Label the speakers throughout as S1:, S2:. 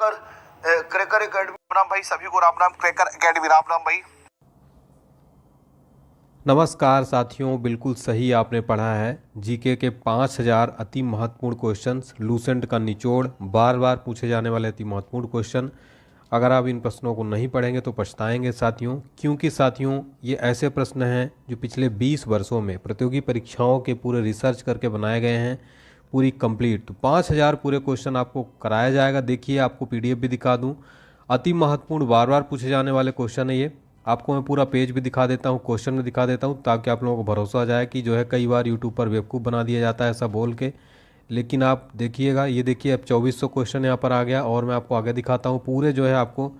S1: कर cracker academy Ram भाई, सभी को राम राम। क्रैकर एकेडमी राम राम भाई।
S2: नमस्कार साथियों, बिल्कुल सही आपने पढ़ा है। जीके के 5000 अति महत्वपूर्ण क्वेश्चंस, लूसेंट का निचोड़, बार बार पूछे जाने वाले अति महत्वपूर्ण क्वेश्चन। अगर आप इन प्रश्नों को नहीं पढ़ेंगे तो पछताएंगे साथियों, क्योंकि साथियों ये ऐसे प्रश्न हैं जो पिछले 20 वर्षों में प्रतियोगी परीक्षाओं के पूरे रिसर्च करके बनाए गए हैं, पूरी कंप्लीट। तो 5000 पूरे क्वेश्चन आपको कराया जाएगा। देखिए, आपको पीडीएफ भी दिखा दूँ। अति महत्वपूर्ण बार बार पूछे जाने वाले क्वेश्चन है ये। आपको मैं पूरा पेज भी दिखा देता हूँ, क्वेश्चन में दिखा देता हूँ, ताकि आप लोगों को भरोसा आ जाए कि जो है कई बार यूट्यूब पर बेवकूफ़ बना दिया जाता है ऐसा बोल के। लेकिन आप देखिएगा, ये देखिए अब 2400 क्वेश्चन यहाँ पर आ गया। और मैं आपको आगे दिखाता हूँ पूरे जो है आपको,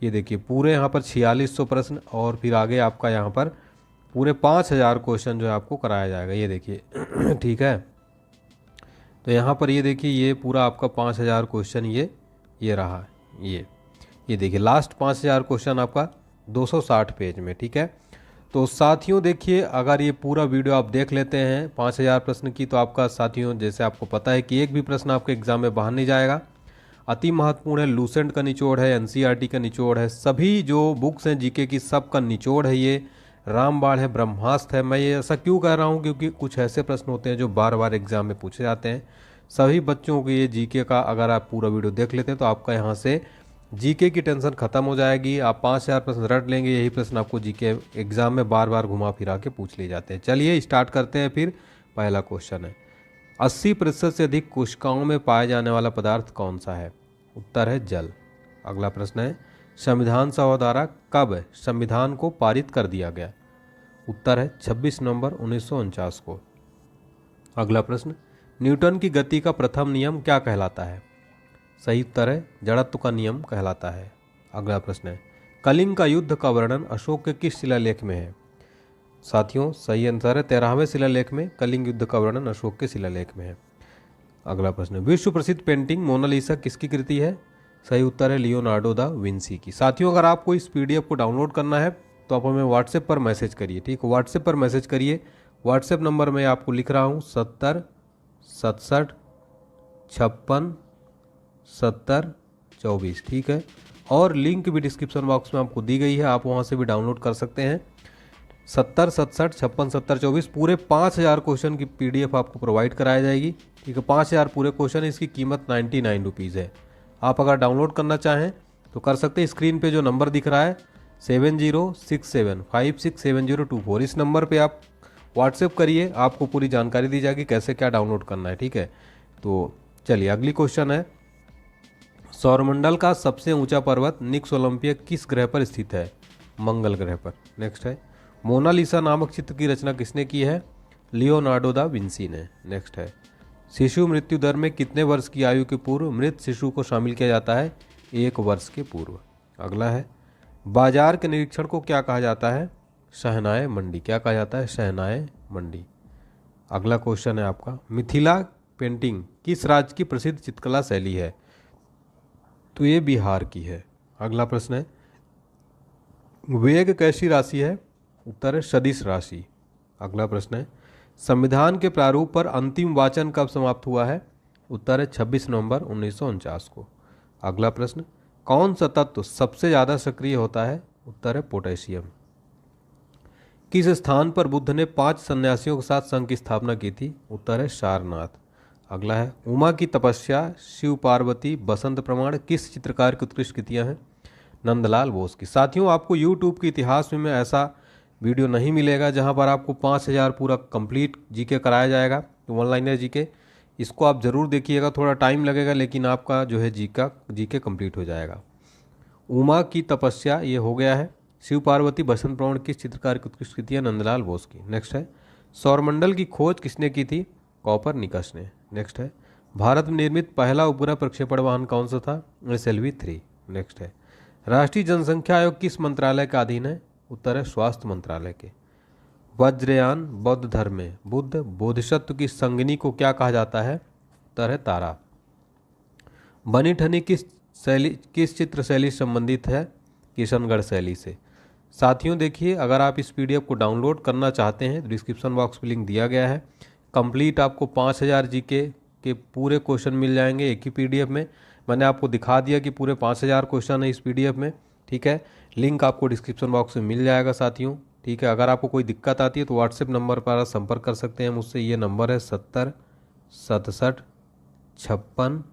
S2: ये देखिए पूरे यहाँ पर 4600 प्रश्न, और फिर आगे आपका यहाँ पर पूरे 5000 क्वेश्चन जो है आपको कराया जाएगा। ये देखिए ठीक है। तो यहाँ पर ये देखिए, ये पूरा आपका 5000 क्वेश्चन ये रहा। ये देखिए लास्ट 5000 क्वेश्चन आपका 260 पेज में, ठीक है। तो साथियों देखिए, अगर ये पूरा वीडियो आप देख लेते हैं 5000 प्रश्न की, तो आपका साथियों जैसे आपको पता है कि एक भी प्रश्न आपके एग्जाम में बाहर नहीं जाएगा। अति महत्वपूर्ण है, लूसेंट का निचोड़ है, एनसीईआरटी का निचोड़ है, सभी जो बुक्स हैं जीके की सब का निचोड़ है ये। रामबाण है, ब्रह्मास्त्र है। मैं ये ऐसा क्यों कह रहा हूँ, क्योंकि कुछ ऐसे प्रश्न होते हैं जो बार बार एग्जाम में पूछे जाते हैं। सभी बच्चों को ये जीके का अगर आप पूरा वीडियो देख लेते हैं तो आपका यहाँ से जीके की टेंशन खत्म हो जाएगी। आप 5000 प्रश्न रट लेंगे। यही प्रश्न आपको जीके एग्जाम में बार बार घुमा फिरा के पूछ लिए जाते हैं। चलिए स्टार्ट करते हैं। फिर पहला क्वेश्चन है, 80% से अधिक कोशिकाओं में पाया जाने वाला पदार्थ कौन सा है? उत्तर है जल। अगला प्रश्न है, संविधान सभा द्वारा कब संविधान को पारित कर दिया गया? उत्तर है 26 नवंबर 1949 को। अगला प्रश्न, न्यूटन की गति का प्रथम नियम क्या कहलाता है? सही उत्तर है जड़त्व का नियम कहलाता है। अगला प्रश्न है, कलिंग का युद्ध का वर्णन अशोक के किस शिलालेख में है? साथियों सही आंसर है 13वें शिलालेख में कलिंग युद्ध का वर्णन अशोक के शिलालेख में है। अगला प्रश्न, विश्व प्रसिद्ध पेंटिंग मोनालिसा किसकी कृति है? सही उत्तर है लियोनार्डो दा विंसी की। साथियों अगर आपको इस पीडीएफ को डाउनलोड करना है तो आप हमें व्हाट्सएप पर मैसेज करिए, ठीक है। व्हाट्सएप पर मैसेज करिए। व्हाट्सएप नंबर मैं आपको लिख रहा हूँ 70 67 56 70 24, ठीक है। और लिंक भी डिस्क्रिप्शन बॉक्स में आपको दी गई है, आप वहाँ से भी डाउनलोड कर सकते हैं। 70 67 56 70 24 पूरे 5000 क्वेश्चन की पीडीएफ आपको प्रोवाइड कराई जाएगी, ठीक है। 5000 पूरे क्वेश्चन, इसकी कीमत 99 रुपीज़ है। आप अगर डाउनलोड करना चाहें तो कर सकते हैं। स्क्रीन पे जो नंबर दिख रहा है 7067567024, इस नंबर पे आप व्हाट्सएप करिए, आपको पूरी जानकारी दी जाएगी कैसे क्या डाउनलोड करना है, ठीक है। तो चलिए अगली क्वेश्चन है, सौरमंडल का सबसे ऊंचा पर्वत निक्स ओलंपिया किस ग्रह पर स्थित है? मंगल ग्रह पर। नेक्स्ट है, मोनालिसा नामक चित्र की रचना किसने की है? लियोनार्डो दा विंसी ने। नेक्स्ट है, शिशु मृत्यु दर में कितने वर्ष की आयु के पूर्व मृत शिशु को शामिल किया जाता है? 1 वर्ष के पूर्व। अगला है, बाजार के निरीक्षण को क्या कहा जाता है? शहनाए मंडी। क्या कहा जाता है? शहनाए मंडी। अगला क्वेश्चन है आपका, मिथिला पेंटिंग किस राज्य की प्रसिद्ध चित्रकला शैली है? तो ये बिहार की है। अगला प्रश्न है, वेग कैसी राशि है? उत्तर है सदिश राशि। अगला प्रश्न है, संविधान के प्रारूप पर अंतिम वाचन कब समाप्त हुआ है? उत्तर है 26 नवंबर 1949 को। अगला प्रश्न, कौन सा तत्व सबसे ज़्यादा सक्रिय होता है? उत्तर है पोटेशियम। किस स्थान पर बुद्ध ने 5 सन्यासियों के साथ संघ की स्थापना की थी? उत्तर है सारनाथ। अगला है, उमा की तपस्या, शिव पार्वती, बसंत प्रमाण किस चित्रकार की उत्कृष्ट कृतियाँ हैं? नंदलाल बोस की। साथियों आपको यूट्यूब के इतिहास में ऐसा वीडियो नहीं मिलेगा जहां पर आपको 5000 पूरा कंप्लीट जीके कराया जाएगा। तो ऑनलाइन जीके, इसको आप ज़रूर देखिएगा, थोड़ा टाइम लगेगा लेकिन आपका जो है जीके कंप्लीट हो जाएगा। उमा की तपस्या ये हो गया है। शिव पार्वती, बसंत प्रमाण किस चित्रकार की उत्कृष्ट कृतियाँ? नंदलाल बोस की। नेक्स्ट है, सौरमंडल की खोज किसने की थी? कॉपरनिकस ने। नेक्स्ट है, भारत में निर्मित पहला उपग्रह प्रक्षेपण वाहन कौन सा था? SLV-3। नेक्स्ट है, राष्ट्रीय जनसंख्या आयोग किस मंत्रालय का अधीन है? उत्तर है स्वास्थ्य मंत्रालय के। वज्रयान बौद्ध धर्म में बुद्ध बोधिसत्व की संगिनी को क्या कहा जाता है? उत्तर है तारा। बनी ठनी किस चित्र शैली से संबंधित है? किशनगढ़ शैली से। साथियों देखिए, अगर आप इस पीडीएफ को डाउनलोड करना चाहते हैं तो डिस्क्रिप्शन बॉक्स में लिंक दिया गया है। कंप्लीट आपको 5000 जीके के पूरे क्वेश्चन मिल जाएंगे एक ही पीडीएफ में। मैंने आपको दिखा दिया कि पूरे 5000 क्वेश्चन है इस PDF में, ठीक है। लिंक आपको डिस्क्रिप्शन बॉक्स में मिल जाएगा साथियों, ठीक है। अगर आपको कोई दिक्कत आती है तो व्हाट्सएप नंबर पर संपर्क कर सकते हैं मुझसे। ये नंबर है 70 67 56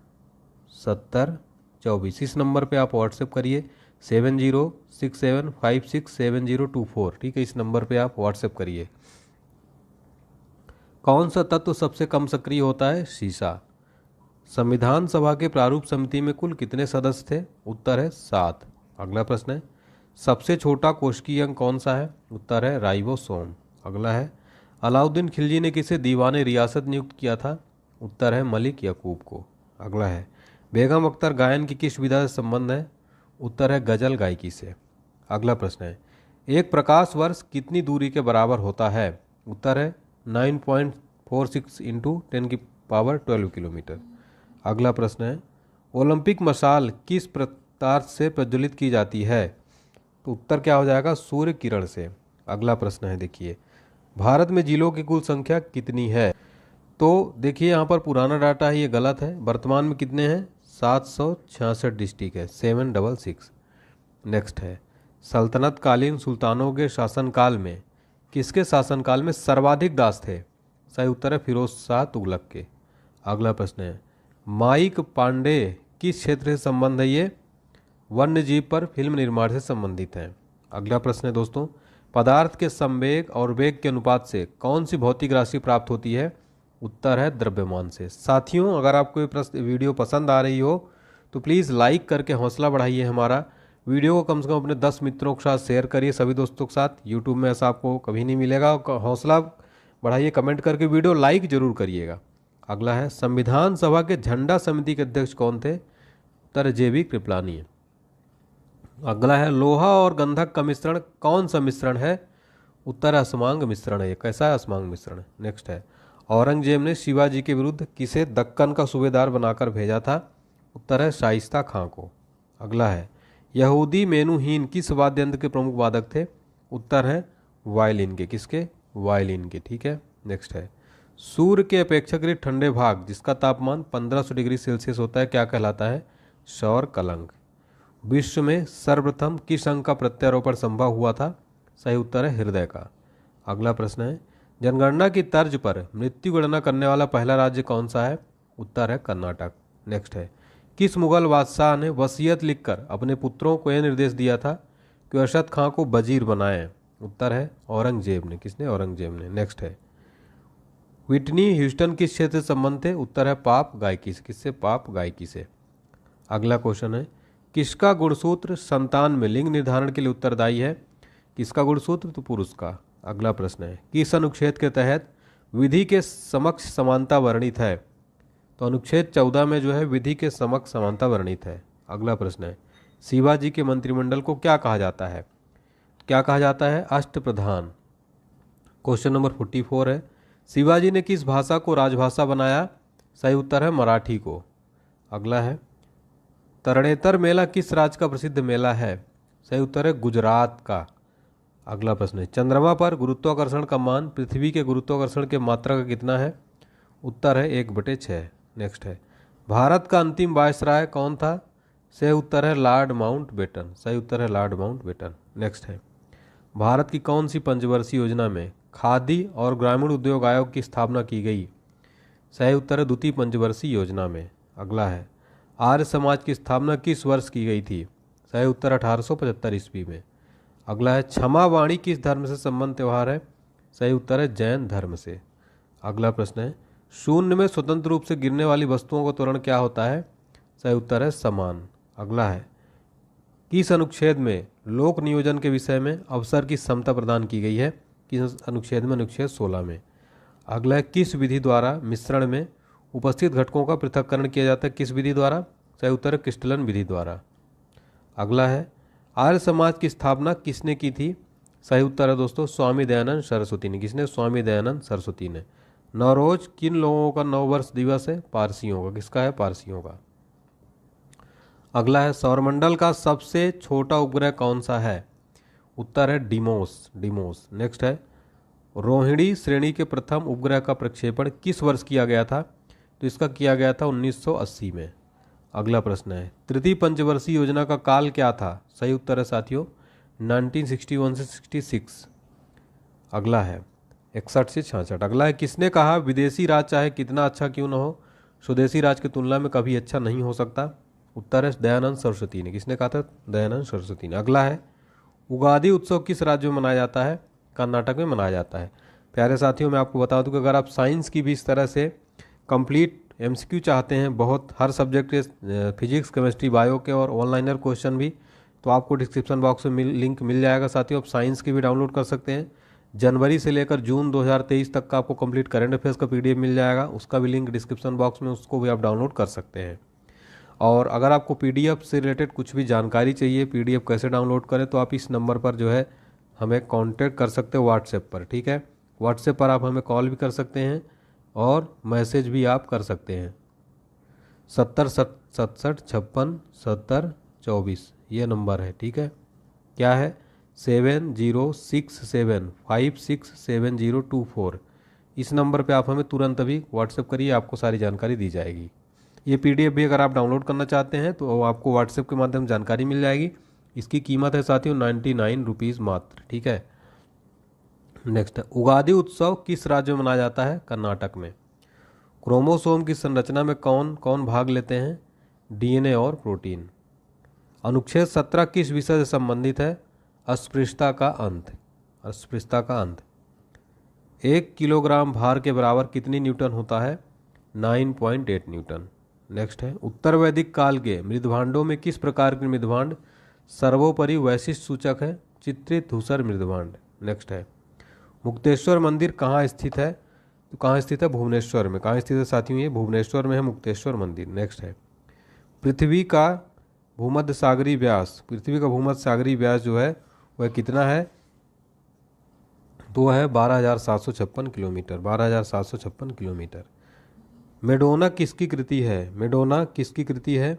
S2: 70 24। इस नंबर पे आप व्हाट्सएप करिए 7067567024, ठीक है। इस नंबर पे आप व्हाट्सएप करिए। कौन सा तत्व सबसे कम सक्रिय होता है? शीशा। संविधान सभा के प्रारूप समिति में कुल कितने सदस्य थे? उत्तर है 7। अगला प्रश्न है, सबसे छोटा कोशिकीय अंग कौन सा है? उत्तर है राइबोसोम। अगला है, अलाउद्दीन खिलजी ने किसे दीवाने रियासत नियुक्त किया था? उत्तर है मलिक याकूब को। अगला है, बेगम अख्तर गायन की किस विधा से संबंध है? उत्तर है गजल गायकी से। अगला प्रश्न है, एक प्रकाश वर्ष कितनी दूरी के बराबर होता है? उत्तर है 9.46 इंटू 10⁻12 किलोमीटर। अगला प्रश्न है, ओलंपिक मशाल किस प्रकार से प्रज्वलित की जाती है? तो उत्तर क्या हो जाएगा? सूर्य किरण से। अगला प्रश्न है, देखिए, भारत में जिलों की कुल संख्या कितनी है? तो देखिए यहाँ पर पुराना डाटा है, ये गलत है। वर्तमान में कितने हैं? 766 डिस्ट्रिक्ट है, 766। नेक्स्ट है, सल्तनत कालीन सुल्तानों के शासनकाल में किसके शासनकाल में सर्वाधिक दास थे? सही उत्तर है फिरोज शाह तुगलक के। अगला प्रश्न है, माइक पांडे किस क्षेत्र से संबंध है? ये वन्य जीव पर फिल्म निर्माण से संबंधित है। अगला प्रश्न है दोस्तों, पदार्थ के संवेग और वेग के अनुपात से कौन सी भौतिक राशि प्राप्त होती है? उत्तर है द्रव्यमान से। साथियों, अगर आपको ये प्रश्न वीडियो पसंद आ रही हो तो प्लीज़ लाइक करके हौसला बढ़ाइए हमारा। वीडियो को कम से कम अपने 10 मित्रों के साथ शेयर करिए, सभी दोस्तों के साथ। यूट्यूब में ऐसा आपको कभी नहीं मिलेगा। हौसला बढ़ाइए, कमेंट करके वीडियो लाइक जरूर करिएगा। अगला है, संविधान सभा के झंडा समिति के अध्यक्ष कौन थे? उत्तर JB कृपलानी। अगला है, लोहा और गंधक का मिश्रण कौन सा मिश्रण है? उत्तर असमांग मिश्रण है। कैसा है? असमांग मिश्रण। नेक्स्ट है, औरंगजेब ने शिवाजी के विरुद्ध किसे दक्कन का सूबेदार बनाकर भेजा था? उत्तर है शाइस्ता खां को। अगला है, यहूदी मेनुहीन किस वाद्य यंत्र के प्रमुख वादक थे? उत्तर है वायलिन के। किसके? वायलिन के, ठीक है। नेक्स्ट है, सूर्य के अपेक्षाकृत ठंडे भाग जिसका तापमान 1500 डिग्री सेल्सियस होता है क्या कहलाता है? सौर कलंक। विश्व में सर्वप्रथम किस अंग का प्रत्यारोपण संभव हुआ था? सही उत्तर है हृदय का। अगला प्रश्न है, जनगणना की तर्ज पर मृत्यु गणना करने वाला पहला राज्य कौन सा है? उत्तर है कर्नाटक। नेक्स्ट है, किस मुगल बादशाह ने वसीयत लिखकर अपने पुत्रों को यह निर्देश दिया था कि अरशद खां को वजीर बनाएं? उत्तर है औरंगजेब ने। किसने? औरंगजेब ने। नेक्स्ट है, व्हिटनी ह्यूस्टन किस क्षेत्र से संबंध थे? उत्तर है पॉप गायकी से। किससे? पॉप गायकी से। अगला क्वेश्चन है, किसका गुणसूत्र संतान में लिंग निर्धारण के लिए उत्तरदायी है? किसका गुणसूत्र? तो पुरुष का। अगला प्रश्न है, किस अनुच्छेद के तहत विधि के समक्ष समानता वर्णित है? तो अनुच्छेद 14 में जो है विधि के समक्ष समानता वर्णित है। अगला प्रश्न है, शिवाजी के मंत्रिमंडल को क्या कहा जाता है? क्या कहा जाता है? अष्टप्रधान। क्वेश्चन नंबर 44 है, शिवाजी ने किस भाषा को राजभाषा बनाया? सही उत्तर है मराठी को। अगला है, तरणेतर मेला किस राज्य का प्रसिद्ध मेला है? सही उत्तर है गुजरात का। अगला प्रश्न है, चंद्रमा पर गुरुत्वाकर्षण का मान पृथ्वी के गुरुत्वाकर्षण के मात्रा का कितना है? उत्तर है 1/6। नेक्स्ट है, भारत का अंतिम वायसराय कौन था? सही उत्तर है लॉर्ड माउंटबेटन। सही उत्तर है लॉर्ड माउंटबेटन। नेक्स्ट है, भारत की कौन सी पंचवर्षीय योजना में खादी और ग्रामीण उद्योग आयोग की स्थापना की गई? सही उत्तर है द्वितीय पंचवर्षीय योजना में। अगला है, आर्य समाज की स्थापना किस वर्ष की गई थी? सही उत्तर 1875 ईस्वी में। अगला है, क्षमा वाणी किस धर्म से संबंध त्यौहार है? सही उत्तर है जैन धर्म से। अगला प्रश्न है, शून्य में स्वतंत्र रूप से गिरने वाली वस्तुओं का त्वरण क्या होता है? सही उत्तर है समान। अगला है, किस अनुच्छेद में लोक नियोजन के विषय में अवसर की समता प्रदान की गई है? किस अनुच्छेद में? अनुच्छेद 16 में। अगला है, किस विधि द्वारा मिश्रण में उपस्थित घटकों का पृथक्करण किया जाता है? किस विधि द्वारा? सही उत्तर है क्रिस्टलन विधि द्वारा। अगला है, आर्य समाज की स्थापना किसने की थी? सही उत्तर है दोस्तों स्वामी दयानंद सरस्वती ने। किसने? स्वामी दयानंद सरस्वती ने। नवरोज किन लोगों का नववर्ष दिवस है? पारसियों का। किसका है? पारसियों का। अगला है, सौरमंडल का सबसे छोटा उपग्रह कौन सा है? उत्तर है डिमोस। डिमोस। नेक्स्ट है, रोहिणी श्रेणी के प्रथम उपग्रह का प्रक्षेपण किस वर्ष किया गया था? तो इसका किया गया था 1980 में। अगला प्रश्न है, तृतीय पंचवर्षीय योजना का काल क्या था? सही उत्तर है साथियों 1961 से 66। अगला है 61 से 66। अगला है, किसने कहा विदेशी राज चाहे कितना अच्छा क्यों न हो स्वदेशी राज की तुलना में कभी अच्छा नहीं हो सकता? उत्तर है दयानंद सरस्वती ने। किसने कहा था? दयानंद सरस्वती ने। अगला है, उगादि उत्सव किस राज्य में मनाया जाता है? कर्नाटक में मनाया जाता है। प्यारे साथियों, मैं आपको बता दूं कि अगर आप साइंस की भी इस तरह से कंप्लीट एमसीक्यू चाहते हैं, बहुत हर सब्जेक्ट के फिजिक्स, केमिस्ट्री, बायो के और ऑनलाइनर क्वेश्चन भी, तो आपको डिस्क्रिप्शन बॉक्स में लिंक मिल जाएगा साथियों। आप साइंस की भी डाउनलोड कर सकते हैं। जनवरी से लेकर जून 2023 तक का आपको कंप्लीट करंट अफेयर्स का पीडीएफ मिल जाएगा, उसका भी लिंक डिस्क्रिप्शन बॉक्स में, उसको भी आप डाउनलोड कर सकते हैं। और अगर आपको पीडीएफ से रिलेटेड कुछ भी जानकारी चाहिए, पीडीएफ कैसे डाउनलोड करें, तो आप इस नंबर पर जो है हमें कांटेक्ट कर सकते हो व्हाट्सएप पर। ठीक है, व्हाट्सएप पर आप हमें कॉल भी कर सकते हैं और मैसेज भी आप कर सकते हैं। 7067567024 ये नंबर है। ठीक है, क्या है? 7067567024। इस नंबर पे आप हमें तुरंत अभी व्हाट्सएप करिए, आपको सारी जानकारी दी जाएगी। ये पीडीएफ भी अगर आप डाउनलोड करना चाहते हैं तो आपको व्हाट्सएप के माध्यम से जानकारी मिल जाएगी। इसकी कीमत है साथियों 99 रुपीज़ मात्र। ठीक है, नेक्स्ट है, उगादि उत्सव किस राज्य में मनाया जाता है? कर्नाटक में। क्रोमोसोम की संरचना में कौन कौन भाग लेते हैं? डीएनए और प्रोटीन। अनुच्छेद 17 किस विषय से संबंधित है? अस्पृश्यता का अंत। अस्पृश्यता का अंत। 1 किलोग्राम भार के बराबर कितनी न्यूटन होता है? 9.8 न्यूटन। नेक्स्ट है, उत्तर वैदिक काल के मृदभांडों में किस प्रकार के मृदभांड सर्वोपरि वैशिष्ट सूचक है? चित्रित धूसर मृदभांड। नेक्स्ट है, मुक्तेश्वर मंदिर कहाँ स्थित है? तो कहाँ स्थित है? भुवनेश्वर में। कहाँ स्थित है साथियों? ये भुवनेश्वर में है मुक्तेश्वर मंदिर। नेक्स्ट है, पृथ्वी का भूमध्य सागरीय व्यास, पृथ्वी का भूमध्य सागरीय व्यास जो है वह कितना है? तो है 12,756 किलोमीटर। 12,756 किलोमीटर। मेडोना किसकी कृति है? मेडोना किसकी कृति है?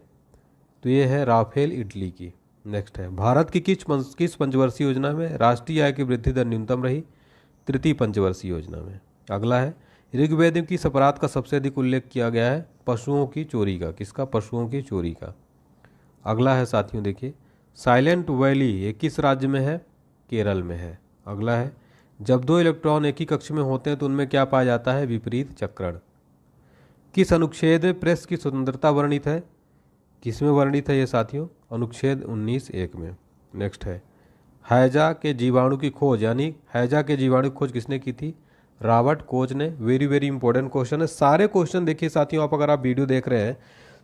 S2: तो ये है राफेल इटली की। नेक्स्ट है, भारत की किस पंचवर्षीय योजना में राष्ट्रीय आय की वृद्धि दर न्यूनतम रही? तृतीय पंचवर्षीय योजना में। अगला है, ऋग्वेद में किस अपराध का सबसे अधिक उल्लेख किया गया है? पशुओं की चोरी का। किसका? पशुओं की चोरी का। अगला है साथियों देखिए, साइलेंट वैली ये किस राज्य में है? केरल में है। अगला है, जब दो इलेक्ट्रॉन एक ही कक्ष में होते हैं तो उनमें क्या पाया जाता है? विपरीत चक्रण। किस अनुच्छेद में प्रेस की स्वतंत्रता वर्णित है? किसमें वर्णित है ये साथियों? अनुच्छेद 19(1) में। नेक्स्ट है, हैजा के जीवाणु की खोज, यानी हैजा के जीवाणु की खोज किसने की थी? रॉबर्ट कोच ने। वेरी वेरी इंपॉर्टेंट क्वेश्चन है। सारे क्वेश्चन देखिए साथियों, आप अगर आप वीडियो देख रहे हैं,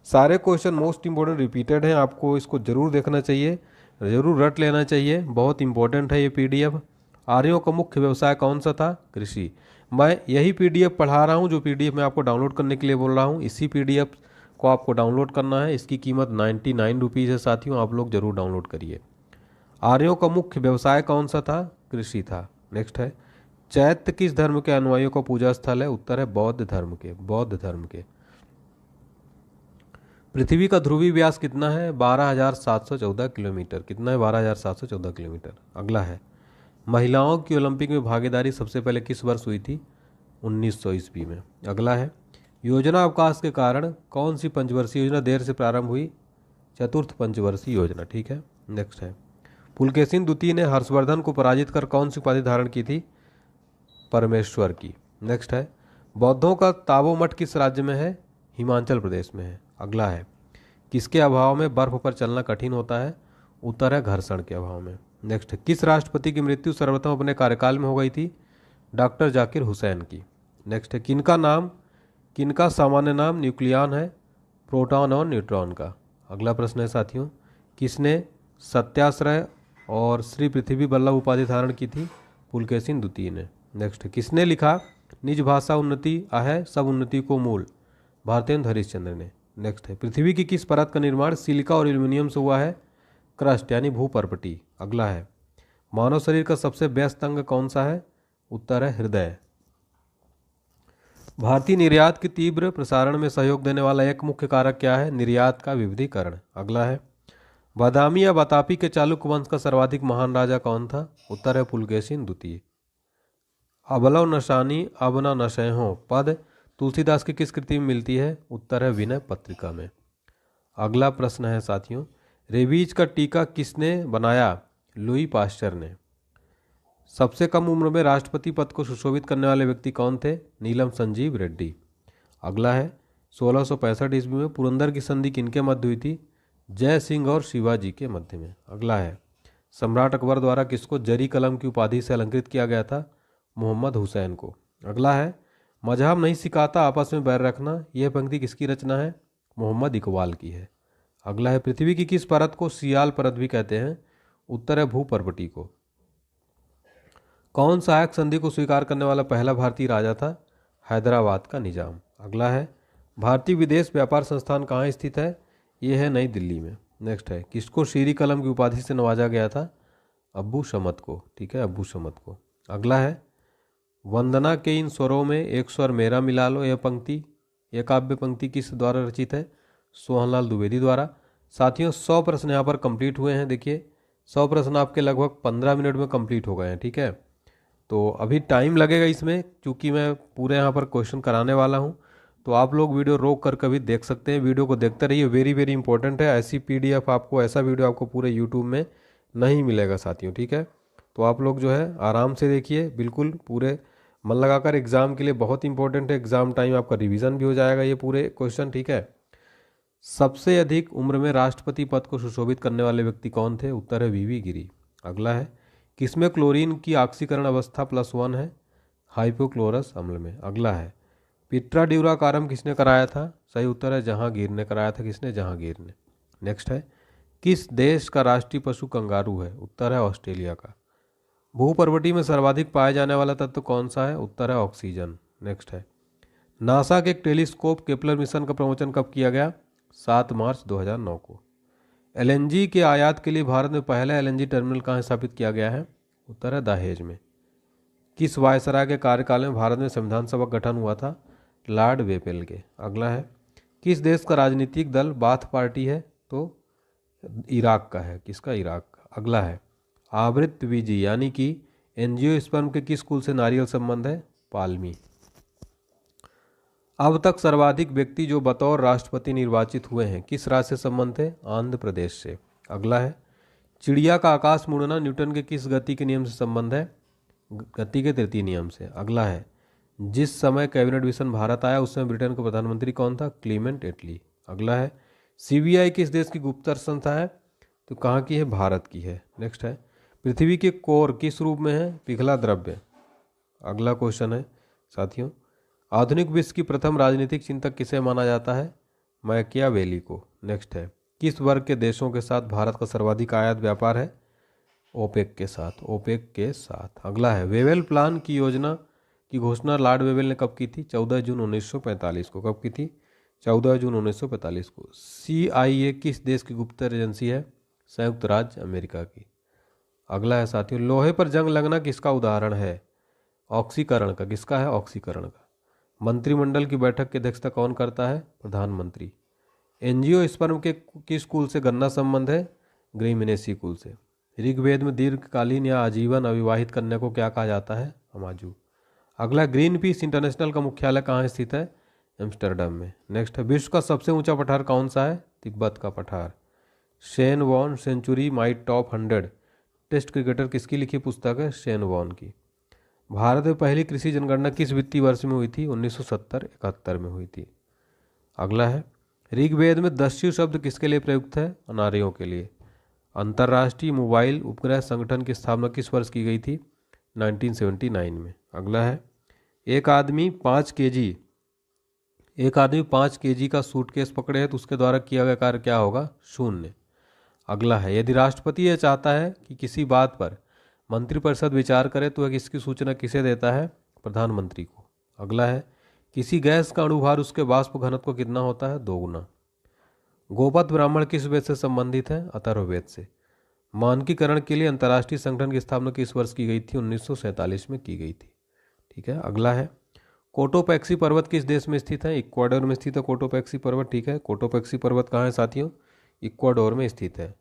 S2: सारे क्वेश्चन मोस्ट इंपॉर्टेंट रिपीटेड हैं। आपको इसको जरूर देखना चाहिए, जरूर रट लेना चाहिए, बहुत इंपॉर्टेंट है ये पीडीएफ। आर्यों का मुख्य व्यवसाय कौन सा था? कृषि। मैं यही पीडीएफ पढ़ा रहा हूँ जो पीडीएफ मैं आपको डाउनलोड करने के लिए बोल रहा हूँ। इसी पीडीएफ को आपको डाउनलोड करना है। इसकी कीमत 99 रुपीज़ है साथियों, आप लोग जरूर डाउनलोड करिए। आर्यों का मुख्य व्यवसाय कौन सा था? कृषि था। नेक्स्ट है, चैत्य किस धर्म के अनुयायियों का पूजा स्थल है? उत्तर है बौद्ध धर्म के। बौद्ध धर्म के। पृथ्वी का ध्रुवीय व्यास कितना है? 12,714 किलोमीटर। कितना है? 12,714 किलोमीटर। अगला है, महिलाओं की ओलंपिक में भागीदारी सबसे पहले किस वर्ष हुई थी? 1900 ईस्वी में। अगला है, योजना अवकाश के कारण कौन सी पंचवर्षीय योजना देर से प्रारंभ हुई? चतुर्थ पंचवर्षीय योजना। ठीक है, नेक्स्ट है, पुलकेशिन द्वितीय ने हर्षवर्धन को पराजित कर कौन सी उपाधि धारण की थी? परमेश्वर की। नेक्स्ट है, बौद्धों का ताबो मठ किस राज्य में है? हिमाचल प्रदेश में है। अगला है, किसके अभाव में बर्फ पर चलना कठिन होता है? उत्तर है घर्षण के अभाव में। नेक्स्ट है, किस राष्ट्रपति की मृत्यु सर्वप्रथम अपने कार्यकाल में हो गई थी? डॉक्टर जाकिर हुसैन की। नेक्स्ट है, किनका सामान्य नाम न्यूक्लियन है? प्रोटॉन और न्यूट्रॉन का। अगला प्रश्न है साथियों, किसने सत्याश्रय और श्री पृथ्वी वल्लभ उपाधि धारण की थी? पुलकेशिन द्वितीय ने। नेक्स्ट है, किसने लिखा निज भाषा उन्नति आहे सब उन्नति को मूल? भारतेंद्र हरिश्चंद्र ने। नेक्स्ट है, पृथ्वी की किस परत का निर्माण सिलिका और एल्यूमिनियम से हुआ है? क्रस्ट यानी भूपर्पटी। अगला है, मानव शरीर का सबसे व्यस्त अंग कौन सा है? उत्तर है हृदय। भारतीय निर्यात की तीव्र प्रसारण में सहयोग देने वाला एक मुख्य कारक क्या है? निर्यात का विविधीकरण। अगला है, बादामी या बतापी के चालुक्य वंश का सर्वाधिक महान राजा कौन था? उत्तर है पुलकेशिन द्वितीय। अबलव नशानी अब न नशे हो पद तुलसीदास की किस कृति में मिलती है? उत्तर है विनय पत्रिका में। अगला प्रश्न है साथियों, रेबीज का टीका किसने बनाया? लुई पास्चर ने। सबसे कम उम्र में राष्ट्रपति पद को सुशोभित करने वाले व्यक्ति कौन थे? नीलम संजीव रेड्डी। अगला है, 1665 ईस्वी में पुरंदर की संधि किनके मध्य हुई थी? जय सिंह और शिवाजी के मध्य में। अगला है, सम्राट अकबर द्वारा किसको जरी कलम की उपाधि से अलंकृत किया गया था? मोहम्मद हुसैन को। अगला है, मजहब नहीं सिखाता आपस में बैर रखना, यह पंक्ति किसकी रचना है? मोहम्मद इकबाल की है। अगला है, पृथ्वी की किस परत को सियाल परत भी कहते हैं? उत्तर है भूपर्वती को। कौन सहायक संधि को स्वीकार करने वाला पहला भारतीय राजा था? हैदराबाद का निजाम। अगला है, भारतीय विदेश व्यापार संस्थान कहाँ स्थित है? यह है नई दिल्ली में। नेक्स्ट है, किसको शीरी कलम की उपाधि से नवाजा गया था? अब्बू समत को। ठीक है, अब्बू समत को। अगला है, वंदना के इन स्वरों में एक स्वर मेरा मिला लो, यह पंक्ति, यह काव्य पंक्ति किस द्वारा रचित है? सोहनलाल द्विवेदी द्वारा। साथियों 100 प्रश्न यहाँ पर कंप्लीट हुए हैं। देखिए 100 प्रश्न आपके लगभग 15 मिनट में कंप्लीट हो गए हैं। ठीक है, तो अभी टाइम लगेगा इसमें, क्योंकि मैं पूरे यहाँ पर क्वेश्चन कराने वाला हूँ, तो आप लोग वीडियो रोक कर कभी देख सकते हैं। वीडियो को देखते रहिए, वेरी वेरी इंपॉर्टेंट है। ऐसी PDF आपको, ऐसा वीडियो आपको पूरे यूट्यूब में नहीं मिलेगा साथियों। ठीक है, तो आप लोग जो है आराम से देखिए, बिल्कुल पूरे मन लगाकर। एग्जाम के लिए बहुत इंपॉर्टेंट है, एग्जाम टाइम आपका रिवीजन भी हो जाएगा ये पूरे क्वेश्चन। ठीक है, सबसे अधिक उम्र में राष्ट्रपति पद को सुशोभित करने वाले व्यक्ति कौन थे? उत्तर है VV गिरी। अगला है, किसमें क्लोरीन की ऑक्सीकरण अवस्था +1 है? हाइपोक्लोरस अम्ल में। अगला है, पिट्रा ड्यूराकारम किसने कराया था? सही उत्तर है जहांगीर ने कराया था। किसने? जहांगीर ने। नेक्स्ट है, किस देश का राष्ट्रीय पशु कंगारू है? उत्तर है ऑस्ट्रेलिया का। भूपर्वटी में सर्वाधिक पाया जाने वाला तत्व कौन सा है? उत्तर है ऑक्सीजन। नेक्स्ट है, नासा के एक टेलीस्कोप केपलर मिशन का प्रमोशन कब किया गया? 7 मार्च 2009 को। LNG के आयात के लिए भारत में पहला LNG टर्मिनल कहाँ स्थापित किया गया है? उत्तर है दहेज में। किस वायसराय के कार्यकाल में भारत में संविधान सभा का गठन हुआ था? लॉर्ड वेपेल के। अगला है, किस देश का राजनीतिक दल बाथ पार्टी है? तो इराक का है। किसका? इराक का। अगला है, आवृत बीजी यानी कि एंजियोस्पर्म के किस कुल से नारियल संबंध है? पालमी। अब तक सर्वाधिक व्यक्ति जो बतौर राष्ट्रपति निर्वाचित हुए हैं किस राज्य से संबंध है? आंध्र प्रदेश से। अगला है, चिड़िया का आकाश में उड़ना न्यूटन के किस गति के नियम से संबंध है? गति के तृतीय नियम से। अगला है, जिस समय कैबिनेट मिशन भारत आया उस समय ब्रिटेन का प्रधानमंत्री कौन था? क्लीमेंट एटली। अगला है, CBI किस देश की गुप्तचर संस्था है? तो कहाँ की है? भारत की है। नेक्स्ट है, पृथ्वी के कोर किस रूप में है? पिघला द्रव्य। अगला क्वेश्चन है साथियों, आधुनिक विश्व की प्रथम राजनीतिक चिंतक किसे माना जाता है? मैकियावेली को। नेक्स्ट है, किस वर्ग के देशों के साथ भारत का सर्वाधिक आयात व्यापार है? ओपेक के साथ। ओपेक के साथ। अगला है, वेवेल प्लान की योजना की घोषणा लॉर्ड वेवेल ने कब की थी? 14 जून 1945 को। कब की थी? 14 जून 1945 को। CIA किस देश की गुप्तचर एजेंसी है? संयुक्त राज्य अमेरिका की। अगला है साथियों, लोहे पर जंग लगना किसका उदाहरण है? ऑक्सीकरण का। किसका है? ऑक्सीकरण का। मंत्रिमंडल की बैठक की अध्यक्षता कौन करता है? प्रधानमंत्री। एंजियोस्पर्म के किस कुल से गन्ना संबंध है? ग्रेमिनेसी कुल से। ऋग्वेद में दीर्घकालीन या आजीवन अविवाहित कन्या को क्या कहा जाता है? अमाजू। अगला, ग्रीन पीस इंटरनेशनल का मुख्यालय कहाँ स्थित है? एम्स्टर्डम में। नेक्स्ट है, विश्व का सबसे ऊंचा पठार कौन सा है? तिब्बत का पठार। Shane Warne century my top 100 test cricketer किसकी लिखी पुस्तक है? शेन वॉन की। भारत में पहली कृषि जनगणना किस वित्तीय वर्ष में हुई थी? 1970-71 में हुई थी। अगला है, ऋग्वेद में दस्यु शब्द किसके लिए प्रयुक्त है? अनार्यों के लिए। अंतर्राष्ट्रीय मोबाइल उपग्रह संगठन की स्थापना किस वर्ष की गई थी? 1979 में। अगला है, एक आदमी 5 kg का सूटकेस पकड़े है तो उसके द्वारा किया गया कार्य क्या होगा? शून्य। अगला है, यदि राष्ट्रपति यह चाहता है कि किसी बात पर मंत्रिपरिषद विचार करे तो वह इसकी सूचना किसे देता है? प्रधानमंत्री को। अगला है, किसी गैस का अणुभार उसके वाष्प घनत्व कितना होता है? 2 गुना। गोपद ब्राह्मण किस वेद से संबंधित है? अथर्ववेद से। मानकीकरण के लिए अंतर्राष्ट्रीय संगठन की स्थापना किस वर्ष की गई थी? 1947 में की गई थी। ठीक है। अगला है, कोटोपैक्सी पर्वत किस देश में स्थित है? इक्वाडोर में स्थित है कोटोपैक्सी पर्वत। ठीक है, कोटोपैक्सी पर्वत कहाँ है साथियों? इक्वाडोर में स्थित है।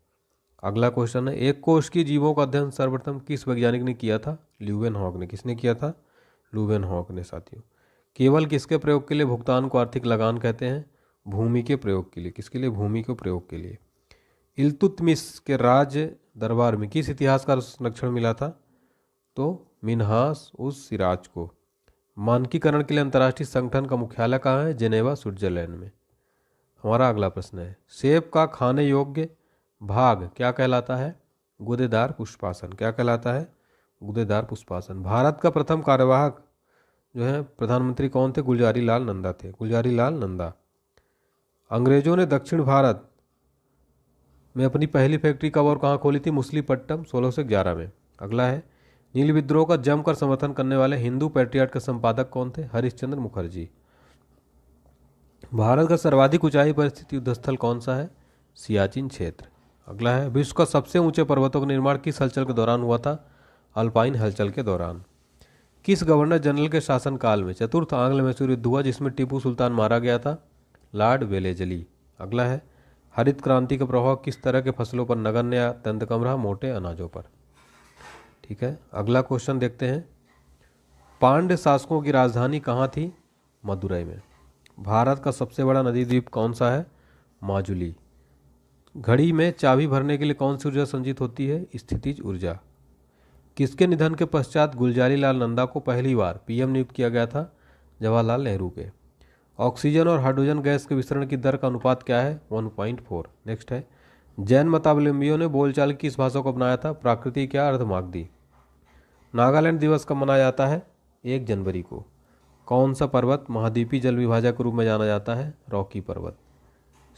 S2: अगला क्वेश्चन है, एक कोष की जीवों का अध्ययन सर्वप्रथम किस वैज्ञानिक ने किया था? ल्यूवेनहॉक ने। किसने किया था? लुवेनहॉक ने साथियों। केवल किसके प्रयोग के लिए भुगतान को आर्थिक लगान कहते हैं? भूमि के प्रयोग के लिए। किसके लिए? भूमि के प्रयोग के लिए। इल्तुतमिश के राज दरबार में किस इतिहासकार को संरक्षण मिला था? तो मिन्हास उस सिराज को। मानकीकरण के लिए अंतर्राष्ट्रीय संगठन का मुख्यालय कहाँ है? जेनेवा, स्विट्जरलैंड में। हमारा अगला प्रश्न है, सेब का खाने योग्य भाग क्या कहलाता है? गूदेदार पुष्पासन। क्या कहलाता है? गूदेदार पुष्पासन। भारत का प्रथम कार्यवाहक जो है प्रधानमंत्री कौन थे? गुलजारी लाल नंदा थे। गुलजारी लाल नंदा। अंग्रेजों ने दक्षिण भारत में अपनी पहली फैक्ट्री कब और कहाँ खोली थी? मछलीपट्टनम, 1611 में। अगला है, नील विद्रोह का जमकर समर्थन करने वाले हिंदू पैट्रियट के संपादक कौन थे? हरिश्चंद्र मुखर्जी। भारत का सर्वाधिक ऊंचाई पर स्थित युद्ध स्थल कौन सा है? सियाचिन क्षेत्र। अगला है, विश्व का सबसे ऊंचे पर्वतों का निर्माण किस हलचल के दौरान हुआ था? अल्पाइन हलचल के दौरान। किस गवर्नर जनरल के शासनकाल में चतुर्थ आंग्ल मैसूर युद्ध हुआ जिसमें टीपू सुल्तान मारा गया था? Lord Wellesley. अगला है, हरित क्रांति का प्रभाव किस तरह के फसलों पर नगण्य या अत्यंत कम रहा? मोटे अनाजों पर। ठीक है, अगला क्वेश्चन देखते हैं, पांड्य शासकों की राजधानी कहाँ थी? मदुरई में। भारत का सबसे बड़ा नदी द्वीप कौन सा है? माजुली। घड़ी में चाबी भरने के लिए कौन सी ऊर्जा संचित होती है? स्थितिज ऊर्जा। किसके निधन के पश्चात गुलजारी लाल नंदा को पहली बार पीएम नियुक्त किया गया था? जवाहरलाल नेहरू के। ऑक्सीजन और हाइड्रोजन गैस के विसरण की दर का अनुपात क्या है? 1.4। नेक्स्ट है, जैन मतावलंबियों ने बोलचाल की इस भाषा को अपनाया था? प्राकृतिक या अर्धमागधी। नागालैंड दिवस कब मनाया जाता है? 1 जनवरी को। कौन सा पर्वत महाद्वीपीय जल विभाजक के रूप में जाना जाता है? रॉकी पर्वत।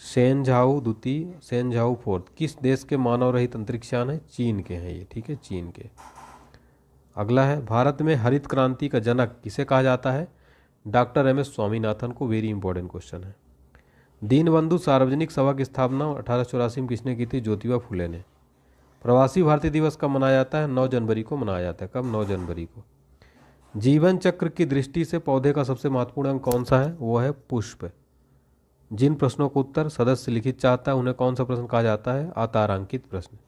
S2: सेनझाऊ द्वितीय, सेनझाऊ फोर्थ किस देश के मानव रहित अंतरिक्षयान है? चीन के हैं ये। ठीक है, चीन के। अगला है, भारत में हरित क्रांति का जनक किसे कहा जाता है? Doctor MS. स्वामीनाथन को। वेरी इंपॉर्टेंट क्वेश्चन है। दीनबंधु सार्वजनिक सभा की स्थापना 1884 में किसने की थी? ज्योतिबा फुले ने। प्रवासी भारतीय दिवस कब मनाया जाता है? 9 जनवरी को मनाया जाता है। कब? 9 जनवरी को। जीवन चक्र की दृष्टि से पौधे का सबसे महत्वपूर्ण अंग कौन सा है? वो है पुष्प। जिन प्रश्नों को उत्तर सदस्य लिखित चाहता है उन्हें कौन सा प्रश्न कहा जाता है? आतारांकित प्रश्न।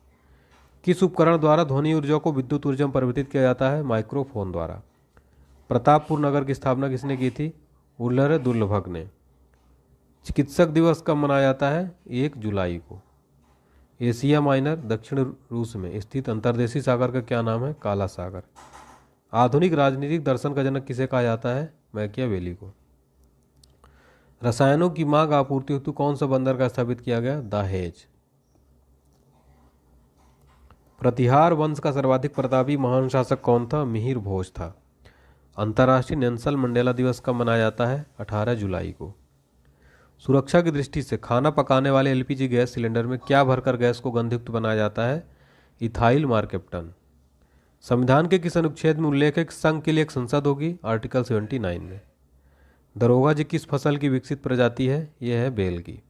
S2: किस उपकरण द्वारा ध्वनि ऊर्जा को विद्युत ऊर्जा में परिवर्तित किया जाता है? माइक्रोफोन द्वारा। प्रतापपुर नगर की स्थापना किसने की थी? उल्लर दुर्लभग ने। चिकित्सक दिवस कब मनाया जाता है? 1 जुलाई को। एशिया माइनर दक्षिण रूस में स्थित अंतर्देशीय सागर का क्या नाम है? काला सागर। आधुनिक राजनीतिक दर्शन का जनक किसे कहा जाता है? मैकियावेली को। रसायनों की मांग आपूर्ति हेतु कौन सा बंदरगाह स्थापित किया गया? दाहेज। प्रतिहार वंश का सर्वाधिक प्रतापी महान शासक कौन था? मिहिर भोज था। अंतर्राष्ट्रीय नेल्सन मंडेला दिवस कब मनाया जाता है? 18 जुलाई को। सुरक्षा की दृष्टि से खाना पकाने वाले एलपीजी गैस सिलेंडर में क्या भरकर गैस को गंधयुक्त बनाया जाता है? Ethyl mercaptan. संविधान के किस अनुच्छेद में उल्लेख है कि संघ के लिए एक संसद होगी? आर्टिकल 79 में। दरोगा जी किस फसल की विकसित प्रजाति है? यह है बेल की।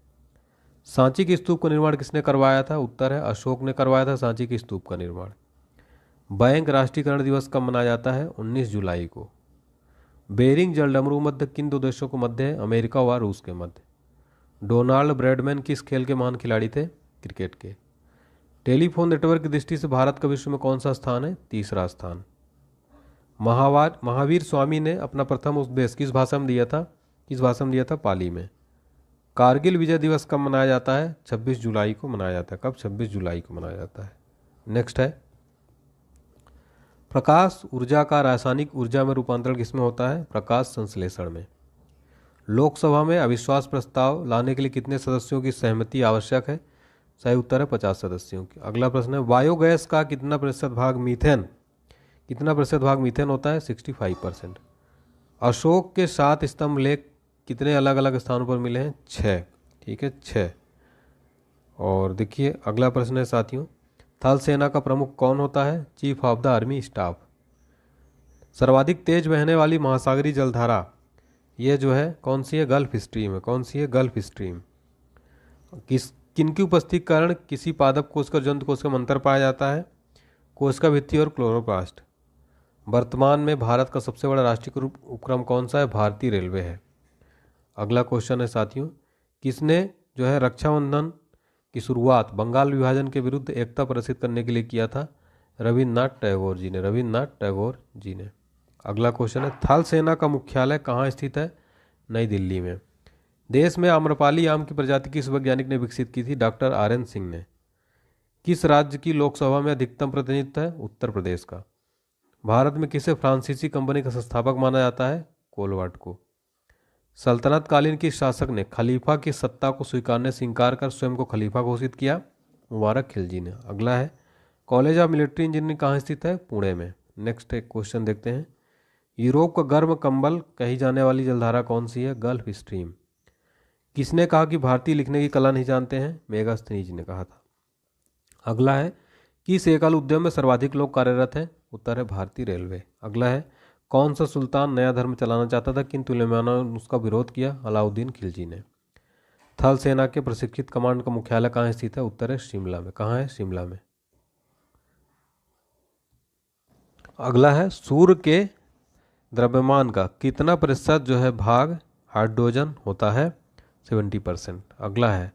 S2: सांची के स्तूप का निर्माण किसने करवाया था? उत्तर है अशोक ने करवाया था सांची के स्तूप का निर्माण। बैंक राष्ट्रीयकरण दिवस कब मनाया जाता है? 19 जुलाई को। बेरिंग जलडमरू मध्य किन दो देशों के मध्य है? अमेरिका व रूस के मध्य। डोनाल्ड ब्रैडमैन किस खेल के महान खिलाड़ी थे? क्रिकेट के। टेलीफोन नेटवर्क की दृष्टि से भारत का विश्व में कौन सा स्थान है? 3रा स्थान। महावीर स्वामी ने अपना प्रथम उपदेश किस भाषा में दिया था? किस भाषा में दिया था? पाली में। कारगिल विजय दिवस कब मनाया जाता है? 26 जुलाई को मनाया जाता है। कब? 26 जुलाई को मनाया जाता है। नेक्स्ट है, प्रकाश ऊर्जा का रासायनिक ऊर्जा में रूपांतरण किसमें होता है? प्रकाश संश्लेषण में। लोकसभा में अविश्वास प्रस्ताव लाने के लिए कितने सदस्यों की सहमति आवश्यक है? सही उत्तर है 50 सदस्यों की। अगला प्रश्न है, बायोगैस का कितना प्रतिशत भाग मीथेन होता है? 65%। अशोक के 7 स्तंभ लेख कितने अलग अलग स्थानों पर मिले हैं? 6। ठीक है, 6। और देखिए अगला प्रश्न है साथियों, थल सेना का प्रमुख कौन होता है? Chief of the army staff. सर्वाधिक तेज बहने वाली महासागरीय जलधारा ये जो है कौन सी है? गल्फ स्ट्रीम है। कौन सी है? Gulf stream. किनकी उपस्थिति के कारण किसी पादप कोशिका और जंतु कोशिका में अंतर पाया जाता है? कोशिका भित्ति और क्लोरोप्लास्ट। वर्तमान में भारत का सबसे बड़ा राष्ट्रीय उपक्रम कौन सा है? भारतीय रेलवे है। अगला क्वेश्चन है साथियों, किसने जो है रक्षाबंधन की शुरुआत बंगाल विभाजन के विरुद्ध एकता प्रदर्शित करने के लिए किया था? रविन्द्रनाथ टैगोर जी ने। रविन्द्रनाथ टैगोर जी ने। अगला क्वेश्चन है, थल सेना का मुख्यालय कहाँ स्थित है? नई दिल्ली में। देश में आम्रपाली आम की प्रजाति किस वैज्ञानिक ने विकसित की थी? डॉक्टर RN सिंह ने। किस राज्य की लोकसभा में अधिकतम प्रतिनिधित्व है? उत्तर प्रदेश का। भारत में किसे फ्रांसीसी कंपनी का संस्थापक माना जाता है? कोलवाट को। सल्तनत कालीन किस शासक ने खलीफा की सत्ता को स्वीकारने से इंकार कर स्वयं को खलीफा घोषित किया? मुबारक खिलजी ने। अगला है, कॉलेज ऑफ मिलिट्री इंजीनियरिंग कहाँ स्थित है? पुणे में। नेक्स्ट एक क्वेश्चन देखते हैं। यूरोप का गर्म कंबल कही जाने वाली जलधारा कौन सी है? Gulf stream. किसने कहा कि भारतीय लिखने की कला नहीं जानते हैं? मेगास्थनीज ने कहा था। अगला है, किस एकल उद्यम में सर्वाधिक लोग कार्यरत हैं? उत्तर है भारतीय रेलवे। अगला है, कौन सा सुल्तान नया धर्म चलाना चाहता था किंतु सुलेमाना ने उसका विरोध किया? अलाउद्दीन खिलजी ने। थल सेना के प्रशिक्षित कमांड का मुख्यालय कहाँ स्थित है? उत्तर है शिमला में। कहाँ है? शिमला में। अगला है, सूर्य के द्रव्यमान का कितना प्रतिशत जो है भाग हाइड्रोजन होता है? 70%। अगला है,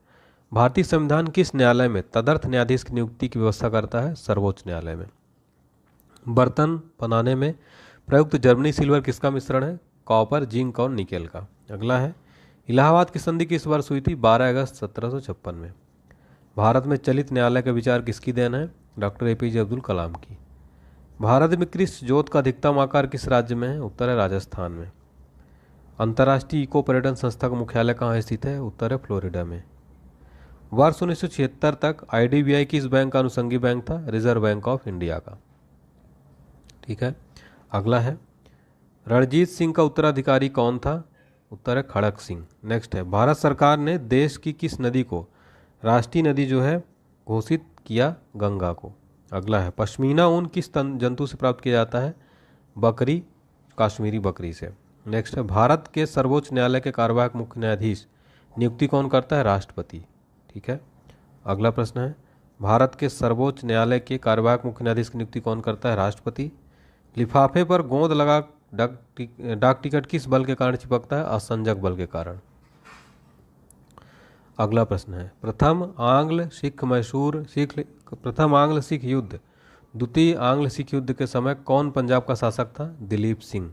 S2: भारतीय संविधान किस न्यायालय में तदर्थ न्यायाधीश की नियुक्ति की व्यवस्था करता है? सर्वोच्च न्यायालय में। बर्तन बनाने में प्रयुक्त जर्मनी सिल्वर किसका मिश्रण है? कॉपर, जिंक और निकेल का। अगला है, इलाहाबाद की संधि किस वर्ष हुई थी? 12 अगस्त 1756 में। भारत में चलित न्यायालय का विचार किसकी देन है? डॉक्टर APJ अब्दुल कलाम की। भारत में कृषि जोत का अधिकतम आकार किस राज्य में है? उत्तर है राजस्थान में। अंतर्राष्ट्रीय इको पर्यटन संस्था का मुख्यालय कहाँ स्थित है? उत्तर है फ्लोरिडा में। वर्ष 1976 तक IDBI किस बैंक का अनुषंगी बैंक था? रिजर्व बैंक ऑफ इंडिया का। ठीक है। अगला है, रणजीत सिंह का उत्तराधिकारी कौन था? उत्तर है खड़क सिंह। नेक्स्ट है, भारत सरकार ने देश की किस नदी को राष्ट्रीय नदी जो है घोषित किया? गंगा को। अगला है, पश्मीना ऊन किस जंतु से प्राप्त किया जाता है? बकरी, काश्मीरी बकरी से। नेक्स्ट है, भारत के सर्वोच्च न्यायालय के कार्यवाहक मुख्य न्यायाधीश नियुक्ति कौन करता है? राष्ट्रपति। ठीक है। अगला प्रश्न है, भारत के सर्वोच्च न्यायालय के कार्यवाहक मुख्य न्यायाधीश की नियुक्ति कौन करता है? राष्ट्रपति। लिफाफे पर गोंद लगा डाक टिकट किस बल के कारण चिपकता है? असंजक बल के कारण। अगला प्रश्न है, प्रथम आंग्ल सिख युद्ध, द्वितीय आंग्ल सिख युद्ध के समय कौन पंजाब का शासक था? दिलीप सिंह।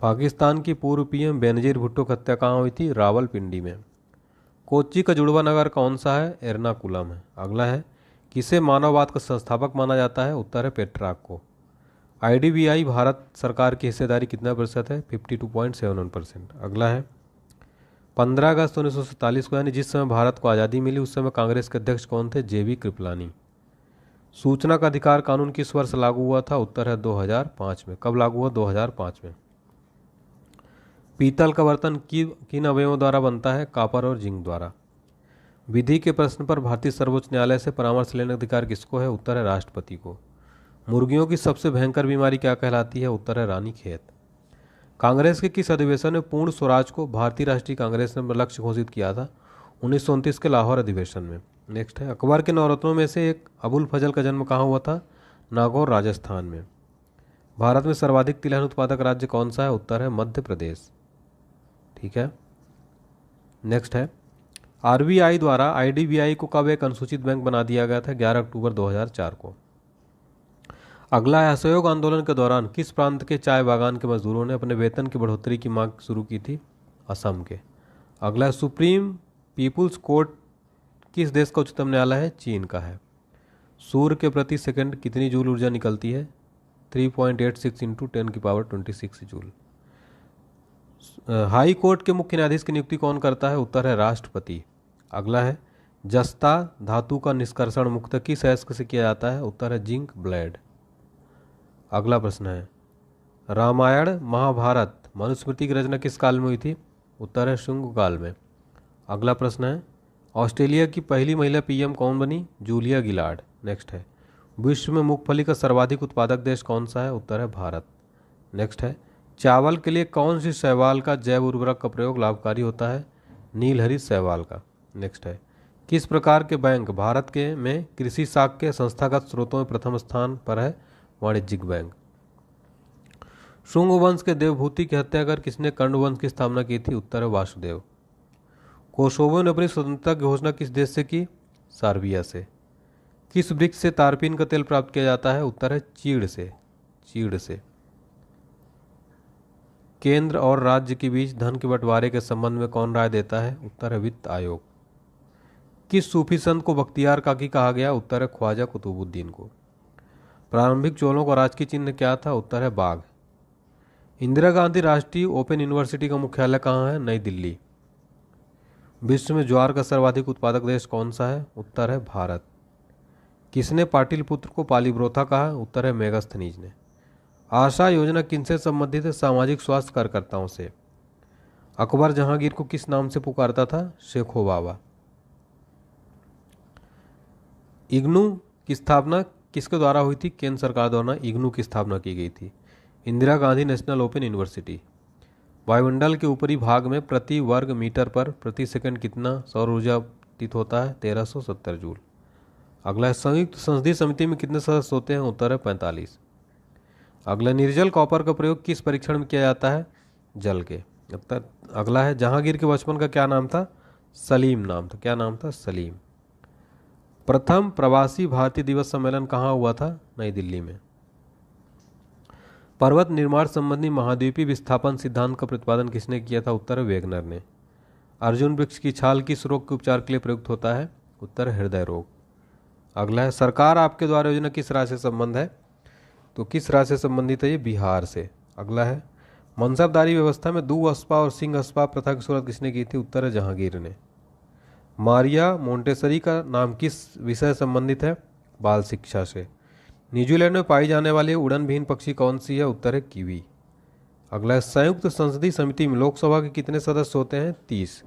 S2: पाकिस्तान की पूर्व PM बेनजीर भुट्टो की हत्या कहाँ हुई थी? रावलपिंडी में। कोच्चि का जुड़वा नगर कौन सा है? एर्नाकुलम है। अगला है, किसे मानववाद का संस्थापक माना जाता है? उत्तर है पेट्रार्क को। IDBI भारत सरकार की हिस्सेदारी कितना प्रतिशत है? 52.71%। अगला है, 15 अगस्त 1947 को यानी जिस समय भारत को आज़ादी मिली उस समय कांग्रेस के अध्यक्ष कौन थे? JB कृपलानी। सूचना का अधिकार कानून किस वर्ष लागू हुआ था? उत्तर है 2005 में। कब लागू हुआ? 2005 में। पीतल का बर्तन किन अवयवों द्वारा बनता है? कॉपर और जिंक द्वारा। विधि के प्रश्न पर भारतीय सर्वोच्च न्यायालय से परामर्श लेने का अधिकार किसको है? उत्तर है राष्ट्रपति को। मुर्गियों की सबसे भयंकर बीमारी क्या कहलाती है? उत्तर है रानीखेत। कांग्रेस के किस अधिवेशन में पूर्ण स्वराज को भारतीय राष्ट्रीय कांग्रेस ने लक्ष्य घोषित किया था? 1929 के लाहौर अधिवेशन में। नेक्स्ट है, अकबर के 9 रत्नों में से एक अबुल फजल का जन्म कहाँ हुआ था? नागौर, राजस्थान में। भारत में सर्वाधिक तिलहन उत्पादक राज्य कौन सा है? उत्तर है मध्य प्रदेश। ठीक है। नेक्स्ट है, RBI द्वारा IDBI को कब एक अनुसूचित बैंक बना दिया गया था? 11 अक्टूबर 2004 को। अगला है, असहयोग आंदोलन के दौरान किस प्रांत के चाय बागान के मजदूरों ने अपने वेतन की बढ़ोतरी की मांग शुरू की थी? असम के। अगला है, सुप्रीम पीपुल्स कोर्ट किस देश का उच्चतम न्यायालय है? चीन का है। सूर्य के प्रति सेकंड कितनी जूल ऊर्जा निकलती है? 3.86 इंटू 10⁻26 जूल। हाई कोर्ट के मुख्य न्यायाधीश की नियुक्ति कौन करता है? उत्तर है राष्ट्रपति। अगला है, जस्ता धातु का निष्कर्षण मुक्त किस अयस्क से किया जाता है? उत्तर है जिंक ब्लेड। अगला प्रश्न है, रामायण महाभारत मनुस्मृति की रचना किस काल में हुई थी? उत्तर है शुंग काल में। अगला प्रश्न है, ऑस्ट्रेलिया की पहली महिला PM कौन बनी? Julia Gillard. नेक्स्ट है, विश्व में मूंगफली का सर्वाधिक उत्पादक देश कौन सा है? उत्तर है भारत। नेक्स्ट है, चावल के लिए कौन सी शैवाल का जैव उर्वरक का प्रयोग लाभकारी होता है? नीलहरित शैवाल का। नेक्स्ट है, किस प्रकार के बैंक भारत के में कृषि साख के संस्थागत स्रोतों में प्रथम स्थान पर है? वाणिज्यिक बैंक। शुंग वंश के देवभूति की हत्या कर किसने कर्ण वंश की स्थापना की थी? उत्तर है वासुदेव। कोसोवो ने अपनी स्वतंत्रता की घोषणा किस देश से की? सर्बिया से। किस वृक्ष से तारपीन का तेल प्राप्त किया जाता है? उत्तर है चीड़ से। चीड़ से। केंद्र और राज्य के बीच धन के बंटवारे के संबंध में कौन राय देता है? उत्तर है वित्त आयोग। किस सूफी संत को बख्तियार काकी कहा गया? उत्तर है ख्वाजा कुतुबुद्दीन को। प्रारंभिक चोलों का राजकीय चिन्ह क्या था? उत्तर है बाघ। इंदिरा गांधी राष्ट्रीय ओपन यूनिवर्सिटी का मुख्यालय कहाँ है? नई दिल्ली। विश्व में ज्वार का सर्वाधिक उत्पादक देश कौन सा है? उत्तर है भारत। किसने पाटिलपुत्र को पालीब्रोथा कहा? उत्तर है मेगास्थनीज ने। आशा योजना किनसे संबंधित है? सामाजिक स्वास्थ्य कार्यकर्ताओं से। अकबर जहांगीर को किस नाम से पुकारता था? शेखो बाबा। इग्नू की स्थापना किसके द्वारा हुई थी? केंद्र सरकार द्वारा इग्नू की स्थापना की गई थी। Indira Gandhi national open university. वायुमंडल के ऊपरी भाग में प्रति वर्ग मीटर पर प्रति सेकंड कितना सौर ऊर्जा प्रतीत होता है? 1370 जूल। अगला है संयुक्त संसदीय समिति में कितने सदस्य होते हैं? उत्तर है 45। अगला निर्जल कॉपर का प्रयोग किस परीक्षण में किया जाता है? जल के। अगला है जहांगीर के बचपन का क्या नाम था? सलीम नाम था। क्या नाम था? सलीम। प्रथम प्रवासी भारतीय दिवस सम्मेलन कहाँ हुआ था? नई दिल्ली में। पर्वत निर्माण संबंधी महाद्वीपीय विस्थापन सिद्धांत का प्रतिपादन किसने किया था? उत्तर है वेगनर ने। अर्जुन वृक्ष की छाल किस रोग के उपचार के लिए प्रयुक्त होता है? उत्तर है हृदय रोग। अगला है सरकार आपके द्वारा योजना किस राज्य से संबंध है? तो किस राज्य से संबंधित है? ये बिहार से। अगला है मनसबदारी व्यवस्था में दूअस्पा और सिंह अस्पा प्रथा की शुरुआत किसने की थी? उत्तर है जहांगीर ने। मारिया मोंटेसरी का नाम किस विषय से संबंधित है? बाल शिक्षा से। न्यूजीलैंड में पाई जाने वाली उड़नविहीन पक्षी कौन सी है? उत्तर है कीवी। अगला है संयुक्त संसदीय समिति में लोकसभा के कितने सदस्य होते हैं? 30।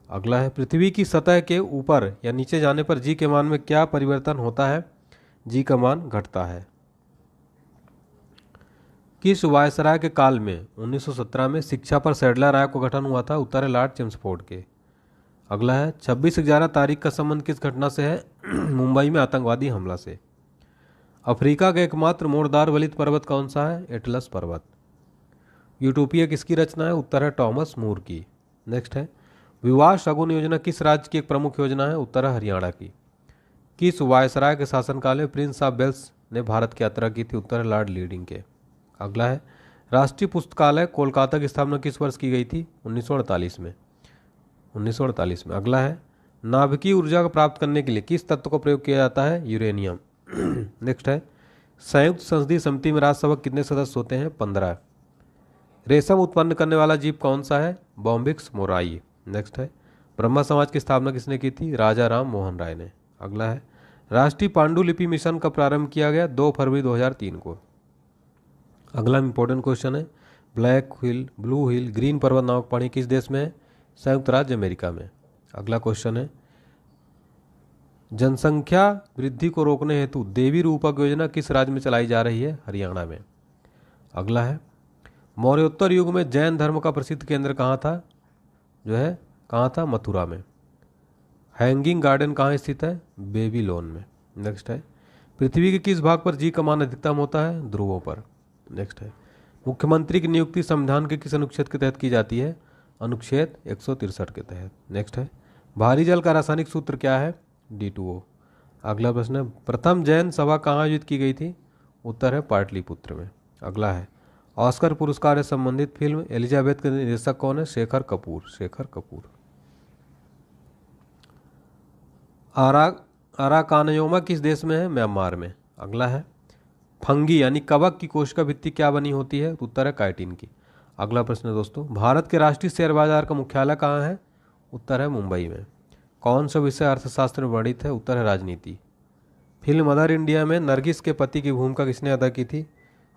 S2: अगला है पृथ्वी की सतह के ऊपर या नीचे जाने पर जी के मान में क्या परिवर्तन होता है? जी का मान घटता है। किस वायसराय के काल में 1917 में शिक्षा पर सैडला राय को गठन हुआ था? उत्तर है लॉर्ड चेम्सफोर्ड के। अगला है 26/11 तारीख का संबंध किस घटना से है? मुंबई में आतंकवादी हमला से। अफ्रीका का एकमात्र मोड़दार वलित पर्वत कौन सा है? एटलस पर्वत। यूटोपिया किसकी रचना है? उत्तर है टॉमस मूर की। नेक्स्ट है विवाह शगुन योजना किस राज्य की एक प्रमुख योजना है? उत्तर है हरियाणा की। किस वायसराय के शासनकाल में प्रिंस ऑफ वेल्स ने भारत की यात्रा की थी? उत्तर है लॉर्ड लीडिंग के। अगला है राष्ट्रीय पुस्तकालय कोलकाता की स्थापना किस वर्ष की गई थी? 1948 में। 1948 में। अगला है नाभिकीय ऊर्जा को प्राप्त करने के लिए किस तत्व का प्रयोग किया जाता है? यूरेनियम। नेक्स्ट है संयुक्त संसदीय समिति में राज्यसभा कितने सदस्य होते हैं? 15। रेशम उत्पन्न करने वाला जीव कौन सा है? Bombyx mori. नेक्स्ट है ब्रह्मा समाज की स्थापना किसने की थी? राजा राम मोहन राय ने। अगला है राष्ट्रीय पांडुलिपि मिशन का प्रारंभ किया गया? 2 फरवरी 2003 को। अगला इंपॉर्टेंट क्वेश्चन है ब्लैक हिल, ब्लू हिल, ग्रीन पर्वत नामक पहाड़ी किस देश में है? संयुक्त राज्य अमेरिका में। अगला क्वेश्चन है जनसंख्या वृद्धि को रोकने हेतु देवी रूपक योजना किस राज्य में चलाई जा रही है? हरियाणा में। अगला है मौर्योत्तर युग में जैन धर्म का प्रसिद्ध केंद्र कहाँ था? कहाँ था? मथुरा में। हैंगिंग गार्डन कहाँ स्थित है? बेबीलोन में। नेक्स्ट है पृथ्वी के किस भाग पर जी का मान अधिकतम होता है? ध्रुवों पर। नेक्स्ट है मुख्यमंत्री की नियुक्ति संविधान के किस अनुच्छेद के तहत की जाती है? अनुच्छेद 163 के तहत। नेक्स्ट है भारी जल का रासायनिक सूत्र क्या है? D2O। अगला प्रश्न है प्रथम जैन सभा कहाँ आयोजित की गई थी? उत्तर है पाटलिपुत्र में। अगला है ऑस्कर पुरस्कार से संबंधित फिल्म एलिजाबेथ के निर्देशक कौन है? शेखर कपूर। शेखर कपूर। अराकानयोमा किस देश में है? म्यांमार में। अगला है फंगी यानी कवक की कोशिका भित्ति क्या बनी होती है? उत्तर है काइटिन की। अगला प्रश्न है दोस्तों भारत के राष्ट्रीय शेयर बाजार का मुख्यालय कहाँ है? उत्तर है मुंबई में। कौन सा विषय अर्थशास्त्र में वर्णित है? उत्तर है राजनीति। फिल्म मदर इंडिया में नरगिस के पति की भूमिका किसने अदा की थी?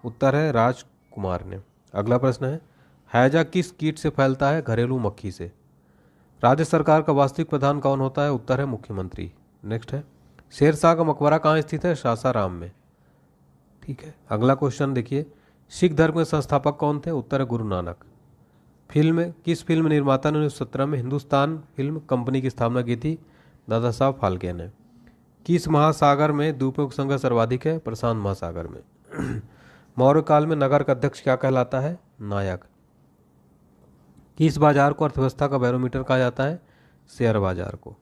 S2: उत्तर है राजकुमार ने। अगला प्रश्न है हैजा किस कीट से फैलता है? घरेलू मक्खी से। राज्य सरकार का वास्तविक प्रधान कौन होता है? उत्तर है मुख्यमंत्री। नेक्स्ट है शेरशाह का मकबरा कहाँ स्थित है? सासाराम में। ठीक है अगला क्वेश्चन देखिए सिख धर्म के संस्थापक कौन थे? उत्तर है गुरु नानक। किस फिल्म निर्माता ने 1917 में हिंदुस्तान फिल्म कंपनी की स्थापना की थी? दादा साहब फाल्के ने। किस महासागर में द्वीपों की संख्या सर्वाधिक है? प्रशांत महासागर में। मौर्य काल में नगर का अध्यक्ष क्या कहलाता है? नायक। किस बाजार को अर्थव्यवस्था का बैरोमीटर कहा जाता है? शेयर बाजार को।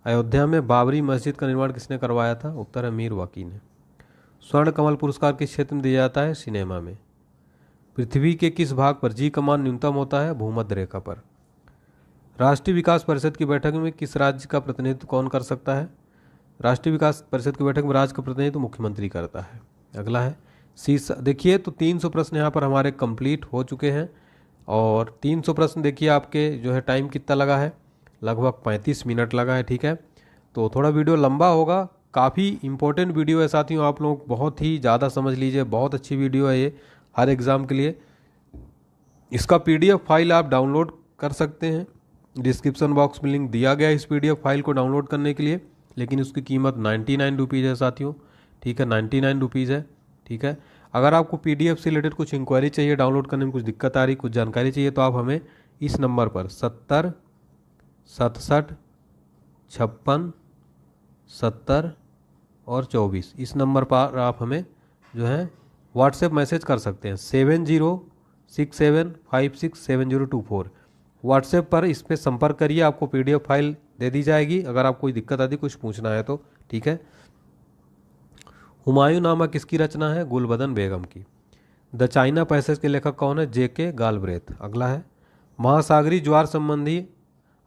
S2: अयोध्या में बाबरी मस्जिद का निर्माण किसने करवाया था? उत्तर है मीर वाकी ने। स्वर्ण कमल पुरस्कार किस क्षेत्र में दिया जाता है? सिनेमा में। पृथ्वी के किस भाग पर जी कमान न्यूनतम होता है? भूमध्य रेखा पर। राष्ट्रीय विकास परिषद की बैठक में किस राज्य का प्रतिनिधित्व कौन कर सकता है? राष्ट्रीय विकास परिषद की बैठक में राज्य का प्रतिनिधित्व मुख्यमंत्री करता है। अगला है शीर्ष। देखिए तो 300 प्रश्न यहाँ पर हमारे कंप्लीट हो चुके हैं और 300 प्रश्न देखिए आपके जो है टाइम कितना लगा है, लगभग 35 मिनट लगा है। ठीक है, तो थोड़ा वीडियो लंबा होगा, काफ़ी इंपॉर्टेंट वीडियो है साथियों, आप लोग बहुत ही ज़्यादा समझ लीजिए, बहुत अच्छी वीडियो है ये हर एग्ज़ाम के लिए। इसका PDF फाइल आप डाउनलोड कर सकते हैं, डिस्क्रिप्शन बॉक्स में लिंक दिया गया है इस PDF फाइल को डाउनलोड करने के लिए, लेकिन उसकी कीमत 99 रुपीज़ है साथियों। ठीक है, 99 रुपीज़ है। ठीक है, अगर आपको PDF से रिलेटेड कुछ इंक्वायरी चाहिए, डाउनलोड करने में कुछ दिक्कत आ रही, कुछ जानकारी चाहिए, तो आप हमें इस नंबर पर 70 67 56 70 और 24 इस नंबर पर आप हमें जो है व्हाट्सएप मैसेज कर सकते हैं 7067567024। व्हाट्सएप पर इस पर संपर्क करिए, आपको PDF फाइल दे दी जाएगी अगर आपको कोई दिक्कत आती, कुछ पूछना है तो। ठीक है, हुमायूं नामा किसकी रचना है? गुलबदन बेगम की। द चाइना पैसेज के लेखक कौन है? J.K. गालब्रेथ। अगला है महासागरीय ज्वार संबंधी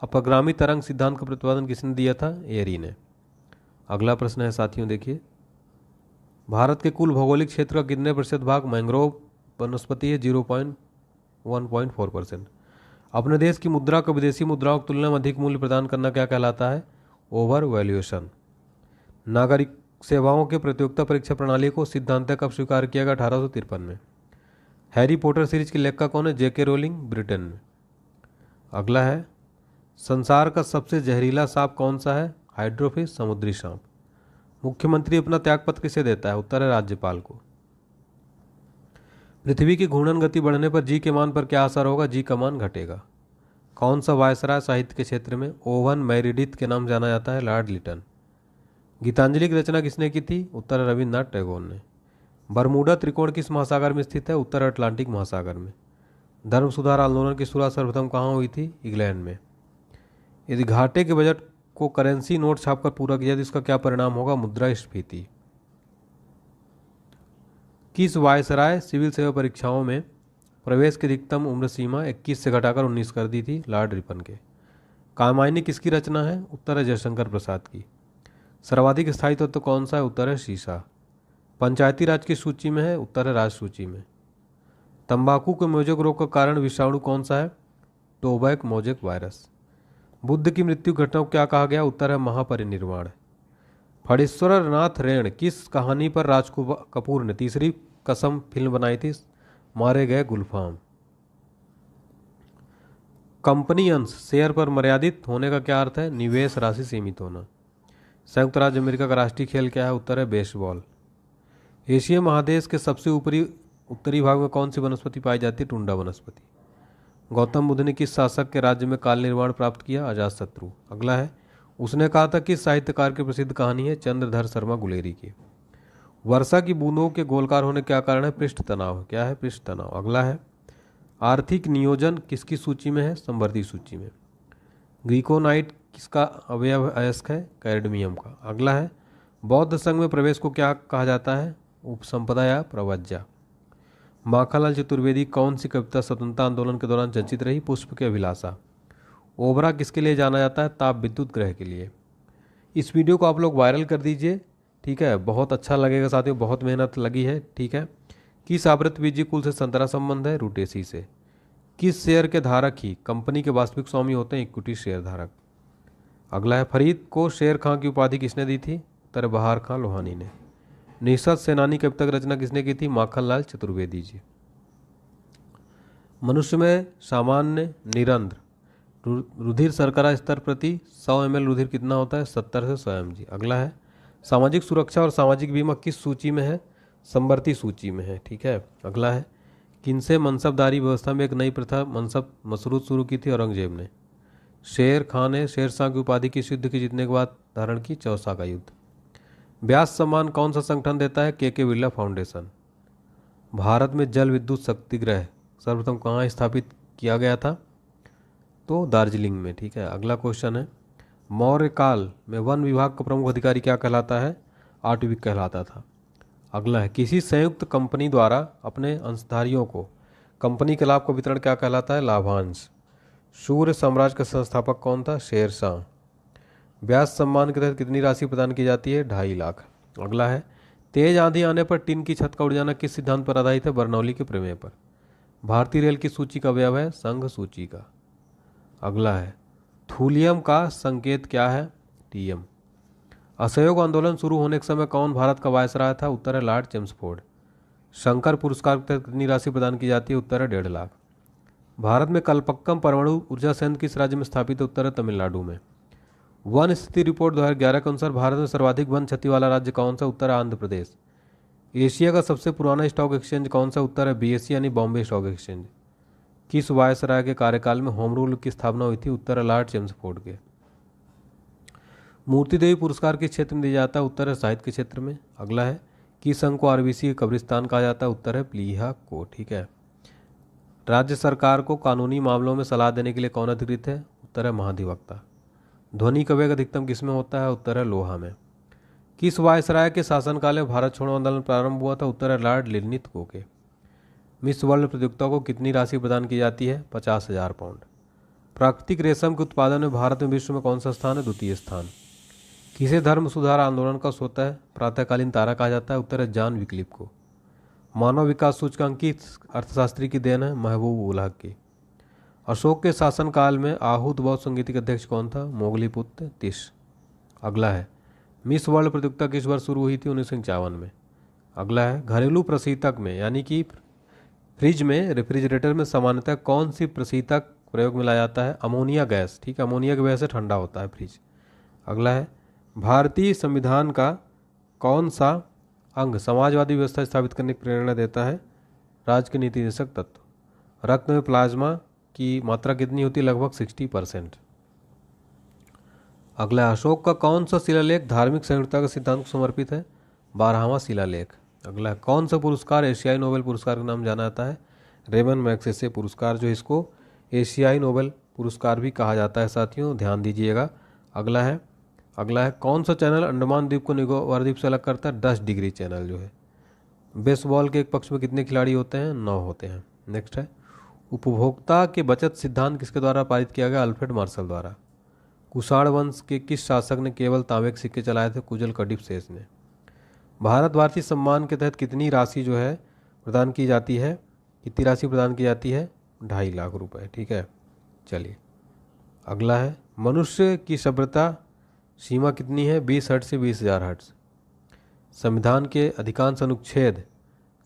S2: अपगामी तरंग सिद्धांत का प्रतिपादन किसने दिया था? एरी ने। अगला प्रश्न है साथियों, देखिए भारत के कुल भौगोलिक क्षेत्र का कितने प्रतिशत भाग मैंग्रोव वनस्पति है? 1.4%। अपने देश की मुद्रा को विदेशी मुद्राओं की तुलना में अधिक मूल्य प्रदान करना क्या कहलाता है? Over valuation. नागरिक सेवाओं के प्रतियोगिता परीक्षा प्रणाली को सिद्धांत कब स्वीकार किया गया? 1853 में। हैरी पॉटर सीरीज के लेखक कौन है? J.K. रोलिंग, ब्रिटेन में। अगला है संसार का सबसे जहरीला सांप कौन सा है? हाइड्रोफिश, समुद्री सांप। मुख्यमंत्री अपना त्यागपत्र किसे देता है? उत्तर है राज्यपाल को। पृथ्वी की घूर्णन गति बढ़ने पर जी के मान पर क्या असर होगा? जी का मान घटेगा। कौन सा वायसराय साहित्य के क्षेत्र में ओवन मेरिडिथ के नाम जाना जाता है? लॉर्ड लिटन। गीतांजलि की रचना किसने की थी? उत्तर है रविन्द्रनाथ टैगोर ने। बरमूडा त्रिकोण किस महासागर में स्थित है? उत्तर अटलांटिक महासागर में। धर्म सुधार आंदोलन की शुरुआत सर्वप्रथम कहाँ हुई थी? इंग्लैंड में। यदि घाटे के बजट को करेंसी नोट छापकर पूरा किया तो इसका क्या परिणाम होगा? मुद्रास्फीति। किस वायसराय सिविल सेवा परीक्षाओं में प्रवेश की अधिकतम उम्र सीमा 21 से घटाकर 19 कर दी थी? लॉर्ड रिपन के। कामायनी किसकी रचना है? उत्तर है जयशंकर प्रसाद की। सर्वाधिक स्थायी तत्व तो कौन सा है? उत्तर है शीशा। पंचायती राज की सूची में है? उत्तर है राज सूची में। तंबाकू के मोजेक रोग का कारण विषाणु कौन सा है? Tobago mosaic virus. बुद्ध की मृत्यु घटना को क्या कहा गया? उत्तर है महापरिनिर्वाण। फणीश्वर नाथ रेण किस कहानी पर राज कपूर ने तीसरी कसम फिल्म बनाई थी? मारे गए गुलफाम। कंपनी अंश शेयर पर मर्यादित होने का क्या अर्थ है? निवेश राशि सीमित होना। संयुक्त राज्य अमेरिका का राष्ट्रीय खेल क्या है? उत्तर है बेसबॉल। एशिया महादेश के सबसे उत्तरी भाग में कौन सी वनस्पति पाई जाती है? टुंडा वनस्पति। गौतम बुद्ध ने किस शासक के राज्य में काल निर्माण प्राप्त किया? अजातशत्रु। अगला है उसने कहा था किस साहित्यकार की प्रसिद्ध कहानी है? चंद्रधर शर्मा गुलेरी की। वर्षा की बूंदों के गोलकार होने क्या कारण है? पृष्ठ तनाव। क्या है? पृष्ठ तनाव। अगला है आर्थिक नियोजन किसकी सूची में है? संवर्ती सूची में। ग्रीकोनाइट किसका अवयव अयस्क है? कैडमियम का। अगला है बौद्ध संघ में प्रवेश को क्या कहा जाता है? उपसंपदा या प्रवज्जा। माखनलाल चतुर्वेदी कौन सी कविता स्वतंत्रता आंदोलन के दौरान चर्चित रही? पुष्प के अभिलाषा। ओबरा किसके लिए जाना जाता है? ताप विद्युत ग्रह के लिए। इस वीडियो को आप लोग वायरल कर दीजिए। ठीक है, बहुत अच्छा लगेगा साथियों, बहुत मेहनत लगी है। ठीक है, किस आवृतबीजी कुल से संतरा संबंध है? रूटेसी से। किस शेयर के धारक ही कंपनी के वास्तविक स्वामी होते हैं? इक्विटी शेयर धारक। अगला है फरीद को शेर खां की उपाधि किसने दी थी? उत्तर बहार खां लोहानी ने। निषद सेनानी कविता की रचना किसने की थी? माखनलाल चतुर्वेदी जी। मनुष्य में सामान्य निरंध्र रुधिर शर्करा स्तर प्रति 100 ml रुधिर कितना होता है? 70 से 100 mg। अगला है सामाजिक सुरक्षा और सामाजिक बीमा किस सूची में है? संवर्ती सूची में है। ठीक है, अगला है किनसे मनसबदारी व्यवस्था में एक नई प्रथा मनसब मसरूत शुरू की थी? औरंगजेब ने। शेर खां ने शेरशाह की उपाधि किस युद्ध के जीतने के बाद धारण की? चौसा का युद्ध। व्यास सम्मान कौन सा संगठन देता है? के बिरला फाउंडेशन। भारत में जल विद्युत शक्ति गृह सर्वप्रथम कहाँ स्थापित किया गया था? तो दार्जिलिंग में। ठीक है, अगला क्वेश्चन है मौर्य काल में वन विभाग का प्रमुख अधिकारी क्या कहलाता है? आटविक कहलाता था। अगला है किसी संयुक्त कंपनी द्वारा अपने अंशधारियों को कंपनी के लाभ का वितरण क्या कहलाता है? लाभांश। सूर्य साम्राज्य का संस्थापक कौन था? शेरशाह। व्यास सम्मान के तहत कितनी राशि प्रदान की जाती है? 2.5 लाख। अगला है, तेज आंधी आने पर टिन की छत का उड़ जाना किस सिद्धांत पर आधारित है? बर्नौली के प्रमेय पर। भारतीय रेल की सूची का अवयव है? संघ सूची का। अगला है, थूलियम का संकेत क्या है? टीएम। असहयोग आंदोलन शुरू होने के समय कौन भारत का वायसराय था? उत्तर है लॉर्ड चेम्सफोर्ड। शंकर पुरस्कार के तहत कितनी राशि प्रदान की जाती है? उत्तर है 1.5 लाख। भारत में कलपक्कम परमाणु ऊर्जा संयंत्र किस राज्य में स्थापित है? उत्तर है तमिलनाडु में। वन स्थिति रिपोर्ट 2011 के अनुसार भारत में सर्वाधिक वन क्षति वाला राज्य कौन सा? उत्तर है आंध्र प्रदेश। एशिया का सबसे पुराना स्टॉक एक्सचेंज कौन सा? उत्तर है बीएसई यानी बॉम्बे स्टॉक एक्सचेंज। किस वायसराय के कार्यकाल में होम रूल की स्थापना हुई थी? उत्तर है लॉर्ड चेम्सफोर्ड के। मूर्ति देवी पुरस्कार किस क्षेत्र में दिया जाता है? उत्तर है साहित्य के क्षेत्र में। अगला है, किस संघ को आरबीसी कब्रिस्तान कहा जाता है? उत्तर है प्लीहा को। ठीक है। राज्य सरकार को कानूनी मामलों में सलाह देने के लिए कौन अधिकृत है? उत्तर है महाधिवक्ता। ध्वनि का वेग अधिकतम किसमें होता है? उत्तर है लोहा में। किस वायसराय के शासनकाल में भारत छोड़ो आंदोलन प्रारंभ हुआ था? उत्तर है लॉर्ड लिनलिथ के। मिस वर्ल्ड प्रतियोगिता को कितनी राशि प्रदान की जाती है? 50,000 पाउंड। प्राकृतिक रेशम के उत्पादन में भारत में विश्व में कौन सा स्थान है? द्वितीय स्थान। किसे धर्म सुधार आंदोलन का स्वतः प्रातःकालीन तारा कहा जाता है? उत्तर है जॉन विक्लिफ को। मानव विकास सूचकांक किस अर्थशास्त्री की देन है? महबूब उल हक की। अशोक के शासनकाल में आहूत बौद्ध संगीत के अध्यक्ष कौन था? मोगलीपुत्र तिश। अगला है, मिस वर्ल्ड प्रतियोगिता किस वर्ष शुरू हुई थी? 1951 में। अगला है, घरेलू प्रशीतक में यानी कि फ्रिज में, रेफ्रिजरेटर में सामान्यतः कौन सी प्रशीतक प्रयोग में लाया जाता है? Ammonia gas. ठीक है, अमोनिया की वजह से ठंडा होता है फ्रिज। अगला है, भारतीय संविधान का कौन सा अंग समाजवादी व्यवस्था स्थापित करने की प्रेरणा देता है? राज्य के नीति निर्देशक तत्व। रक्त में प्लाज्मा की मात्रा कितनी होती है? लगभग 60%। अगला, अशोक का कौन सा शिलालेख धार्मिक सहिष्णुता के सिद्धांत को समर्पित है? 12वां शिलालेख। अगला, कौन सा पुरस्कार एशियाई नोबेल पुरस्कार का नाम जाना जाता है? रेमन मैग्सेसे पुरस्कार, जो इसको एशियाई नोबेल पुरस्कार भी कहा जाता है साथियों, ध्यान दीजिएगा। अगला है, कौन सा चैनल अंडमान द्वीप को निकोबार द्वीप से अलग करता है? 10 डिग्री चैनल जो है। बेसबॉल के एक पक्ष में कितने खिलाड़ी होते हैं? 9 होते हैं। नेक्स्ट है, उपभोक्ता के बचत सिद्धांत किसके द्वारा पारित किया गया? अल्फ्रेड मार्शल द्वारा। कुषाण वंश के किस शासक ने केवल तांबे के सिक्के चलाए थे? कुजल कडिप शेष ने। भारत भारती सम्मान के तहत कितनी राशि जो है प्रदान की जाती है? कितनी राशि प्रदान की जाती है? 2.5 लाख रुपए। ठीक है, चलिए अगला है, मनुष्य की सभ्यता सीमा कितनी है? 20 हर्ट्ज से 20,000 हर्ट्ज। संविधान के अधिकांश अनुच्छेद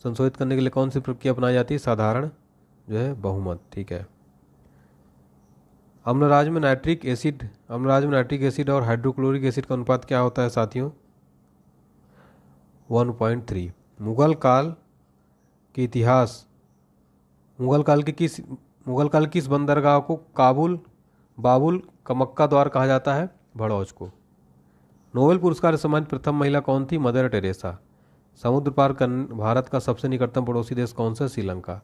S2: संशोधित करने के लिए कौन सी प्रक्रिया अपनाई जाती है? साधारण जो है बहुमत। ठीक है। अम्लराज में नाइट्रिक एसिड और हाइड्रोक्लोरिक एसिड का अनुपात क्या होता है साथियों? 1.3। मुगल काल के इतिहास, मुगल काल किस बंदरगाह को बाबुल का मक्का द्वार कहा जाता है? भड़ौच को। नोबेल पुरस्कार से सम्मानित प्रथम महिला कौन थी? Mother Teresa. समुद्र पार भारत का सबसे निकटतम पड़ोसी देश कौन सा? श्रीलंका।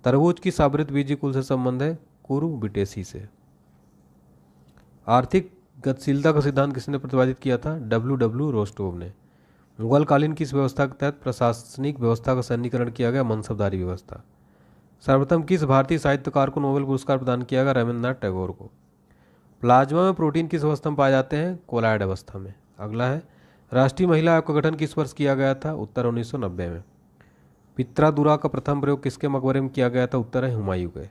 S2: तरबूज की आवृत बीजी कुल से संबंध है? कुरुबिटेसी से। आर्थिक गतिशीलता का सिद्धांत किसने प्रतिपादित किया था? डब्ल्यू रोस्टोव ने। मुगल कालीन किस व्यवस्था के तहत प्रशासनिक व्यवस्था का सैन्यीकरण किया गया? मनसबदारी व्यवस्था। सर्वप्रथम किस भारतीय साहित्यकार को नोबेल पुरस्कार प्रदान किया गया? रविन्द्रनाथ टैगोर को। प्लाज्मा में प्रोटीन किस अवस्था में पाए जाते हैं? कोलॉइड अवस्था में। अगला है, राष्ट्रीय महिला आयोग का गठन किस वर्ष किया गया था? उत्तर 1990 में। पित्रादुरा का प्रथम प्रयोग किसके मकबरे में किया गया था? उत्तर है हुमायूं के।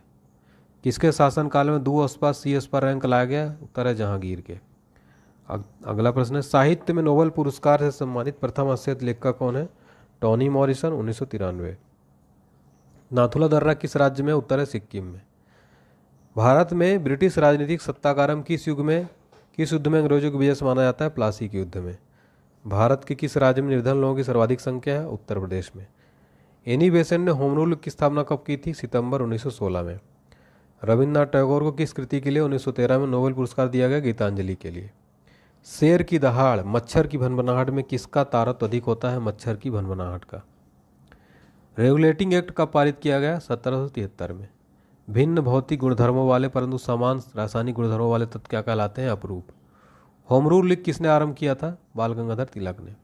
S2: किसके शासनकाल में 2 स्पा सी स्पा रैंक लाया गया? उत्तर है जहांगीर के। अगला प्रश्न है, साहित्य में नोबेल पुरस्कार से सम्मानित प्रथम हास्य लेखक कौन है? Toni Morrison 1993। नाथुला दर्रा किस राज्य में? उत्तर है सिक्किम में। भारत में ब्रिटिश राजनीतिक सत्ताकारम किस युद्ध में अंग्रेजों की विजय से माना जाता है? प्लासी के युद्ध में। भारत के किस राज्य में निर्धन लोगों की सर्वाधिक संख्या है? उत्तर प्रदेश में। एनी बेसेंट ने होम रूल की स्थापना कब की थी? सितंबर 1916 में। रविन्द्रनाथ टैगोर को किस कृति के लिए 1913 में नोबेल पुरस्कार दिया गया? गीतांजलि के लिए। शेर की दहाड़, मच्छर की भनभनाहट में किसका तारतम्य अधिक होता है? मच्छर की भनभनाहट का। रेगुलेटिंग एक्ट कब पारित किया गया? 1773 में। भिन्न भौतिक गुणधर्मों वाले परंतु समान रासायनिक गुणधर्मों वाले तत्व क्या कहलाते हैं? अपरूप। होम रूल लीग किसने आरंभ किया था? बाल गंगाधर तिलक ने।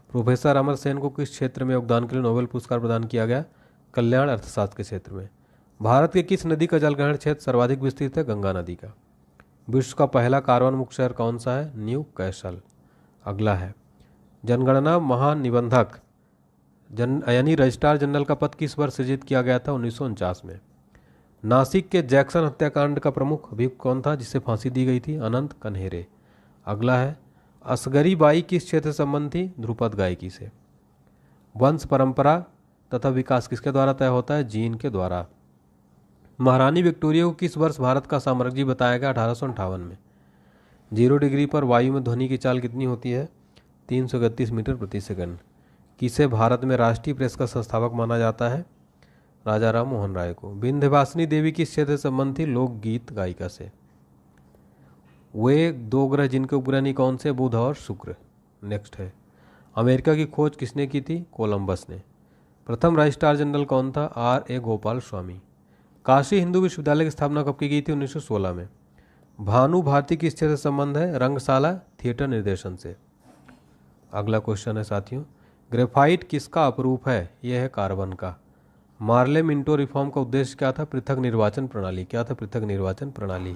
S2: प्रोफेसर अमर सेन को किस क्षेत्र में योगदान के लिए नोबेल पुरस्कार प्रदान किया गया? कल्याण अर्थशास्त्र के क्षेत्र में। भारत के किस नदी का जलग्रहण क्षेत्र सर्वाधिक विस्तृत है? गंगा नदी का। विश्व का पहला कार्बन मुक्त शहर कौन सा है? New castle. अगला है जनगणना महानिबंधक यानी रजिस्ट्रार जनरल का पद किस वर्ष सृजित किया गया था? 1949 में। नासिक के जैक्सन हत्याकांड का प्रमुख अभियुक्त कौन था जिसे फांसी दी गई थी? अनंत कन्हेरे। अगला है असगरी बाई किस क्षेत्र से संबंध थी? ध्रुपद गायकी से। वंश परंपरा तथा विकास किसके द्वारा तय होता है? जीन के द्वारा। महारानी विक्टोरिया को किस वर्ष भारत का साम्राज्य बताया गया? 1858 में। 0 डिग्री पर वायु में ध्वनि की चाल कितनी होती है? 331 मीटर प्रति सेकंड। किसे भारत में राष्ट्रीय प्रेस का संस्थापक माना जाता है? राजा राम मोहन राय को। विंध्यवासिनी देवी किस क्षेत्र से संबंध थी? लोकगीत गायिका से। वे 2 ग्रह जिनके उपग्रह नहीं कौन से? बुध और शुक्र। नेक्स्ट है अमेरिका की खोज किसने की थी? कोलंबस ने। प्रथम रजिस्ट्रार जनरल कौन था? R.A. गोपाल स्वामी। काशी हिंदू विश्वविद्यालय की स्थापना कब की गई थी? 1916 में। भानु भारती किस क्षेत्र से संबंध है? रंगशाला थिएटर निर्देशन से। अगला क्वेश्चन है साथियों ग्रेफाइट किसका अपरूप है? यह है कार्बन का। मार्ले मिंटो रिफॉर्म का उद्देश्य क्या था? पृथक निर्वाचन प्रणाली। क्या था? पृथक निर्वाचन प्रणाली।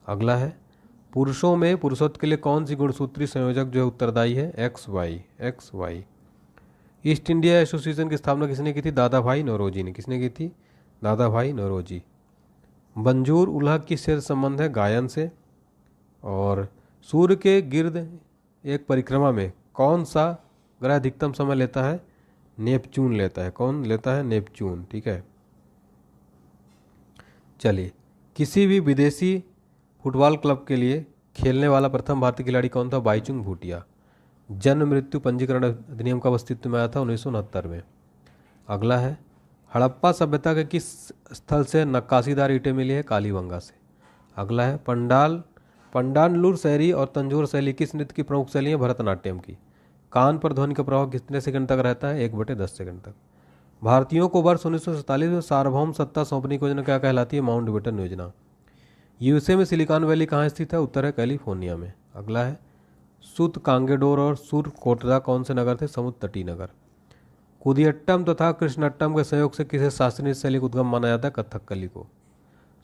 S2: अगला है पुरुषों में पुरुषत्व के लिए कौन सी गुणसूत्री संयोजक जो है उत्तरदायी है? XY। ईस्ट इंडिया एसोसिएशन की स्थापना किसने की थी? दादाभाई नौरोजी ने। किसने की थी? दादाभाई नौरोजी। मंजूर उल्हा किस क्षेत्र से संबंध है? गायन से। और सूर्य के गिर्द एक परिक्रमा में कौन सा ग्रह अधिकतम समय लेता है? नेपच्यून लेता है। कौन लेता है? नेपच्यून। ठीक है। चलिए किसी भी विदेशी फुटबॉल क्लब के लिए खेलने वाला प्रथम भारतीय खिलाड़ी कौन था? बाईचुंग भूटिया। जन्म मृत्यु पंजीकरण अधिनियम का अस्तित्व में आया था 1969 में। अगला है हड़प्पा सभ्यता के किस स्थल से नक्काशीदार ईंटें मिली है? कालीबंगा से। अगला है पंडानलूर शैली और तंजौर शैली किस नृत्य की प्रमुख शैली है? भरतनाट्यम की। कान पर ध्वनि का प्रभाव कितने सेकंड तक रहता है? 1/10 सेकंड तक। भारतीयों को वर्ष 1947 में सार्वभौम सत्ता सौंपने की योजना क्या कहलाती है? माउंटबेटन योजना। यूएसए में सिलिकॉन वैली कहाँ स्थित है? उत्तर है कैलिफोर्निया में। अगला है सुत कांगेडोर और सुर कोटरा कौन से नगर थे? समुद्र तटीय नगर। कुदियट्टम तथा कृष्णट्टम के सहयोग से किसे शास्त्रीय शैली का उद्गम माना जाता है? कथकली को।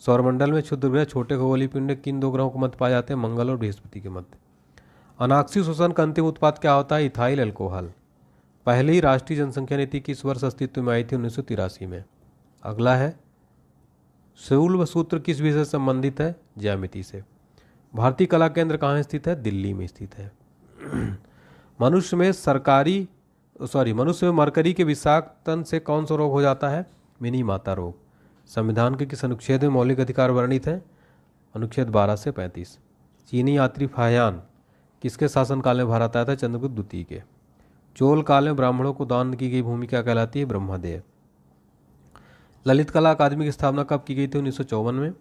S2: सौरमंडल में क्षुद्र ग्रह छोटे खगोलीय पिंड किन 2 ग्रहों के मध्य पाए जाते हैं? मंगल और बृहस्पति के मध्य। अनाक्सी शोषण का अंतिम उत्पाद क्या होता है? Ethyl alcohol. पहली राष्ट्रीय जनसंख्या नीति किस वर्ष अस्तित्व में आई थी? 1983 में। अगला है शूल्ब सूत्र किस विषय से संबंधित है? ज्यामिति से। भारतीय कला केंद्र कहाँ स्थित है? दिल्ली में स्थित है। मनुष्य में मरकरी के विषाक्तन से कौन सा रोग हो जाता है? मिनी माता रोग। संविधान के किस अनुच्छेद में मौलिक अधिकार वर्णित है? अनुच्छेद 12 से 35। चीनी यात्री फाह्यान किसके शासनकाल में भारत आया था? चंद्रगुप्त द्वितीय के। चोल काल में ब्राह्मणों को दान की गई भूमि क्या कहलाती है? ब्रह्मदेव। ललित कला अकादमी की स्थापना कब की गई थी? 1954 में।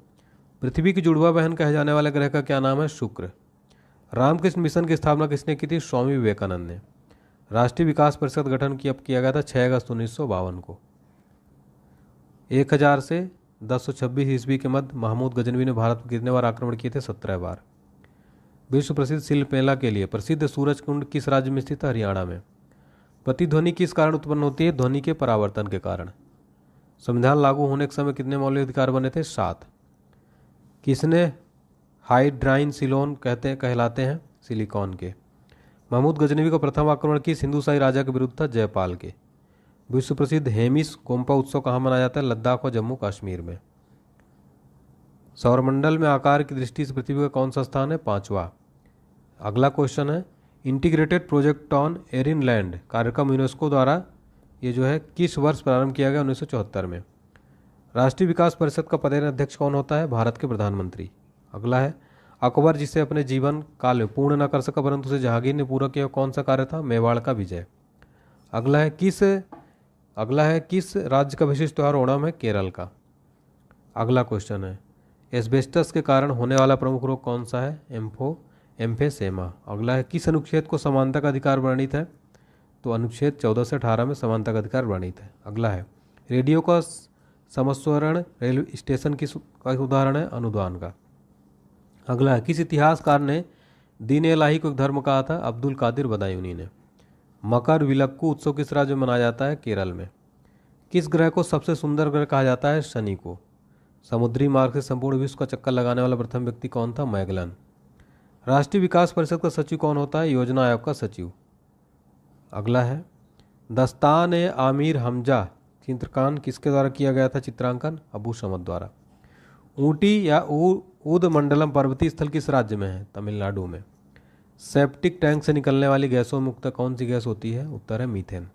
S2: पृथ्वी की जुड़वा बहन कहे जाने वाले ग्रह का क्या नाम है? शुक्र। रामकृष्ण मिशन की स्थापना किसने की थी? स्वामी विवेकानंद ने। राष्ट्रीय विकास परिषद गठन किया गया था 6 अगस्त 1952 को। 1000 से 1026 ईस्वी के मध्य महमूद गजनवी ने भारत में कितने बार आक्रमण किए थे? 17 बार। विश्व प्रसिद्ध शिल्प मेला के लिए प्रसिद्ध सूरज कुंड किस राज्य में स्थित है? हरियाणा में। प्रतिध्वनि किस कारण उत्पन्न होती है? ध्वनि के परावर्तन के कारण। संविधान लागू होने के समय कितने मौलिक अधिकार बने थे? 7। किसने हाइड्राइन सिलोन कहलाते हैं? सिलिकॉन के। महमूद गजनवी का प्रथम आक्रमण किस हिंदूशाही राजा के विरुद्ध था? जयपाल के। विश्व प्रसिद्ध हेमिस गोम्पा उत्सव कहाँ मनाया जाता है? लद्दाख और जम्मू कश्मीर में। सौरमंडल में आकार की दृष्टि से पृथ्वी का कौन सा स्थान है? 5वां। अगला क्वेश्चन है integrated project on arid land कार्यक्रम यूनेस्को द्वारा ये जो है किस वर्ष प्रारंभ किया गया? 1974 में। राष्ट्रीय विकास परिषद का पदेन अध्यक्ष कौन होता है? भारत के प्रधानमंत्री। अगला है अकबर जिसे अपने जीवन काल में पूर्ण न कर सका परंतु उसे जहांगीर ने पूरा किया कौन सा कार्य था? मेवाड़ का विजय। अगला है किस राज्य का विशिष्ट त्योहार ओणम है? केरल का। अगला क्वेश्चन है एस्बेस्टस के कारण होने वाला प्रमुख रोग कौन सा है? एम्फेसेमा। अगला है किस अनुच्छेद को समानता का अधिकार वर्णित है? तो अनुच्छेद 14 से 18 में समानता का अधिकार वर्णित है। अगला है रेडियो का समस्वरण रेलवे स्टेशन का उदाहरण है? अनुदान का। अगला है किस इतिहासकार ने दीन इलाही को एक धर्म कहा था? अब्दुल कादिर बदायूनी ने। मकर विलक्कू उत्सव किस राज्य में मनाया जाता है? केरल में। किस ग्रह को सबसे सुंदर ग्रह कहा जाता है? शनि को। समुद्री मार्ग से संपूर्ण विश्व का चक्कर लगाने वाला प्रथम व्यक्ति कौन था? मैगलन। राष्ट्रीय विकास परिषद का सचिव कौन होता है? योजना आयोग का सचिव। अगला है दस्तान ए आमिर हमजा चित्रकान किसके द्वारा किया गया था चित्रांकन? अबू समद द्वारा। ऊटी या ऊद मंडलम पर्वतीय स्थल किस राज्य में है? तमिलनाडु में। सेप्टिक टैंक से निकलने वाली गैसों में मुक्त कौन सी गैस होती है? उत्तर है मीथेन।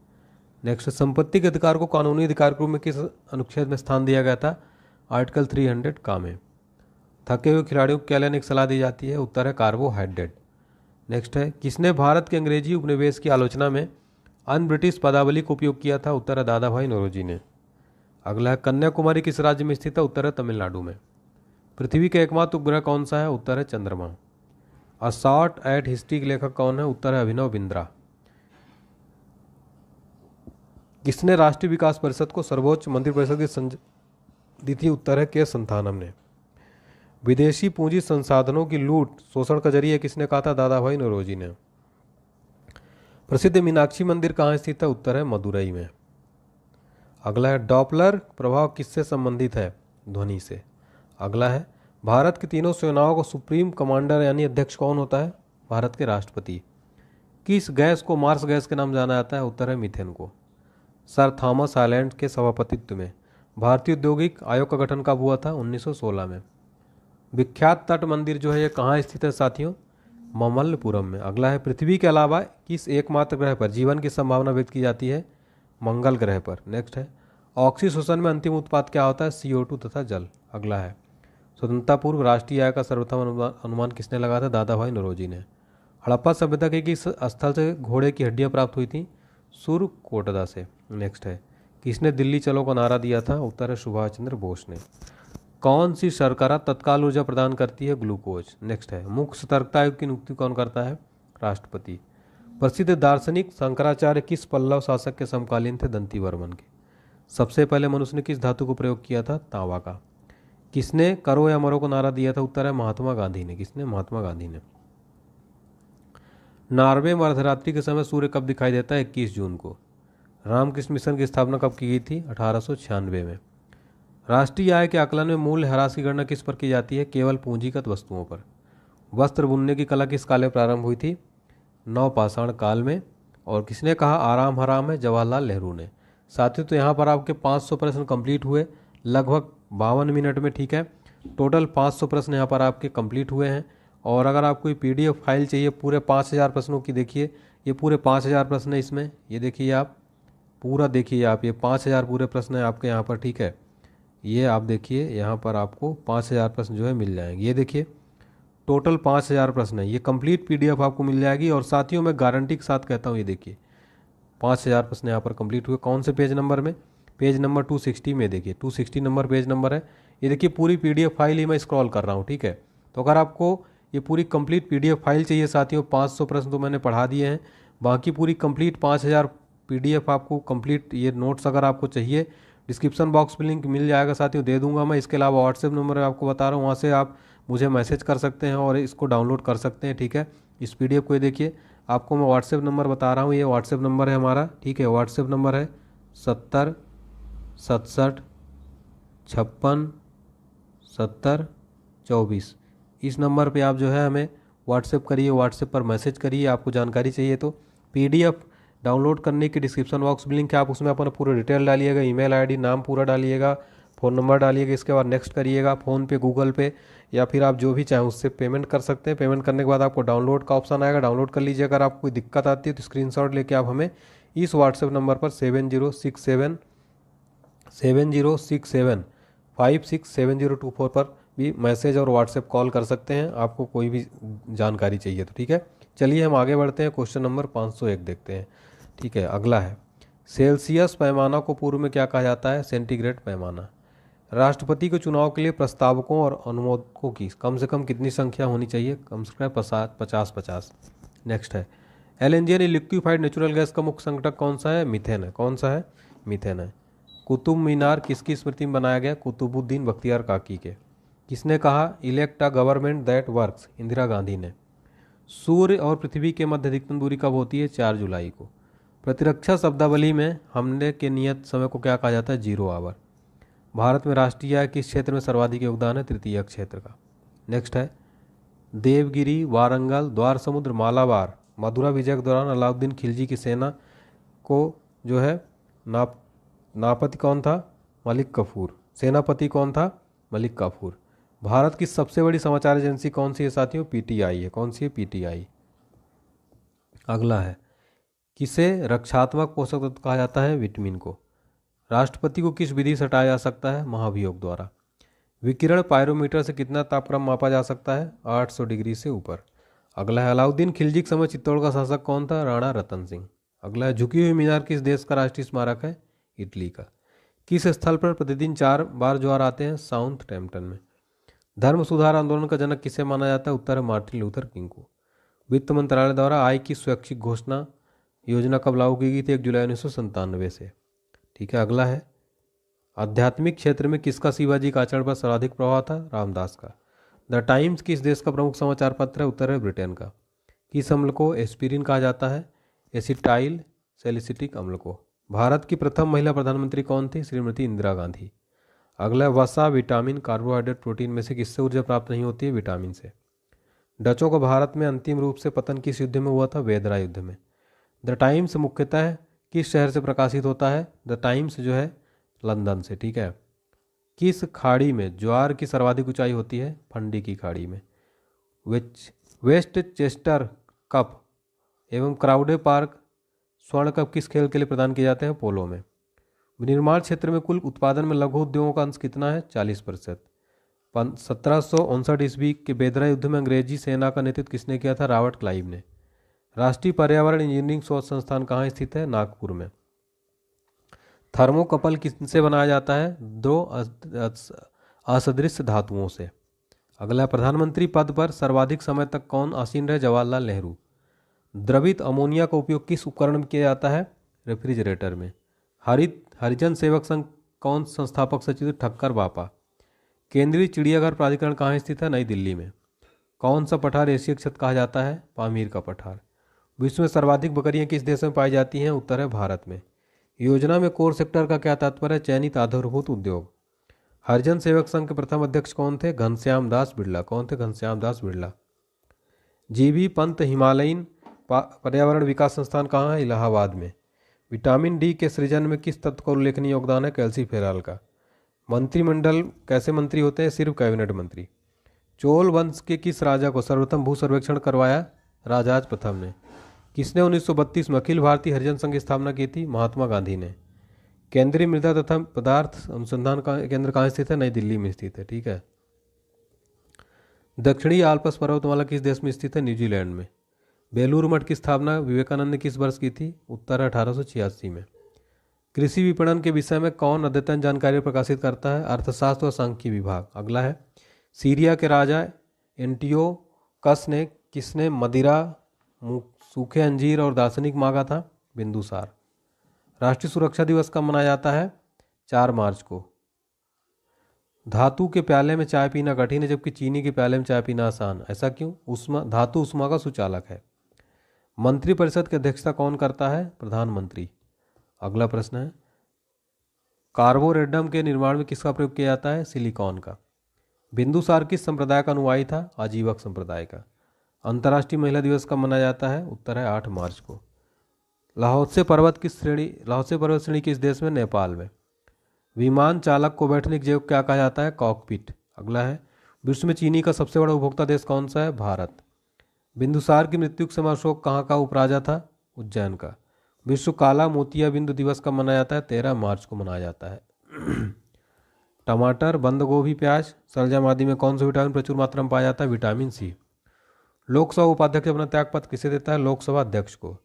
S2: नेक्स्ट, संपत्ति के अधिकार को कानूनी अधिकार के रूप में किस अनुच्छेद में स्थान दिया गया था? आर्टिकल 300 का में। थके हुए खिलाड़ियों को क्या लेने की सलाह दी जाती है? उत्तर है कार्बोहाइड्रेट। नेक्स्ट है किसने भारत के अंग्रेजी उपनिवेश की आलोचना में अन ब्रिटिश पदावली का उपयोग किया था? उत्तर है दादा भाई नौरोजी ने। अगला है कन्याकुमारी किस राज्य में स्थित है? उत्तर है तमिलनाडु में। पृथ्वी का एकमात्र उपग्रह कौन सा है? उत्तर है चंद्रमा। अ शॉर्ट एट हिस्ट्री के लेखक कौन है? उत्तर है अभिनव बिंद्रा। किसने राष्ट्रीय विकास परिषद को सर्वोच्च मंत्रिपरिषद की संज्ञा दी थी? उत्तर है के संथानम ने। विदेशी पूंजी संसाधनों की लूट शोषण का जरिए किसने कहा था? दादा भाई नौरोजी ने। प्रसिद्ध मीनाक्षी मंदिर कहाँ स्थित है? उत्तर है मदुरई में। अगला है डॉपलर प्रभाव किससे संबंधित है? ध्वनि से। अगला है भारत की तीनों सेनाओं को सुप्रीम कमांडर यानी अध्यक्ष कौन होता है? भारत के राष्ट्रपति। किस गैस को मार्स गैस के नाम जाना जाता है? उत्तर है मीथेन को। सर थॉमस आइलैंड के सभापतित्व में भारतीय औद्योगिक आयोग का गठन कब हुआ था? 1916 में। विख्यात तट मंदिर जो है ये कहाँ स्थित है साथियों? ममल्लपुरम में। अगला है पृथ्वी के अलावा किस एकमात्र ग्रह पर जीवन की संभावना व्यक्त की जाती है? मंगल ग्रह पर। नेक्स्ट है ऑक्सीशोषण में अंतिम उत्पाद क्या होता है? CO2 तथा जल। अगला है स्वतंत्रता पूर्व राष्ट्रीय आय का सर्वप्रथम अनुमान किसने लगाया था? दादा भाई नौरोजी ने। हड़प्पा सभ्यता के किस स्थल से घोड़े की हड्डियां प्राप्त हुई थी? सुरकोटदा से। नेक्स्ट है किसने दिल्ली चलो का नारा दिया था? उत्तर है सुभाष चंद्र बोस ने। कौन सी शर्करा तत्काल ऊर्जा प्रदान करती है? ग्लूकोज। नेक्स्ट है मुख्य सतर्कता आयोग की नियुक्ति कौन करता है? राष्ट्रपति। प्रसिद्ध दार्शनिक शंकराचार्य किस पल्लव शासक के समकालीन थे? दंतीवर्मन के। सबसे पहले मनुष्य ने किस धातु को प्रयोग किया था? तांबा का। किसने करो या मरो को नारा दिया था? उत्तर है महात्मा गांधी ने। किसने? महात्मा गांधी ने। नॉर्वे में अर्धरात्रि के समय सूर्य कब दिखाई देता है? 21 जून को। रामकृष्ण मिशन की स्थापना कब की गई थी? 1896 में। राष्ट्रीय आय के आकलन में मूल्य ह्रास की गणना किस पर की जाती है? केवल पूंजीगत वस्तुओं पर। वस्त्र बुनने की कला किस काल में प्रारंभ हुई थी? नवपाषाण काल में। और किसने कहा आराम हराम है? जवाहरलाल नेहरू ने। साथियों तो यहाँ पर आपके 500 प्रश्न कंप्लीट हुए लगभग 52 मिनट में। ठीक है, टोटल 500 प्रश्न यहाँ पर आपके कंप्लीट हुए हैं। और अगर आपको कोई PDF फाइल चाहिए पूरे 5000 प्रश्नों की, देखिए ये पूरे 5000 प्रश्न है इसमें। ये देखिए आप पूरा देखिए आप, ये 5000 पूरे प्रश्न है आपके यहाँ पर। ठीक है, ये आप देखिए यहाँ पर आपको 5000 प्रश्न जो है मिल जाएंगे। ये देखिए टोटल 5000 प्रश्न है। ये कंप्लीट PDF आपको मिल जाएगी। और साथियों मैं गारंटी के साथ कहता हूँ, ये देखिए 5000 प्रश्न यहाँ पर कंप्लीट हुए। कौन से पेज नंबर में? पेज नंबर 260 में। देखिए 260 नंबर पेज नंबर है। ये देखिए पूरी PDF फाइल ही मैं स्क्रॉल कर रहा हूँ। ठीक है, तो अगर आपको ये पूरी कंप्लीट PDF फाइल चाहिए साथियों, 500 प्रश्न तो मैंने पढ़ा दिए हैं, बाकी पूरी कंप्लीट 5000 PDF आपको कंप्लीट ये नोट्स अगर आपको चाहिए, डिस्क्रिप्शन बॉक्स में लिंक मिल जाएगा साथियों, दे दूंगा मैं। इसके अलावा व्हाट्सएप नंबर आपको बता रहा हूँ, वहाँ से आप मुझे मैसेज कर सकते हैं और इसको डाउनलोड कर सकते हैं। ठीक है, इस PDF को ये देखिए आपको मैं व्हाट्सएप नंबर बता रहा हूँ, ये व्हाट्सएप नंबर है हमारा। ठीक है, व्हाट्सएप नंबर है 70 67 56 70 24। इस नंबर पे आप जो है हमें व्हाट्सएप करिए, व्हाट्सएप पर मैसेज करिए। आपको जानकारी चाहिए तो PDF डाउनलोड करने की डिस्क्रिप्शन बॉक्स में लिंक है, आप उसमें अपना पूरा डिटेल डालिएगा, ईमेल ID नाम पूरा डालिएगा, फ़ोन नंबर डालिएगा। इसके बाद नेक्स्ट करिएगा। फ़ोन पे, गूगल पे या फिर आप जो भी चाहें उससे पेमेंट कर सकते हैं। पेमेंट करने के बाद आपको डाउनलोड का ऑप्शन आएगा, डाउनलोड कर लीजिए। अगर आपको कोई दिक्कत आती है तो स्क्रीनशॉट लेके आप हमें इस व्हाट्सएप नंबर पर 7067 567024 पर भी मैसेज और व्हाट्सएप कॉल कर सकते हैं, आपको कोई भी जानकारी चाहिए तो। ठीक है, चलिए हम आगे बढ़ते हैं, क्वेश्चन नंबर 501 देखते हैं। ठीक है, अगला है सेल्सियस पैमाना को पूर्व में क्या कहा जाता है? सेंटीग्रेड पैमाना। राष्ट्रपति के चुनाव के लिए प्रस्तावकों और अनुमोदकों की कम से कम कितनी संख्या होनी चाहिए? कम से कम 50-50। नेक्स्ट है LNG यानी लिक्विफाइड नेचुरल गैस का मुख्य संगठक कौन सा है? मीथेन है। कौन सा है? मीथेन है। कुतुब मीनार किसकी स्मृति में बनाया गया? कुतुबुद्दीन बख्तियार काकी के। किसने कहा elect a government that works? Indira Gandhi ने। सूर्य और पृथ्वी के मध्य अधिकतम दूरी कब होती है? 4 जुलाई को। प्रतिरक्षा शब्दावली में हमले के नियत समय को क्या कहा जाता है? 0 आवर। भारत में राष्ट्रीय आय किस क्षेत्र में सर्वाधिक योगदान है? तृतीय क्षेत्र का। नेक्स्ट है देवगिरी, वारंगल, द्वार समुद्र, मालाबार, मथुरा विजय के दौरान अलाउद्दीन खिलजी की सेना को जो है नापति कौन था? मलिक कफूर। सेनापति कौन था? मलिक काफूर। भारत की सबसे बड़ी समाचार एजेंसी कौन सी है साथियों? पीटीआई है। कौन सी है? पीटीआई। अगला है किसे रक्षात्मक पोषक तत्व कहा जाता है? विटामिन को। राष्ट्रपति को किस विधि से हटाया जा सकता है? महाभियोग द्वारा। विकिरण पायरोमीटर से कितना तापक्रम मापा जा सकता है? 800 डिग्री से ऊपर। अगला है अलाउद्दीन खिलजी के समय चित्तौड़ का शासक कौन था? राणा रतन सिंह। अगला है झुकी हुई मीनार किस देश का राष्ट्रीय स्मारक है? इटली का। किस स्थल पर प्रतिदिन 4 बार ज्वार आते हैं? साउथ टैम्पटन में। धर्म सुधार आंदोलन का जनक किसे माना जाता है? उत्तर है मार्टिन लूथर किंग को। वित्त मंत्रालय द्वारा आय की स्वैच्छिक घोषणा योजना कब लागू की गई थी? 1 जुलाई 1997 से। ठीक है। अगला है आध्यात्मिक क्षेत्र में किसका शिवाजी का आचरण पर सर्वाधिक प्रभाव था? रामदास का। द टाइम्स किस देश का प्रमुख समाचार पत्र है? उत्तर है ब्रिटेन का। किस अम्ल को एस्पिरिन कहा जाता है? एसिटाइल सैलिसिलिक अम्ल को। भारत की प्रथम महिला प्रधानमंत्री कौन थी? श्रीमती इंदिरा गांधी। अगला वसा, विटामिन, कार्बोहाइड्रेट, प्रोटीन में से किससे ऊर्जा प्राप्त नहीं होती है? विटामिन से। डचों का भारत में अंतिम रूप से पतन किस युद्ध में हुआ था? वेदरा युद्ध में। द टाइम्स मुख्यतः किस शहर से प्रकाशित होता है? द टाइम्स जो है लंदन से। ठीक है। किस खाड़ी में ज्वार की सर्वाधिक ऊंचाई होती है? फंडी की खाड़ी में। वेस्ट चेस्टर कप एवं क्राउडे पार्क स्वर्ण कप किस खेल के लिए प्रदान किए जाते हैं? पोलो में। विनिर्माण क्षेत्र में कुल उत्पादन में लघु उद्योगों का अंश कितना है? 40%। 1759 ईस्वी के बेदरा युद्ध में अंग्रेजी सेना का नेतृत्व किसने किया था? रॉबर्ट क्लाइव ने। राष्ट्रीय पर्यावरण इंजीनियरिंग शोध संस्थान कहाँ स्थित है? नागपुर में। थर्मोकपल किससे बनाया जाता है? 2 असदृश्य धातुओं से। अगला प्रधानमंत्री पद पर सर्वाधिक समय तक कौन आसीन रहे? जवाहरलाल नेहरू। द्रवित अमोनिया का उपयोग किस उपकरण में किया जाता है? रेफ्रिजरेटर में। हरिजन सेवक संघ कौन संस्थापक सचिव? ठक्कर बापा। केंद्रीय चिड़ियाघर प्राधिकरण कहाँ स्थित है? नई दिल्ली में। कौन सा पठार एशिया क्षत कहा जाता है? पामीर का पठार। विश्व में सर्वाधिक बकरियां किस देश में पाई जाती हैं? उत्तर है भारत में। योजना में कोर सेक्टर का क्या तात्पर्य है? चयनित आधारभूत उद्योग। हरिजन सेवक संघ के प्रथम अध्यक्ष कौन थे? घनश्याम दास बिड़ला। कौन थे? घनश्याम दास बिड़ला। जीबी पंत हिमालयन पर्यावरण विकास संस्थान कहाँ है? इलाहाबाद में। विटामिन डी के सृजन में किस तत्व का उल्लेखनीय योगदान है? कैल्सीफेरॉल का। मंत्रिमंडल कैसे मंत्री होते हैं? सिर्फ कैबिनेट मंत्री। चोल वंश के किस राजा को सर्वप्रथम भू सर्वेक्षण करवाया? राजाज प्रथम ने। किसने 1932 में अखिल भारतीय हरिजन संघ की स्थापना की थी? महात्मा गांधी ने। केंद्रीय मृदा तथा पदार्थ अनुसंधान का केंद्र कहाँ स्थित है? नई दिल्ली में स्थित है। ठीक है। दक्षिणी आल्प्स पर्वतमाला किस देश में स्थित है? न्यूजीलैंड में। बेलूर मठ की स्थापना विवेकानंद ने किस वर्ष की थी? उत्तर 1886 में। कृषि विपणन के विषय में कौन अद्यतन जानकारी प्रकाशित करता है? अर्थशास्त्र और सांख्यिकी विभाग। अगला है सीरिया के राजा एंटियोकस ने किसने मदिरा, सूखे अंजीर और दार्शनिक मांगा था? बिंदुसार। राष्ट्रीय सुरक्षा दिवस कब मनाया जाता है? 4 मार्च को। धातु के प्याले में चाय पीना कठिन है जबकि चीनी के प्याले में चाय पीना आसान। ऐसा क्यों? धातु उष्मा का सुचालक है। मंत्रिपरिषद की अध्यक्षता कौन करता है? प्रधानमंत्री। अगला प्रश्न है कार्बोरेडम के निर्माण में किसका प्रयोग किया जाता है? सिलिकॉन का। बिंदुसार किस संप्रदाय का अनुयायी था? आजीवक संप्रदाय का। अंतर्राष्ट्रीय महिला दिवस कब मनाया जाता है? उत्तर है 8 मार्च को। लाहौत्से पर्वत श्रेणी किस देश में? नेपाल में। विमान चालक को बैठने की जगह क्या कहा जाता है? कॉकपिट। अगला है विश्व में चीनी का सबसे बड़ा उपभोक्ता देश कौन सा है? भारत। बिंदुसार की मृत्यु के समय अशोक कहाँ का उपराजा था? उज्जैन का। विश्व काला मोतिया बिंदु दिवस कब मनाया जाता है? 13 मार्च को मनाया जाता है। टमाटर, बंद गोभी, प्याज, सलजम आदि में कौन सा विटामिन प्रचुर मात्रा में पाया जाता है? Vitamin C. लोकसभा उपाध्यक्ष अपना त्यागपत्र किसे देता है? लोकसभा अध्यक्ष को।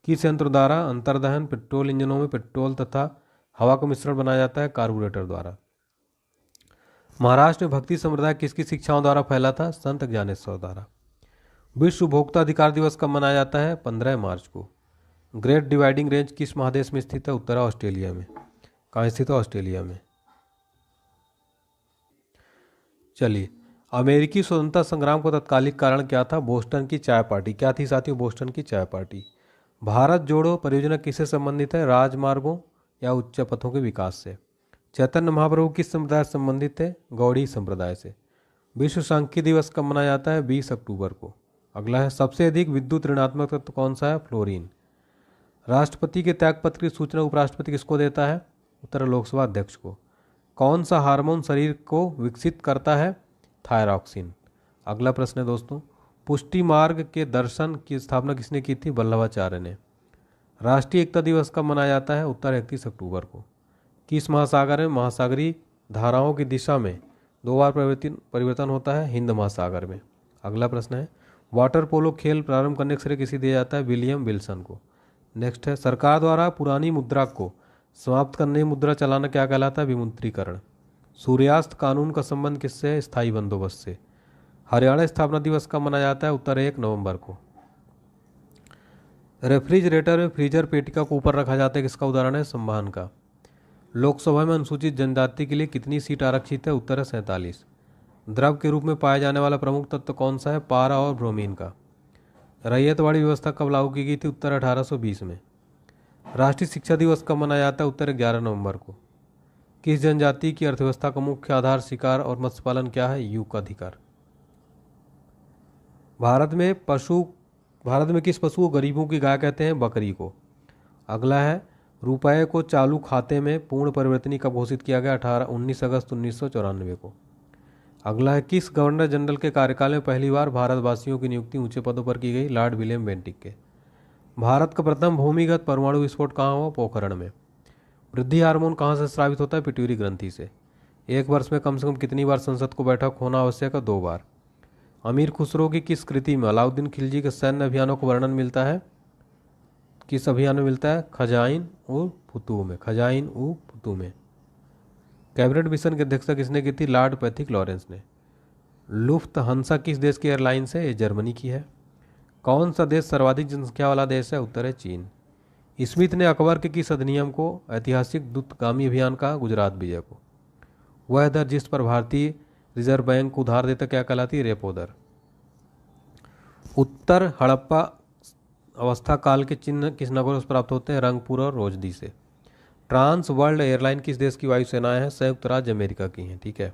S2: किस यंत्र द्वारा अंतर्दहन पेट्रोल इंजनों में पेट्रोल तथा हवा का मिश्रण बनाया जाता है? कार्बोरेटर द्वारा। महाराष्ट्र में भक्ति संप्रदाय किसकी शिक्षाओं द्वारा फैला था? संत ज्ञानेश्वर द्वारा। विश्व उपभोक्ता अधिकार दिवस कब मनाया जाता है? 15 मार्च को। ग्रेट डिवाइडिंग रेंज किस महादेश में स्थित है? उत्तर ऑस्ट्रेलिया में। कहाँ स्थित है? ऑस्ट्रेलिया में। चलिए, अमेरिकी स्वतंत्रता संग्राम का तत्कालिक कारण क्या था? बोस्टन की चाय पार्टी। क्या थी साथियों? बोस्टन की चाय पार्टी। भारत जोड़ो परियोजना किससे संबंधित है? राजमार्गों या उच्च पथों के विकास से। चैतन्य महाप्रभु किस संप्रदाय से संबंधित थे? गौड़ी संप्रदाय से। विश्व सांख्यिकी दिवस कब मनाया जाता है? 20 अक्टूबर को। अगला है, सबसे अधिक विद्युत ऋणात्मक तत्व कौन सा है? फ्लोरीन। राष्ट्रपति के त्यागपत्र की सूचना उपराष्ट्रपति किसको देता है? उत्तर, लोकसभा अध्यक्ष को। कौन सा हार्मोन शरीर को विकसित करता है? थायरॉक्सिन। अगला प्रश्न है दोस्तों, पुष्टि मार्ग के दर्शन की स्थापना किसने की थी? वल्लभाचार्य ने। राष्ट्रीय एकता दिवस कब मनाया जाता है? उत्तर, 31 अक्टूबर को। किस महासागर में महासागरीय धाराओं की दिशा में 2 बार परिवर्तन होता है? हिंद महासागर में। अगला प्रश्न है, वाटर पोलो खेल प्रारंभ करने का श्रेय किसे दिया जाता है? विलियम विल्सन को। नेक्स्ट है, सरकार द्वारा पुरानी मुद्रा को समाप्त करने मुद्रा चलाना क्या कहलाता है? विमुद्रीकरण। सूर्यास्त कानून का संबंध किससे है? स्थायी बंदोबस्त से। हरियाणा स्थापना दिवस कब मनाया जाता है? उत्तर, 1 नवंबर को। रेफ्रिजरेटर में फ्रीजर पेटिका को ऊपर रखा जाता है, किसका उदाहरण है? संवहन का। लोकसभा में अनुसूचित जनजाति के लिए कितनी सीट आरक्षित है? उत्तर है 47। द्रव के रूप में पाया जाने वाला प्रमुख तत्व कौन सा है? पारा और ब्रोमीन का। रैयतवाड़ी व्यवस्था कब लागू की गई थी? उत्तर, 1820 में। राष्ट्रीय शिक्षा दिवस कब मनाया जाता है? उत्तर, 11 नवंबर को। किस जनजाति की अर्थव्यवस्था का मुख्य आधार शिकार और मत्स्य पालन क्या है? यूक अधिकार। भारत में किस पशु को गरीबों की गाय कहते हैं? बकरी को। अगला है, रुपये को चालू खाते में पूर्ण परिवर्तनीय कब घोषित किया गया? 19 अगस्त 1994 को। अगला है, किस गवर्नर जनरल के कार्यकाल में पहली बार भारतवासियों की नियुक्ति ऊंचे पदों पर की गई? लॉर्ड विलियम बेंटिक के। भारत का प्रथम भूमिगत परमाणु विस्फोट कहाँ हुआ? पोखरण में। वृद्धि हार्मोन कहाँ से स्रावित होता है? पिट्यूटरी ग्रंथि से। एक वर्ष में कम से कम कितनी बार संसद को बैठक होना आवश्यक है? 2 बार। अमीर खुसरो की किस कृति में अलाउद्दीन खिलजी के सैन्य अभियानों को वर्णन मिलता है? किस अभियान में मिलता है? खजाइन उ फुतू में। खजाइन उ फुतू में। कैबिनेट मिशन की अध्यक्षता किसने की थी? लॉर्ड पैथिक लॉरेंस ने। लुफ्थहान्सा किस देश की एयरलाइंस है? ये जर्मनी की है। कौन सा देश सर्वाधिक जनसंख्या वाला देश है? उत्तर है चीन। स्मिथ ने अकबर के किस अधिनियम को ऐतिहासिक दूतगामी अभियान कहा? गुजरात विजय को। वह दर जिस पर भारतीय रिजर्व बैंक को उधार देता क्या कहलाती है? रेपो दर। उत्तर हड़प्पा अवस्था काल के चिन्ह किस नगरों से प्राप्त होते हैं? रंगपुर और रोजदी से। ट्रांस वर्ल्ड एयरलाइन किस देश की वायुसेनाएं हैं? संयुक्त राज्य अमेरिका की हैं। ठीक है,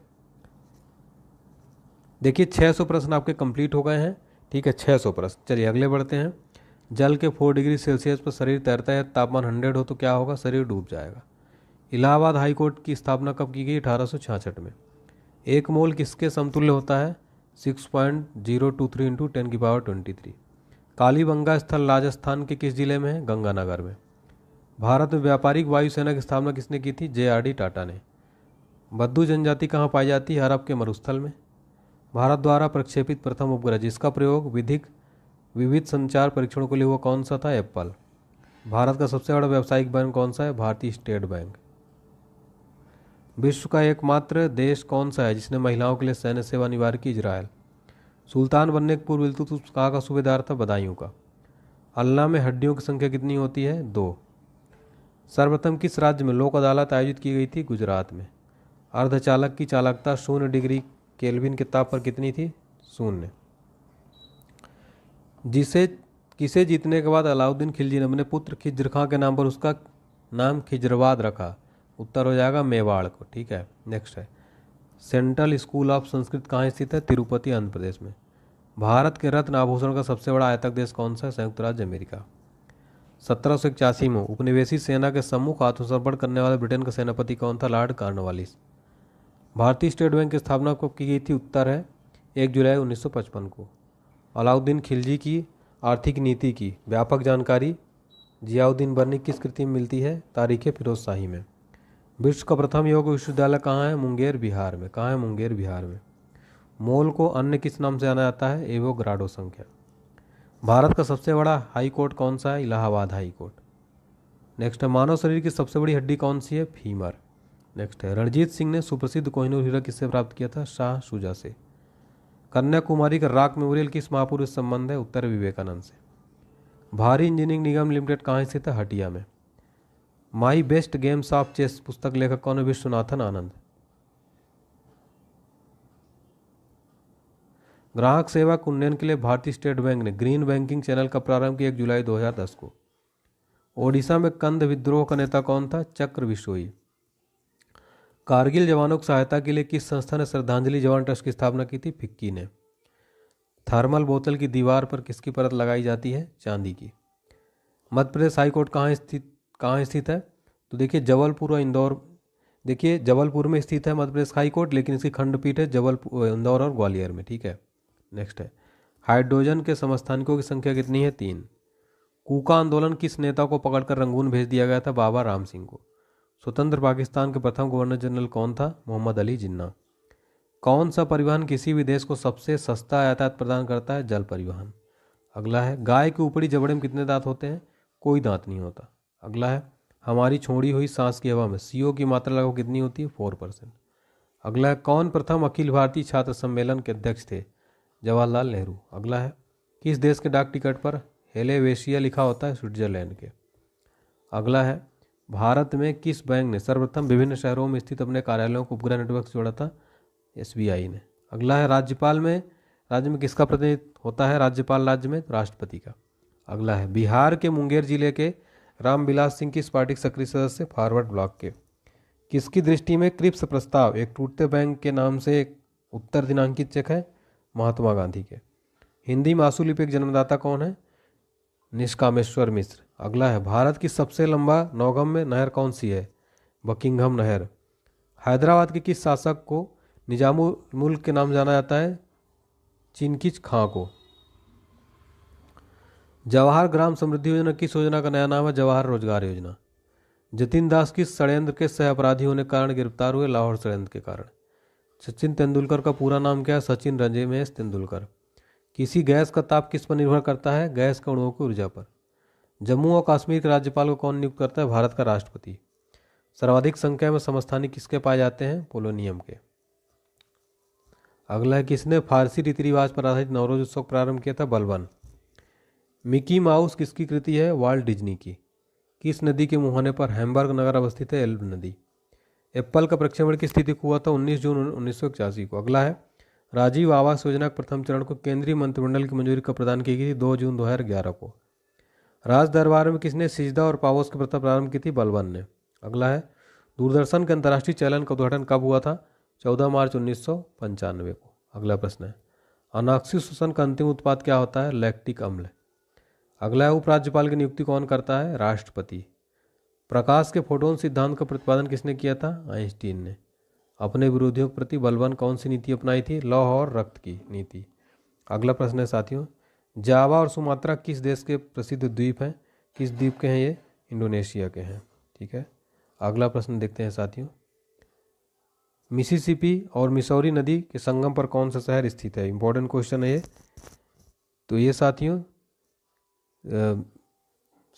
S2: देखिए 600 प्रश्न आपके कंप्लीट हो गए हैं। ठीक है, 600 प्रश्न। चलिए अगले बढ़ते हैं। जल के 4 डिग्री सेल्सियस पर शरीर तैरता है, तापमान 100 हो तो क्या होगा? शरीर डूब जाएगा। इलाहाबाद हाई कोर्ट की स्थापना कब की गई? 1866 में। एक मोल किसके समतुल्य होता है? 6.023 × 10⁻23। कालीबंगा स्थल राजस्थान के किस जिले में है? गंगानगर में। भारत में व्यापारिक वायुसेना की स्थापना किसने की थी? JRD टाटा ने। बद्दू जनजाति कहाँ पाई जाती है? अरब के मरुस्थल में। भारत द्वारा प्रक्षेपित प्रथम उपग्रह जिसका प्रयोग विविध संचार परीक्षणों के लिए हुआ कौन सा था? एप्पल। भारत का सबसे बड़ा व्यावसायिक बैंक कौन सा है? भारतीय स्टेट बैंक। विश्व का एकमात्र देश कौन सा है जिसने महिलाओं के लिए सैन्य सेवा अनिवार्य की? इजरायल। सुल्तान बनने के पूर्व इल्तुतमिश कहाँ का सूबेदार था? बदायूं का। अल्लाह में हड्डियों की संख्या कितनी होती है? 2। सर्वप्रथम किस राज्य में लोक अदालत आयोजित की गई थी? गुजरात में। अर्धचालक की चालकता 0 डिग्री केल्विन के ताप पर कितनी थी? 0। किसे जीतने के बाद अलाउद्दीन खिलजी ने अपने पुत्र खिज्र खां के नाम पर उसका नाम खिजराबाद रखा? उत्तर हो जाएगा मेवाड़ को। ठीक है, नेक्स्ट है, सेंट्रल स्कूल ऑफ संस्कृत कहाँ स्थित है? तिरुपति, आंध्र प्रदेश में। भारत के रत्न आभूषण का सबसे बड़ा आयातक देश कौन सा है? संयुक्त राज्य अमेरिका। 1781 में उपनिवेशी सेना के सम्मुख आत्मसमर्पण करने वाले ब्रिटेन का सेनापति कौन था? Lord Cornwallis. भारतीय स्टेट बैंक की स्थापना कब की गई थी? उत्तर है 1 जुलाई 1955 को। अलाउद्दीन खिलजी की आर्थिक नीति की व्यापक जानकारी जियाउद्दीन बर्नी किस कृति में मिलती है? तारीख फिरोज शाही में। विश्व का प्रथम योग विश्वविद्यालय कहाँ है? मुंगेर, बिहार में। कहाँ है? मुंगेर, बिहार में। मोल को अन्य किस नाम से जाना जाता है? एवोग्राडो संख्या। भारत का सबसे बड़ा हाई कोर्ट कौन सा है? Allahabad high court. नेक्स्ट है, मानव शरीर की सबसे बड़ी हड्डी कौन सी है? फीमर। नेक्स्ट है, रणजीत सिंह ने सुप्रसिद्ध कोहिनूर हीरा किससे प्राप्त किया था? शाह शुजा से। कन्याकुमारी का रॉक मेमोरियल किस महापुरुष से संबंध है? उत्तर विवेकानंद से। भारी इंजीनियरिंग निगम लिमिटेड कहाँ स्थित है? हटिया में। My best games of chess पुस्तक लेखक कौन है? विश्वनाथन आनंद। ग्राहक सेवा के उन्नयन के लिए भारतीय स्टेट बैंक ने ग्रीन बैंकिंग चैनल का प्रारंभ किया 1 जुलाई 2010 को। ओडिशा में कंद विद्रोह का नेता कौन था? चक्र बिश्नोई। कारगिल जवानों की सहायता के लिए किस संस्था ने श्रद्धांजलि जवान ट्रस्ट की स्थापना की थी? फिक्की ने। थर्मल बोतल की दीवार पर किसकी परत लगाई जाती है? चांदी की। मध्य प्रदेश हाईकोर्ट कहाँ स्थित है? तो देखिए जबलपुर और इंदौर। देखिए जबलपुर में स्थित है मध्य प्रदेश हाईकोर्ट, लेकिन इसकी खंडपीठ है जबलपुर, इंदौर और ग्वालियर में। ठीक है, नेक्स्ट है हाइड्रोजन के समस्थानिकों की संख्या कितनी है? 3। कूका आंदोलन किस नेता को पकड़कर रंगून भेज दिया गया था? बाबा राम सिंह को। स्वतंत्र पाकिस्तान के प्रथम गवर्नर जनरल कौन था? मोहम्मद अली जिन्ना। कौन सा परिवहन किसी भी देश को सबसे सस्ता यातायात प्रदान करता है? जल परिवहन। अगला है गाय के ऊपरी जबड़े में कितने दांत होते हैं? कोई दांत नहीं होता। अगला है हमारी छोड़ी हुई सांस की हवा में CO की मात्रा लगभग कितनी होती है? 4%। अगला है कौन प्रथम अखिल भारतीय छात्र सम्मेलन के अध्यक्ष थे? जवाहरलाल नेहरू। अगला है किस देश के डाक टिकट पर हेलेवेशिया लिखा होता है? स्विट्जरलैंड के। अगला है भारत में किस बैंक ने सर्वप्रथम विभिन्न शहरों में स्थित अपने कार्यालयों को उपग्रह नेटवर्क से जोड़ा था? SBI ने। अगला है राज्य में किसका प्रतिनिधित्व होता है? राज्यपाल राज्य में राष्ट्रपति का। अगला है बिहार के मुंगेर जिले के रामविलास सिंह किस पार्टी के सक्रिय सदस्य? फॉरवर्ड ब्लॉक के। किसकी दृष्टि में क्रिप्स प्रस्ताव एक टूटते बैंक के नाम से एक उत्तर दिनांकित चेक है? महात्मा गांधी के। हिंदी मासू लिपि के जन्मदाता कौन है? निष्कामेश्वर मिश्र। अगला है भारत की सबसे लंबा नौगम्य नहर कौन सी है? बकिंघम नहर। हैदराबाद के किस शासक को निजामुल मुल्क के नाम जाना जाता है? चिनकिच खां को। जवाहर ग्राम समृद्धि योजना किस योजना का नया नाम है? जवाहर रोजगार योजना। जतिन दास किस षड्यंत्र के सह अपराधी होने के कारण गिरफ्तार हुए? लाहौर षड्यंत्र के कारण। सचिन तेंदुलकर का पूरा नाम क्या है? सचिन रंजीमेश तेंदुलकर। किसी गैस का ताप किस पर निर्भर करता है? गैस के अणुओं की ऊर्जा पर। जम्मू और कश्मीर के राज्यपाल को कौन नियुक्त करता है? भारत का राष्ट्रपति। सर्वाधिक संख्या में समस्थानिक किसके पाए जाते हैं? पोलोनियम के। अगला है किसने फारसी रीति रिवाज पर आधारित नवरोज उत्सव प्रारंभ किया था? बलबन। मिकी माउस किसकी कृति है? वाल्ट डिज्नी की। किस नदी के मुहाने पर हैम्बर्ग नगर अवस्थित है? एल्ब नदी। एप्पल का प्रक्षेपण किस तिथि को हुआ था? 19 जून 1981 को। अगला है राजीव आवास योजना के प्रथम चरण को केंद्रीय मंत्रिमंडल की मंजूरी कब प्रदान की गई थी? 2 जून 2011 को। राज दरबार में किसने सिजदा और पावोस की प्रथा प्रारंभ की थी? बलबन ने। अगला है दूरदर्शन के अंतर्राष्ट्रीय चैनल का उद्घाटन कब हुआ था? 14 मार्च 1995 को। अगला प्रश्न है अनाक्सिक श्वसन का अंतिम उत्पाद क्या होता है? लैक्टिक अम्ल। अगला है उपराज्यपाल की नियुक्ति कौन करता है? राष्ट्रपति। प्रकाश के फोटोन सिद्धांत का प्रतिपादन किसने किया था? आइंस्टीन ने। अपने विरोधियों के प्रति बलबन कौन सी नीति अपनाई थी? लौह और रक्त की नीति। अगला प्रश्न है साथियों जावा और सुमात्रा किस देश के प्रसिद्ध द्वीप हैं? किस द्वीप के हैं ये? इंडोनेशिया के हैं। ठीक है, अगला प्रश्न देखते हैं साथियों मिसिसिपी और मिसौरी नदी के संगम पर कौन सा शहर स्थित है? इंपॉर्टेंट क्वेश्चन है ये। तो ये साथियों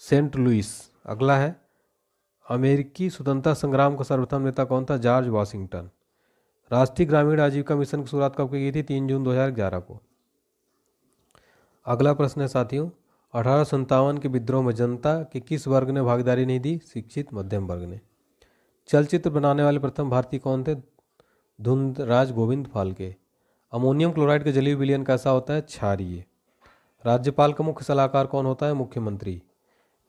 S2: सेंट लुइस। अगला है अमेरिकी स्वतंत्रता संग्राम का सर्वप्रथम नेता कौन था? George Washington. राष्ट्रीय ग्रामीण आजीविका मिशन की शुरुआत कब की गई थी? 3 जून 2011 को। अगला प्रश्न है साथियों 1857 के विद्रोह में जनता के किस वर्ग ने भागीदारी नहीं दी? शिक्षित मध्यम वर्ग ने। चलचित्र बनाने वाले प्रथम भारतीय कौन थे? धुंधराज गोविंद फाल्के। अमोनियम क्लोराइड का जलीय विलयन कैसा होता है? क्षारीय। राज्यपाल का मुख्य सलाहकार कौन होता है? मुख्यमंत्री।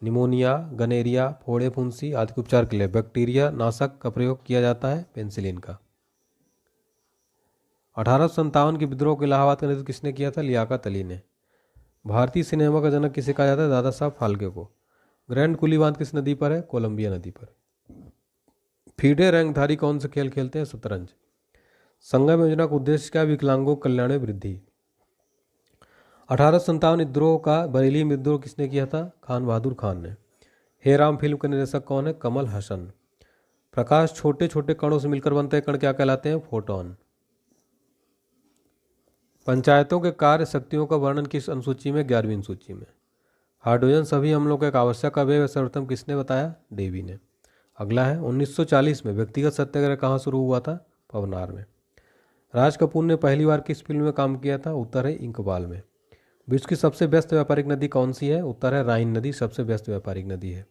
S2: निमोनिया, गनेरिया, फोड़े फुंसी आदि के उपचार के लिए बैक्टीरिया नाशक का प्रयोग किया जाता है? पेनिसिलिन का। 1857 के विद्रोह के इलाहाबाद का नेतृत्व किसने किया था? लियाकत अली ने। भारतीय सिनेमा का जनक किसे कहा जाता है? दादा साहब फाल्के को। ग्रैंड कुली बांध किस नदी पर है? कोलंबिया नदी पर। फीडे रैंकधारी कौन से खेल खेलते हैं? शतरंज। संगम योजना का उद्देश्य क्या? विकलांगों कल्याण में वृद्धि। 1857 विद्रोह का बरेली विद्रोह किसने किया था? खान बहादुर खान ने। हे राम फिल्म के निर्देशक कौन है? कमल हसन। प्रकाश छोटे छोटे कणों से मिलकर बनते हैं, कण क्या कहलाते हैं? फोटोन। पंचायतों के कार्य शक्तियों का वर्णन किस अनुसूची में? 11वीं अनुसूची में। हाइड्रोजन सभी अम्लों का एक आवश्यक अवयव है, सर्वप्रथम किसने बताया? डेवी ने। अगला है 1940 में व्यक्तिगत सत्याग्रह कहाँ शुरू हुआ था? पवनार में। राज कपूर ने पहली बार किस फिल्म में काम किया था? उत्तर है इंकबाल में। विश्व की सबसे व्यस्त व्यापारिक नदी कौन सी है? उत्तर है राइन नदी सबसे व्यस्त व्यापारिक नदी है।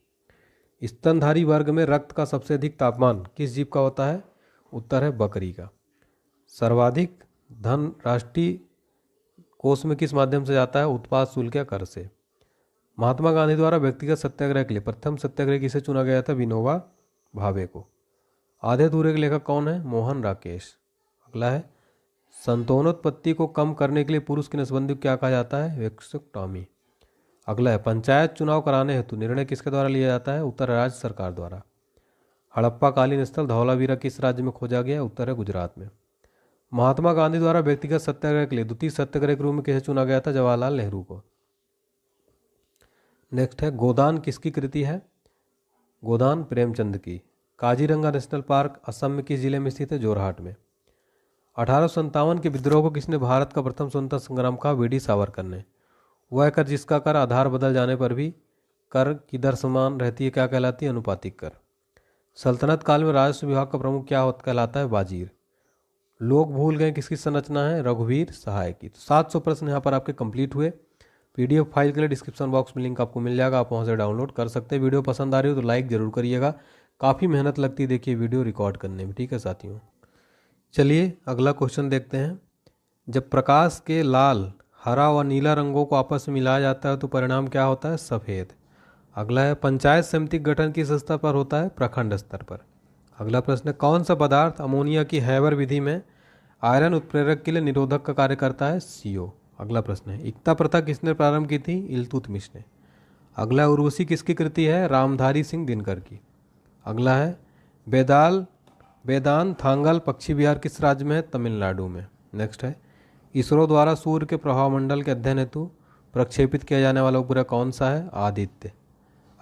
S2: स्तनधारी वर्ग में रक्त का सबसे अधिक तापमान किस जीव का होता है? उत्तर है बकरी का। सर्वाधिक धन राष्ट्रीय कोष में किस माध्यम से जाता है? उत्पाद शुल्क या कर से। महात्मा गांधी द्वारा व्यक्तिगत सत्याग्रह के लिए प्रथम सत्याग्रह किसे चुना गया था? विनोबा भावे को। आधे अधूरे के लेखक कौन है? मोहन राकेश। अगला है, संतानोत्पत्ति को कम करने के लिए पुरुष की नसबंदी को क्या कहा जाता है? वेक्सोक्टॉमी। अगला है, पंचायत चुनाव कराने हेतु निर्णय किसके द्वारा लिया जाता है? उत्तर राज्य सरकार द्वारा। हड़प्पा कालीन स्थल धौलावीरा किस राज्य में खोजा गया? उत्तर है गुजरात में। महात्मा गांधी द्वारा व्यक्तिगत सत्याग्रह के लिए द्वितीय सत्याग्रह के रूप में किसे चुना गया था? जवाहरलाल नेहरू को। नेक्स्ट है, गोदान किसकी कृति है? गोदान प्रेमचंद की। काजीरंगा नेशनल पार्क असम में किस जिले में स्थित है? जोरहाट में। 1857 के विद्रोह को किसने भारत का प्रथम स्वतंत्रता संग्राम कहा? वी डी सावरकर ने। वह कर जिसका कर आधार बदल जाने पर भी कर की दर समान रहती है क्या कहलाती है? अनुपातिक कर। सल्तनत काल में राजस्व विभाग का प्रमुख क्या कहलाता है? वाजीर। लोग भूल गए किसकी संरचना है? रघुवीर सहाय की। तो 700 प्रश्न यहाँ पर आपके कंप्लीट हुए। पीडीएफ फाइल के लिए डिस्क्रिप्शन बॉक्स में लिंक आपको मिल जाएगा, आप वहाँ से डाउनलोड कर सकते हैं। वीडियो पसंद आ रही हो तो लाइक जरूर करिएगा, काफ़ी मेहनत लगती है देखिए वीडियो रिकॉर्ड करने में, ठीक है साथियों। चलिए अगला क्वेश्चन देखते हैं। जब प्रकाश के लाल, हरा व नीला रंगों को आपस में मिलाया जाता है तो परिणाम क्या होता है? सफ़ेद। अगला है, पंचायत समिति गठन किस स्तर पर होता है? प्रखंड स्तर पर। अगला प्रश्न है, कौन सा पदार्थ अमोनिया की हैबर विधि में आयरन उत्प्रेरक के लिए निरोधक का कार्य करता है? CO। अगला प्रश्न है, इक्ता प्रथा किसने प्रारंभ की थी? इल्तुतमिश ने। अगला, उर्वशी किसकी कृति है? रामधारी सिंह दिनकर की। अगला है, बेदान थांगल पक्षी विहार किस राज्य में है? तमिलनाडु में। नेक्स्ट है, इसरो द्वारा सूर्य के प्रभामंडल के अध्ययन हेतु प्रक्षेपित किया जाने वाला उपग्रह कौन सा है? आदित्य।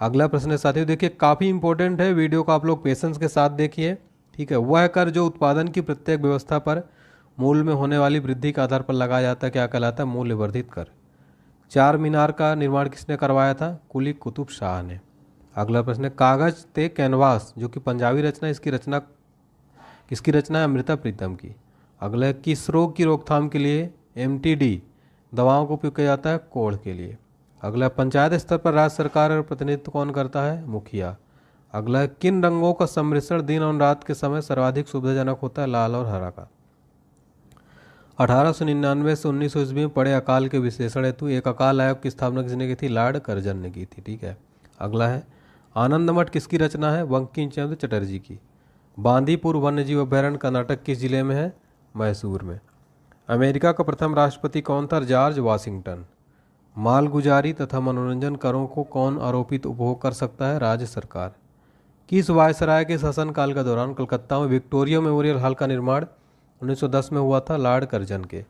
S2: अगला प्रश्न है साथियों, देखिए काफ़ी इंपॉर्टेंट है, वीडियो को आप लोग पेशेंस के साथ देखिए, ठीक है। वह कर जो उत्पादन की प्रत्येक व्यवस्था पर मूल्य में होने वाली वृद्धि के आधार पर लगाया जाता है क्या कहलाता है? मूल्य वर्धित कर। चार मीनार का निर्माण किसने करवाया था? कुली कुतुब शाह ने। अगला प्रश्न है, कागज ते कैनवास जो कि पंजाबी रचना, किसकी रचना है? अमृता प्रीतम की। अगला है, किस रोग की रोकथाम के लिए MTD दवाओं का उपयोग किया जाता है? कोढ़ के लिए। अगला, पंचायत स्तर पर राज्य सरकार और प्रतिनिधित्व कौन करता है? मुखिया। अगला है, किन रंगों का सम्मिश्रण दिन और रात के समय सर्वाधिक सुविधाजनक होता है? लाल और हरा का। 1899 से 1900 ईस्वी में पड़े अकाल के विश्लेषण हेतु एक अकाल आयोग की स्थापना किसने की थी? लॉर्ड कर्जन ने की थी, ठीक है। अगला है, आनंद मठ किसकी रचना है? बंकिम चंद्र चटर्जी की। बांदीपुर वन्यजीव अभयारण्य कर्नाटक किस जिले में है? मैसूर में। अमेरिका का प्रथम राष्ट्रपति कौन था? George Washington. मालगुजारी तथा मनोरंजन करों को कौन आरोपित उपभोग कर सकता है? राज्य सरकार। किस वायसराय के शासनकाल के दौरान कलकत्ता में विक्टोरिया मेमोरियल हॉल का निर्माण 1910 में हुआ था? लॉर्ड कर्जन के।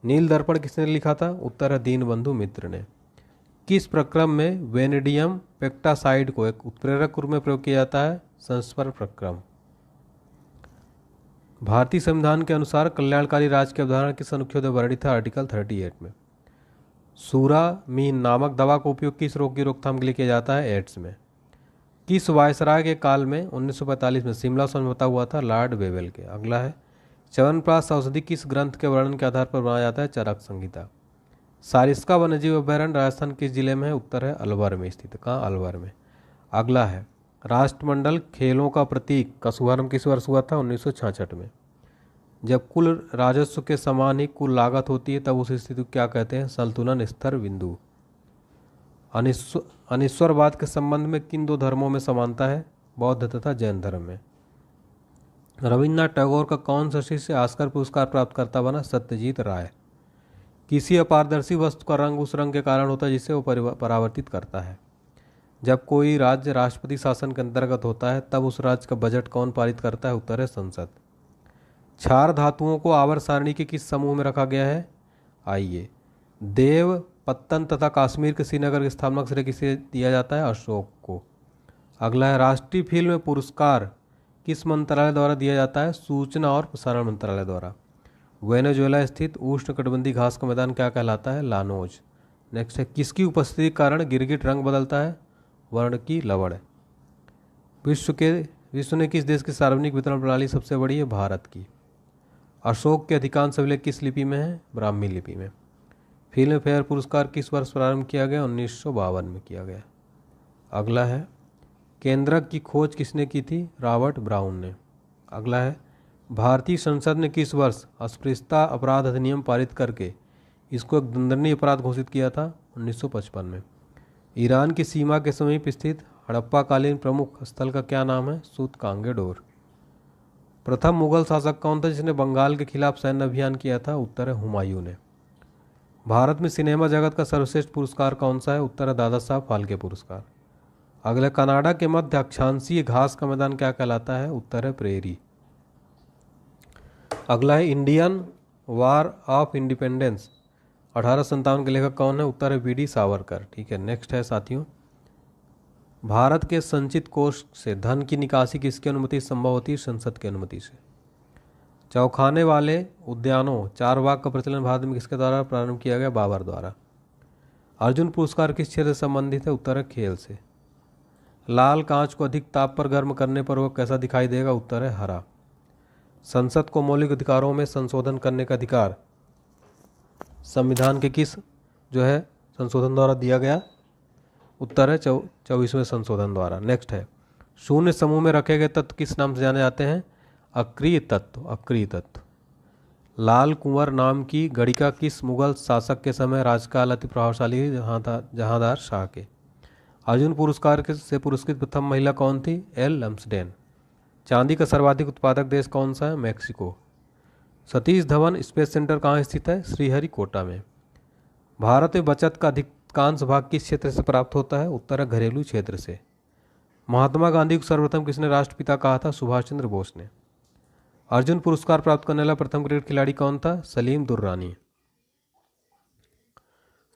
S2: नील दर्पण किसने लिखा था? उत्तर है दीनबंधु मित्र ने। किस प्रक्रम में वेनेडियम पेक्टासाइड को एक उत्प्रेरक के रूप में प्रयोग किया जाता है? संस्पर प्रक्रम। भारतीय संविधान के अनुसार कल्याणकारी राज्य की अवधारणा किस अनुच्छेद में वर्णित है? आर्टिकल 38 में। सूरामीन नामक दवा का उपयोग किस रोग की रोकथाम के लिए किया जाता है? एड्स में। किस वायसराय के काल में 1945 में शिमला समझौता हुआ था? लॉर्ड वेवेल के। अगला है, च्यवनप्राश औषधि किस ग्रंथ के वर्णन के आधार पर बनाया जाता है? चरक संहिता। सारिस्का वन्यजीव अभयारण्य राजस्थान किस जिले में है? उत्तर है अलवर में स्थित। कहाँ? अलवर में। अगला है, राष्ट्रमंडल खेलों का प्रतीक का शुभारंभ किस वर्ष हुआ था? 1966 में। जब कुल राजस्व के समान ही कुल लागत होती है तब उस स्थिति को क्या कहते हैं? संतुलन स्तर बिंदु। अनिश्वरवाद के संबंध में किन दो धर्मों में समानता है? बौद्ध तथा जैन धर्म में। रविन्द्रनाथ टैगोर का कौन सा शिष्य ऑस्कर पुरस्कार प्राप्त करता बना? सत्यजीत राय। किसी अपारदर्शी वस्तु का रंग उस रंग के कारण होता है जिसे वो परावर्तित करता है। जब कोई राज्य राष्ट्रपति शासन के अंतर्गत होता है तब उस राज्य का बजट कौन पारित करता है? उत्तर है संसद। क्षार धातुओं को आवर्त सारणी के किस समूह में रखा गया है? आइए, देव, पत्तन तथा कश्मीर के श्रीनगर की स्थापना का श्रेय किसे दिया जाता है? अशोक को। अगला है, राष्ट्रीय फिल्म पुरस्कार किस मंत्रालय द्वारा दिया जाता है? सूचना और प्रसारण मंत्रालय द्वारा। वेनेजुएला स्थित उष्णकटिबंधीय घास का मैदान क्या कहलाता है? लानोज। नेक्स्ट है, किसकी उपस्थिति के कारण गिरगिट रंग बदलता है? वर्ण की लवण। विश्व ने किस देश की सार्वजनिक वितरण प्रणाली सबसे बड़ी है? भारत की। अशोक के अधिकांश अभिलेख किस लिपि में है? ब्राह्मी लिपि में। फिल्म फेयर पुरस्कार किस वर्ष प्रारंभ किया गया? 1952 में किया गया। अगला है, केंद्रक की खोज किसने की थी? रॉबर्ट ब्राउन ने। अगला है, भारतीय संसद ने किस वर्ष अस्पृश्यता अपराध अधिनियम पारित करके इसको एक दंडनीय अपराध घोषित किया था? 1955 में। ईरान की सीमा के समीप स्थित हड़प्पाकालीन प्रमुख स्थल का क्या नाम है? सूतकांगेडोर। प्रथम मुगल शासक कौन था जिसने बंगाल के खिलाफ सैन्य अभियान किया था? उत्तर है हुमायूं ने। भारत में सिनेमा जगत का सर्वश्रेष्ठ पुरस्कार कौन सा है? उत्तर है दादा साहब फाल्के पुरस्कार। अगला, कनाडा के मध्य अक्षांशीय घास का मैदान क्या कहलाता है? उत्तर है प्रेरी। अगला है इंडियन वार ऑफ इंडिपेंडेंस 1857 के लेखक कौन है? उत्तर है वीडी सावरकर। ठीक है, नेक्स्ट है साथियों, भारत के संचित कोष से धन की निकासी किसकी अनुमति से संभव होती है? संसद की अनुमति से। चौखाने वाले उद्यानों चारबाग का प्रचलन भारत में किसके द्वारा प्रारंभ किया गया? बाबर द्वारा। अर्जुन पुरस्कार किस क्षेत्र से संबंधित है? उत्तर है खेल से। लाल कांच को अधिक ताप पर गर्म करने पर वह कैसा दिखाई देगा? उत्तर है हरा। संसद को मौलिक अधिकारों में संशोधन करने का अधिकार संविधान के किस संशोधन द्वारा दिया गया? उत्तर है 24वें संशोधन द्वारा। नेक्स्ट है, शून्य समूह में रखे गए तत्व किस नाम से जाने जाते हैं? अक्रिय तत्व। अक्रिय तत्व। लाल कुंवर नाम की गणिका किस मुगल शासक के समय राजकाल अति प्रभावशाली है? जहांदार शाह के। अर्जुन पुरस्कार से पुरस्कृत प्रथम महिला कौन थी? L Lumsden. चांदी का सर्वाधिक उत्पादक देश कौन सा है? Mexico. Satish Dhawan space centre कहाँ स्थित है? श्रीहरिकोटा में। भारत में बचत का अधिकांश भाग किस क्षेत्र से प्राप्त होता है? उत्तर है घरेलू क्षेत्र से। महात्मा गांधी को सर्वप्रथम किसने राष्ट्रपिता कहा था? सुभाष चंद्र बोस ने। अर्जुन पुरस्कार प्राप्त करने वाला प्रथम क्रिकेट खिलाड़ी कौन था? सलीम दुर्रानी।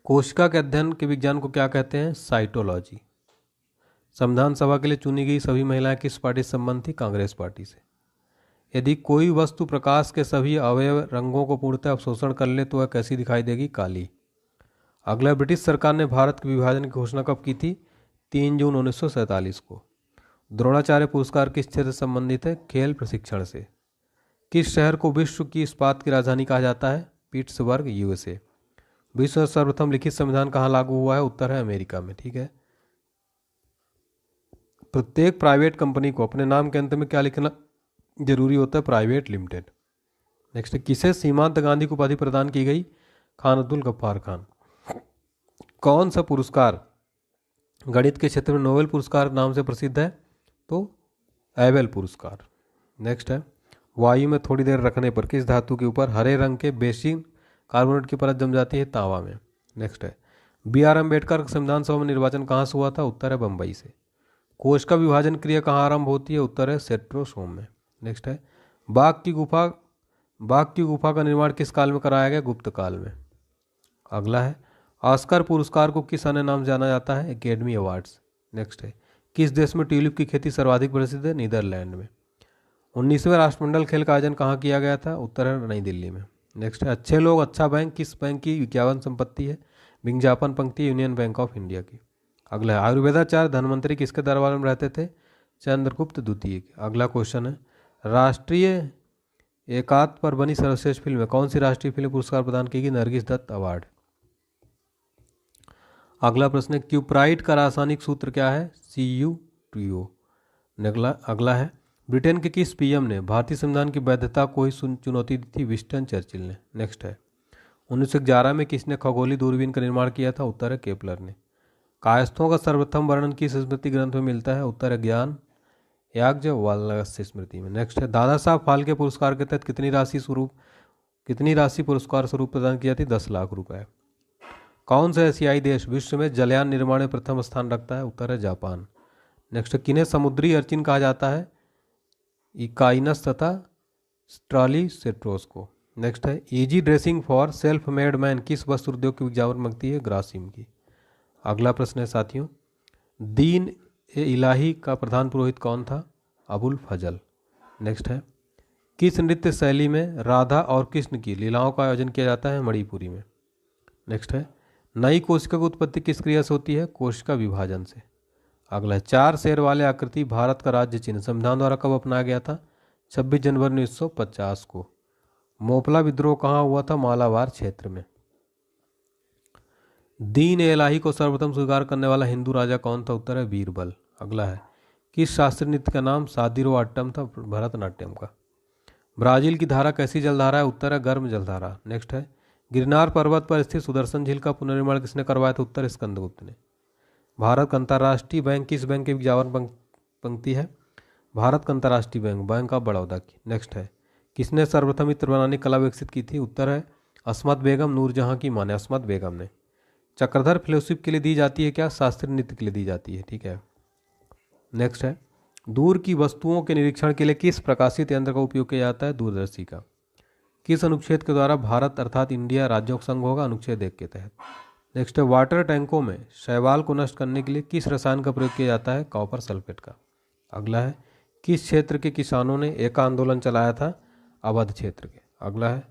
S2: कोशिका के अध्ययन के विज्ञान को क्या कहते हैं? साइटोलॉजी। संविधान सभा के लिए चुनी गई सभी महिलाएं किस पार्टी से संबंध थी? कांग्रेस पार्टी से। यदि कोई वस्तु प्रकाश के सभी अवयव रंगों को पूर्णतः अवशोषण कर ले तो वह कैसी दिखाई देगी? काली। अगला, ब्रिटिश सरकार ने भारत के विभाजन की घोषणा कब की थी? 3 जून 1947 को। द्रोणाचार्य पुरस्कार किस क्षेत्र से संबंधित है? खेल प्रशिक्षण से। किस शहर को विश्व की इस्पात की राजधानी कहा जाता है? Pittsburgh, USA. विश्व में सर्वप्रथम लिखित संविधान कहाँ लागू हुआ है? उत्तर है अमेरिका में। ठीक है, प्रत्येक प्राइवेट कंपनी को अपने नाम के अंत में क्या लिखना जरूरी होता है? Private limited. नेक्स्ट, किसे सीमांत गांधी की उपाधि प्रदान की गई? खान अब्दुल गफ्फार खान। कौन सा पुरस्कार गणित के क्षेत्र में नोबेल पुरस्कार नाम से प्रसिद्ध है? तो एबेल पुरस्कार। नेक्स्ट है, वायु में थोड़ी देर रखने पर किस धातु के ऊपर हरे रंग के बेसिन कार्बोनेट की परत जम जाती है? तांबा में। नेक्स्ट है, B.R. अम्बेडकर संविधान सभा में निर्वाचन कहाँ से हुआ था? उत्तर है बम्बई से। कोश का विभाजन क्रिया कहाँ आरंभ होती है? उत्तर है सेंट्रोसोम में। नेक्स्ट है, बाघ की गुफा का निर्माण किस काल में कराया गया? गुप्त काल में। अगला है, ऑस्कर पुरस्कार को किस अन्य नाम से जाना जाता है? Academy awards. नेक्स्ट है, किस देश में ट्यूलिप की खेती सर्वाधिक प्रसिद्ध है? नीदरलैंड में। 19वें राष्ट्रमंडल खेल का आयोजन कहाँ किया गया था? उत्तर है नई दिल्ली में। नेक्स्ट है, अच्छे लोग अच्छा बैंक किस बैंक की विज्ञापन संपत्ति है? विज्ञापन पंक्ति यूनियन बैंक ऑफ इंडिया की। अगला है, आयुर्वेदाचार्य धनवंतरी किसके दरबार में रहते थे? चंद्रगुप्त द्वितीय के। अगला क्वेश्चन है, राष्ट्रीय एकात्म पर बनी सर्वश्रेष्ठ फिल्म है कौन सी राष्ट्रीय फिल्म पुरस्कार प्रदान की गई? नरगिस दत्त अवार्ड। अगला प्रश्न है, क्यूप्राइट का रासायनिक सूत्र क्या है? Cu2O। अगला है, ब्रिटेन के किस पीएम ने भारतीय संविधान की वैधता को ही चुनौती दी थी? विंस्टन चर्चिल ने। नेक्स्ट है, 1911 में किसने खगोलीय दूरबीन का निर्माण किया था? उत्तर है केपलर ने। कायस्थों का सर्वप्रथम वर्णन किस स्मृति ग्रंथ में मिलता है? उत्तर है ज्ञान याज्ञवल्क्य स्मृति में। नेक्स्ट है, दादा साहब फाल्के पुरस्कार के तहत कितनी राशि पुरस्कार स्वरूप प्रदान की जाती है? 10 लाख रुपए। कौन सा एशियाई देश विश्व में जलयान निर्माण में प्रथम स्थान रखता है? उत्तर है जापान। नेक्स्ट, किन्हें समुद्री अर्चिन कहा जाता है? इकाइनस तथा स्ट्रालीसेट्रोस को। नेक्स्ट है, easy dressing for self made man किस वस्त्र उद्योग की विज्ञापन पंक्ति है? ग्रासिम की। अगला प्रश्न है साथियों, दीन ए इलाही का प्रधान पुरोहित कौन था? अबुल फजल। नेक्स्ट है, किस नृत्य शैली में राधा और कृष्ण की लीलाओं का आयोजन किया जाता है? मणिपुरी में। नेक्स्ट है, नई कोशिका की उत्पत्ति किस क्रिया से होती है? कोशिका विभाजन से। अगला है, 4 शेर वाले आकृति भारत का राज्य चिन्ह संविधान द्वारा कब अपनाया गया था? 26 जनवरी 1950 को। मोपला विद्रोह कहाँ हुआ था? मालाबार क्षेत्र में। दीन ए इलाही को सर्वप्रथम स्वीकार करने वाला हिंदू राजा कौन था? उत्तर है बीरबल। अगला है, किस शास्त्रीय नृत्य का नाम सादिरो अट्टम था? भरतनाट्यम का। ब्राजील की धारा कैसी जलधारा है? उत्तर है गर्म जलधारा। नेक्स्ट है, गिरनार पर्वत पर स्थित सुदर्शन झील का पुनर्निर्माण किसने करवाया था? उत्तर स्कंदगुप्त ने। भारत का अंतर्राष्ट्रीय बैंक किस बैंक की विज्ञापन पंक्ति है? भारत का अंतर्राष्ट्रीय बैंक, बैंक ऑफ बड़ौदा की। नेक्स्ट है, किसने सर्वप्रथम इत्र बनाने की कला विकसित की थी? उत्तर है अस्मत बेगम, नूरजहां की मां ने, अस्मत बेगम ने। चक्रधर फेलोशिप के लिए दी जाती है क्या? शास्त्रीय नृत्य के लिए दी जाती है, ठीक है। नेक्स्ट है, दूर की वस्तुओं के निरीक्षण के लिए किस प्रकाशित यंत्र का उपयोग किया जाता है? दूरदर्शी का। किस अनुच्छेद के द्वारा भारत अर्थात इंडिया राज्यों का संघ होगा? अनुच्छेद 1 के तहत। नेक्स्ट है, वाटर टैंकों में शैवाल को नष्ट करने के लिए किस रसायन का प्रयोग किया जाता है? कॉपर सल्फेट का। अगला है, किस क्षेत्र के किसानों ने एका आंदोलन चलाया था? अवध क्षेत्र के। अगला है,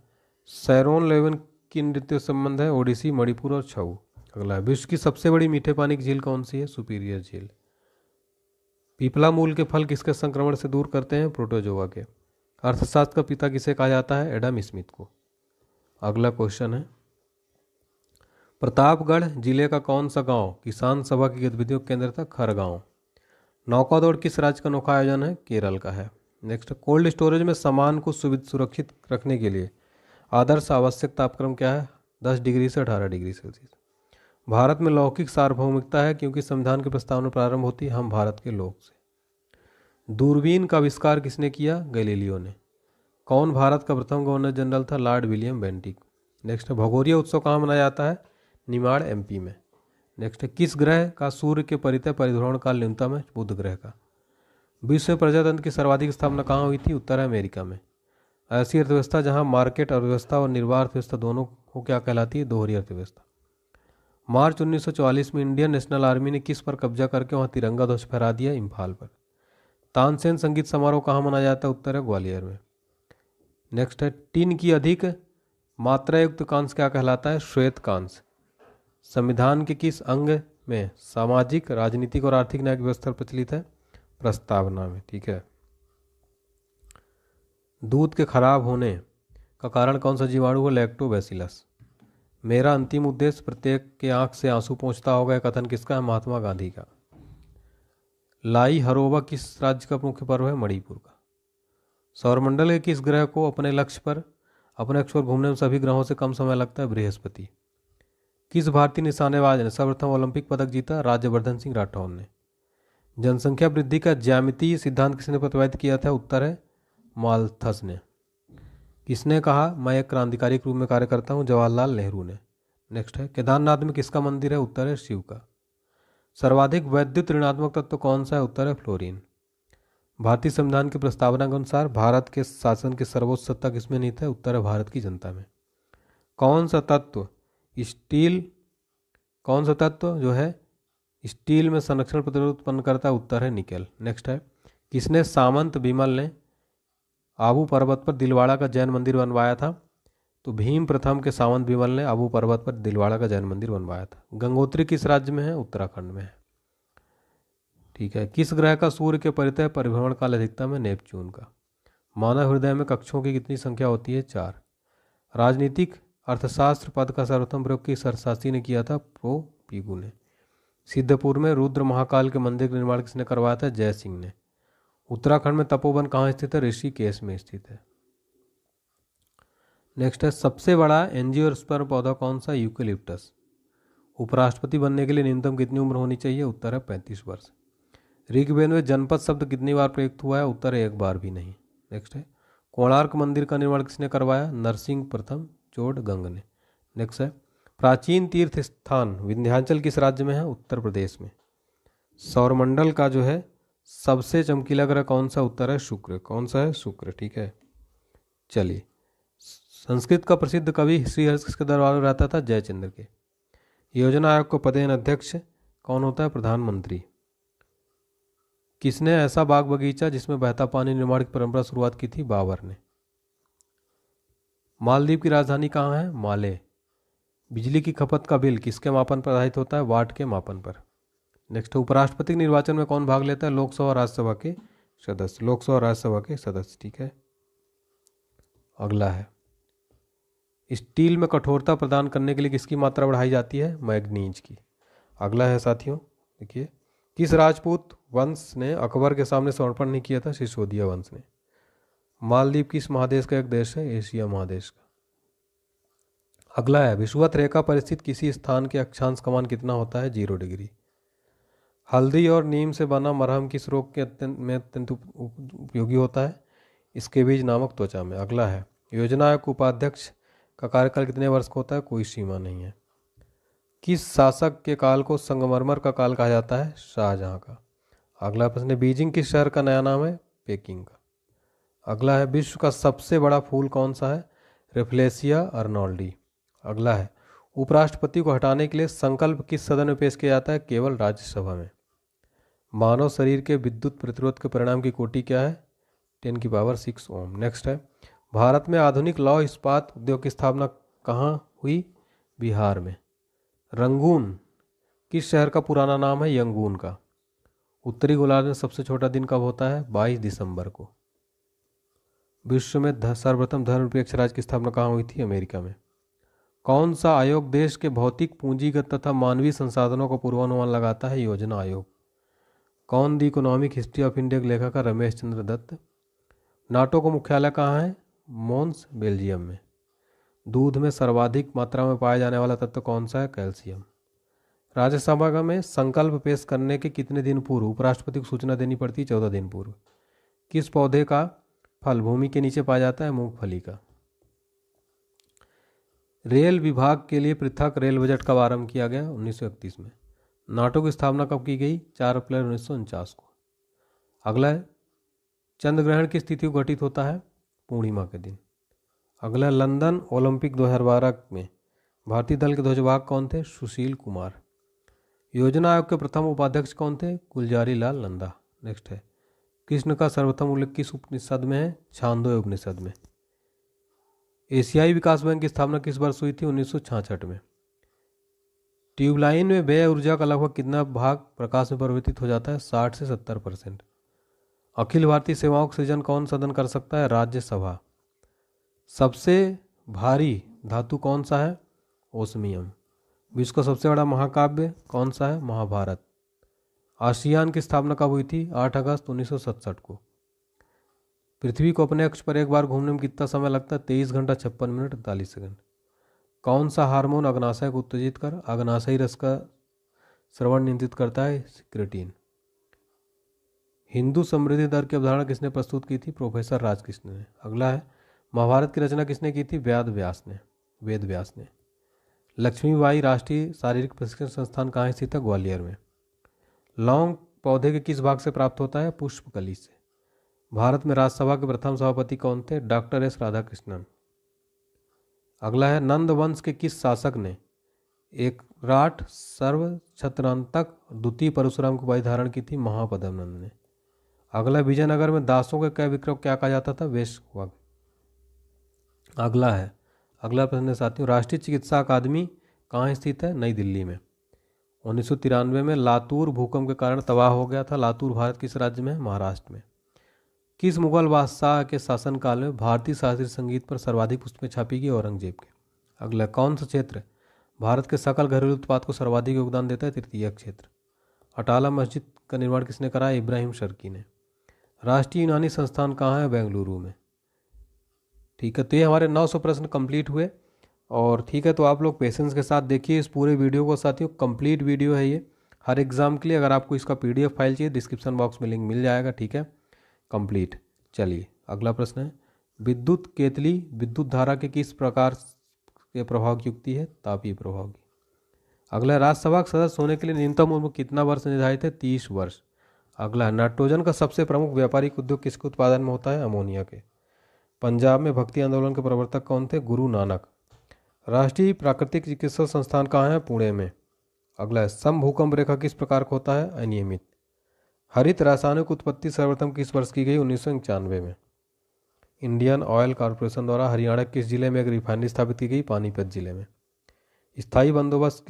S2: सैरोन लेवन की नृत्य संबंध है? ओडिसी, मणिपुर और छऊ। अगला है, विश्व की सबसे बड़ी मीठे पानी की झील कौन सी है? सुपीरियर झील। पीपला मूल के फल किसके संक्रमण से दूर करते हैं? प्रोटोजोआ के। अर्थशास्त्र का पिता किसे कहा जाता है? एडम स्मिथ को। अगला क्वेश्चन है, प्रतापगढ़ जिले का कौन सा गांव किसान सभा की गतिविधियों के केंद्र था? खरगांव। नौका दौड़ किस राज्य का अनोखा आयोजन है? केरल का है। नेक्स्ट, कोल्ड स्टोरेज में सामान को सुरक्षित रखने के लिए आदर्श आवश्यक तापक्रम क्या है? 10 डिग्री से 18 डिग्री सेल्सियस। भारत में लौकिक सार्वभौमिकता है क्योंकि संविधान की प्रस्तावना प्रारंभ होती है हम भारत के लोग से। दूरबीन का आविष्कार किसने किया? गैलीलियो ने। कौन भारत का प्रथम गवर्नर जनरल था? Lord William Bentinck. Next, Bhagoria उत्सव कहाँ मनाया जाता है? निमाड़, एमपी में। नेक्स्ट, किस ग्रह का सूर्य के परितः परिभ्रमण काल न्यूनतम है? बुध ग्रह का। विश्व में प्रजातंत्र की सर्वाधिक स्थापना कहाँ हुई थी? उत्तर अमेरिका में। ऐसी अर्थव्यवस्था जहाँ मार्केट अर्थव्यवस्था और निर्वाह अर्थव्यवस्था दोनों को क्या कहलाती है? दोहरी अर्थव्यवस्था। मार्च 1944 में इंडियन नेशनल आर्मी ने किस पर कब्जा करके वहाँ तिरंगा ध्वज फहरा दिया? इम्फाल पर। तानसेन संगीत समारोह कहाँ मनाया जाता है? उत्तर है ग्वालियर में। नेक्स्ट है, टिन की अधिक मात्रा युक्त कांस्य क्या कहलाता है? श्वेत कांस्य। संविधान के किस अंग में सामाजिक, राजनीतिक और आर्थिक न्याय की व्यवस्था प्रचलित है? प्रस्तावना में, ठीक है। दूध के खराब होने का कारण कौन सा जीवाणु है? लैक्टोबैसिलस। मेरा अंतिम उद्देश्य प्रत्येक के आंख से आंसू पहुंचता होगा, यह कथन किसका है? महात्मा गांधी का। लाई हरोबा किस राज्य का मुख्य पर्व है? मणिपुर का। सौरमंडल के किस ग्रह को अपने अक्ष पर घूमने में सभी ग्रहों से कम समय लगता है? बृहस्पति। किस भारतीय निशानेबाज ने सर्वप्रथम ओलंपिक पदक जीता? राज्यवर्धन सिंह राठौर ने। जनसंख्या वृद्धि का ज्यामितीय सिद्धांत किसने प्रतिपादित किया था? उत्तर है माल्थस ने। किसने कहा मैं एक क्रांतिकारी के रूप में कार्य करता हूं? जवाहरलाल नेहरू ने। नेक्स्ट है, केदारनाथ में किसका मंदिर है? उत्तर है शिव का। सर्वाधिक वैद्युत ऋणात्मक तत्व कौन सा है? उत्तर है फ्लोरीन। भारतीय संविधान की प्रस्तावना के अनुसार भारत के शासन की सर्वोच्च सत्ता किसमें निहित है? उत्तर है भारत की जनता में। कौन सा तत्व जो है स्टील में संरक्षण प्रतिरोध उत्पन्न करता है? उत्तर है निकेल। नेक्स्ट है, किसने सामंत बिमल ने आबू पर्वत पर दिलवाड़ा का जैन मंदिर बनवाया था? तो भीम प्रथम के सामंत बिमल ने आबू पर्वत पर दिलवाड़ा का जैन मंदिर बनवाया था। गंगोत्री किस राज्य में है? उत्तराखंड में है, ठीक है। किस ग्रह का सूर्य के परितः परिभ्रमण काल अधिकतम है? नेपच्यून का। मानव हृदय में कक्षों की कितनी संख्या होती है? 4। राजनीतिक अर्थशास्त्र पद का सर्वप्रथम प्रयोग किस अर्थशास्त्री ने किया था? प्रो पीगू ने। सिद्धपुर में रुद्र महाकाल के मंदिर का निर्माण किसने करवाया था? जय सिंह ने। उत्तराखंड में तपोवन कहाँ स्थित है? ऋषिकेश में स्थित है। नेक्स्ट है, सबसे बड़ा एंजियोस्पर्म पौधा कौन सा? यूकेलिप्टस। उपराष्ट्रपति बनने के लिए न्यूनतम कितनी उम्र होनी चाहिए? उत्तर है 35 वर्ष। ऋग्वेद में जनपद शब्द कितनी बार प्रयुक्त हुआ है? उत्तर है 1 बार भी नहीं। नेक्स्ट है, कोणार्क मंदिर का निर्माण किसने करवाया? नरसिंह प्रथम चोडगंग ने। नेक्स्ट है, प्राचीन तीर्थ स्थान विंध्याचल किस राज्य में है? उत्तर प्रदेश में। सौरमंडल का जो है सबसे चमकीला ग्रह कौन सा? उत्तर है शुक्र। कौन सा है? शुक्र, ठीक है। चलिए, संस्कृत का प्रसिद्ध कवि श्रीहर्ष किसके दरबार में रहता था? जयचंद्र के। योजना आयोग का पदेन अध्यक्ष कौन होता है? प्रधानमंत्री। किसने ऐसा बाग बगीचा जिसमें बहता पानी निर्माण की परंपरा शुरुआत की थी? बाबर ने। मालदीव की राजधानी कहाँ है? माले। बिजली की खपत का बिल किसके मापन पर आधारित होता है? वाट के मापन पर। नेक्स्ट, उपराष्ट्रपति निर्वाचन में कौन भाग लेता है? लोकसभा और राज्यसभा के सदस्य। लोकसभा और राज्यसभा के सदस्य, ठीक है। अगला है, स्टील में कठोरता प्रदान करने के लिए किसकी मात्रा बढ़ाई जाती है? मैग्नीज की। अगला है साथियों, देखिए, किस राजपूत वंश ने अकबर के सामने समर्पण नहीं किया था? सिसोदिया वंश ने। मालदीव किस महादेश का एक देश है? एशिया महादेश का। अगला है, विषुवत रेखा पर स्थित किसी स्थान के अक्षांश का मान कितना होता है? 0 डिग्री। हल्दी और नीम से बना मरहम किस रोग के अत्यंत उपयोगी होता है? स्केबीज नामक त्वचा में। अगला है, योजना आयोग के उपाध्यक्ष का कार्यकाल कितने वर्ष का होता है? कोई सीमा नहीं है। किस शासक के काल को संगमरमर का काल कहा जाता है? शाहजहां का। अगला प्रश्न है, बीजिंग किस शहर का नया नाम है? पेकिंग का। अगला है, विश्व का सबसे बड़ा फूल कौन सा है? रेफ्लेसिया अर्नोल्डी। अगला है, उपराष्ट्रपति को हटाने के लिए संकल्प किस सदन में पेश किया जाता है? केवल राज्यसभा में। मानव शरीर के विद्युत प्रतिरोध के परिणाम की कोटि क्या है? 10⁶ ओम। नेक्स्ट है, भारत में आधुनिक लौह इस्पात उद्योग की स्थापना कहाँ हुई? बिहार में। रंगून किस शहर का पुराना नाम है? यंगून का। उत्तरी गोलार्ध में सबसे छोटा दिन कब होता है? 22 दिसंबर को। विश्व में सर्वप्रथम धर्मनिरपेक्ष राज्य की स्थापना कहाँ हुई थी? अमेरिका में। कौन सा आयोग देश के भौतिक, पूंजीगत तथा मानवीय संसाधनों का पूर्वानुमान लगाता है? योजना आयोग। कौन the economic history of India के लेखक है? रमेश चंद्र दत्त। नाटो का मुख्यालय कहाँ है? मोन्स, बेल्जियम में। दूध में सर्वाधिक मात्रा में पाया जाने वाला तत्व कौन सा है? कैल्शियम। राज्यसभा में संकल्प पेश करने के कितने दिन पूर्व उपराष्ट्रपति को सूचना देनी पड़ती है? 14 दिन पूर्व। किस पौधे का फल भूमि के नीचे पाया जाता है? मूंगफली का। रेल विभाग के लिए पृथक रेल बजट कब आरंभ किया गया? 1931 में। नाटो की स्थापना कब की गई? 4 अप्रैल 1949 को। अगला है, चंद्र ग्रहण किस तिथि को घटित होता है? पूर्णिमा के दिन। अगला, लंदन ओलंपिक 2012 में भारतीय दल के ध्वजवाहक कौन थे? सुशील कुमार। योजना आयोग के प्रथम उपाध्यक्ष कौन थे? गुलजारी लाल नंदा। नेक्स्ट है, कृष्ण का सर्वप्रथम उल्लेख किस उपनिषद में है? छांदोग्य उपनिषद में। एशियाई विकास बैंक की स्थापना किस वर्ष हुई थी? 1966 में। ट्यूबलाइन में व्यय ऊर्जा का लगभग कितना भाग प्रकाश में परिवर्तित हो जाता है? 60 से 70%। अखिल भारतीय सेवाओं का सृजन कौन सदन कर सकता है? राज्यसभा। सबसे भारी धातु कौन सा है? ओस्मियम। विश्व का सबसे बड़ा महाकाव्य कौन सा है? महाभारत। आसियान की स्थापना कब हुई थी? 8 अगस्त 1967 को। पृथ्वी को अपने अक्ष पर एक बार घूमने में कितना समय लगता है? 23 घंटा 56 मिनट 48 सेकंड। कौन सा हार्मोन अग्नाशय को उत्तेजित कर अग्नाशयी रस का स्रवण नियंत्रित करता है? सिक्रेटिन। हिंदू समृद्धि दर की अवधारणा किसने प्रस्तुत की थी? प्रोफेसर राजकृष्ण ने। अगला है, महाभारत की रचना किसने की थी? वेद व्यास ने। लक्ष्मीबाई राष्ट्रीय शारीरिक प्रशिक्षण संस्थान कहाँ स्थित है? ग्वालियर में। लौंग पौधे के किस भाग से प्राप्त होता है? पुष्पकली से। भारत में राज्यसभा के प्रथम सभापति कौन थे? Doctor S Radhakrishnan. अगला है, नंद वंश के किस शासक ने एकराट सर्वछत्रांतक द्वितीय परशुराम की उपाधि धारण की थी? महापद्मनंद ने। अगला, विजयनगर में दासों के क्रय विक्रय क्या कहा जाता था? वेश्यावृत्ति। अगला प्रश्न है साथियों, राष्ट्रीय चिकित्सा अकादमी कहाँ स्थित है? नई दिल्ली में। 1993 में लातूर भूकंप के कारण तबाह हो गया था। लातूर भारत किस राज्य में है? महाराष्ट्र में। किस मुगल बादशाह के शासनकाल में भारतीय शास्त्रीय संगीत पर सर्वाधिक पुस्तकें छापी गई? औरंगजेब के। अगला, कौन सा क्षेत्र भारत के सकल घरेलू उत्पाद को सर्वाधिक योगदान देता है? तृतीय क्षेत्र। अटाला मस्जिद का निर्माण किसने कराया? इब्राहिम शर्की ने। राष्ट्रीय यूनानी संस्थान कहाँ है? बेंगलुरु में। ठीक है, तो ये हमारे 900 प्रश्न कंप्लीट हुए। और ठीक है, तो आप लोग पेशेंस के साथ देखिए इस पूरे वीडियो को साथियों। कंप्लीट वीडियो है ये हर एग्जाम के लिए। अगर आपको इसका PDF फाइल चाहिए डिस्क्रिप्शन बॉक्स में लिंक मिल जाएगा। ठीक है, कंप्लीट। चलिए अगला प्रश्न है, विद्युत केतली विद्युत धारा के किस प्रकार के प्रभाव की युक्ति है? तापीय प्रभाव की। अगला, राज्यसभा का सदस्य होने के लिए न्यूनतम उम्र कितना वर्ष निर्धारित है? 30 वर्ष। अगला, नाइट्रोजन का सबसे प्रमुख व्यापारिक उद्योग किसके उत्पादन में होता है? अमोनिया के। पंजाब में भक्ति आंदोलन के प्रवर्तक कौन थे? गुरु नानक। राष्ट्रीय प्राकृतिक चिकित्सा संस्थान कहाँ है? पुणे में। अगला, सम भूकंप रेखा किस प्रकार का होता है? अनियमित। हरित रासायनिक उत्पत्ति सर्वप्रथम किस वर्ष की गई? 1991 में। इंडियन ऑयल कॉरपोरेशन द्वारा हरियाणा किस जिले में एक रिफाइनरी स्थापित की गई? पानीपत जिले में। स्थायी बंदोबस्त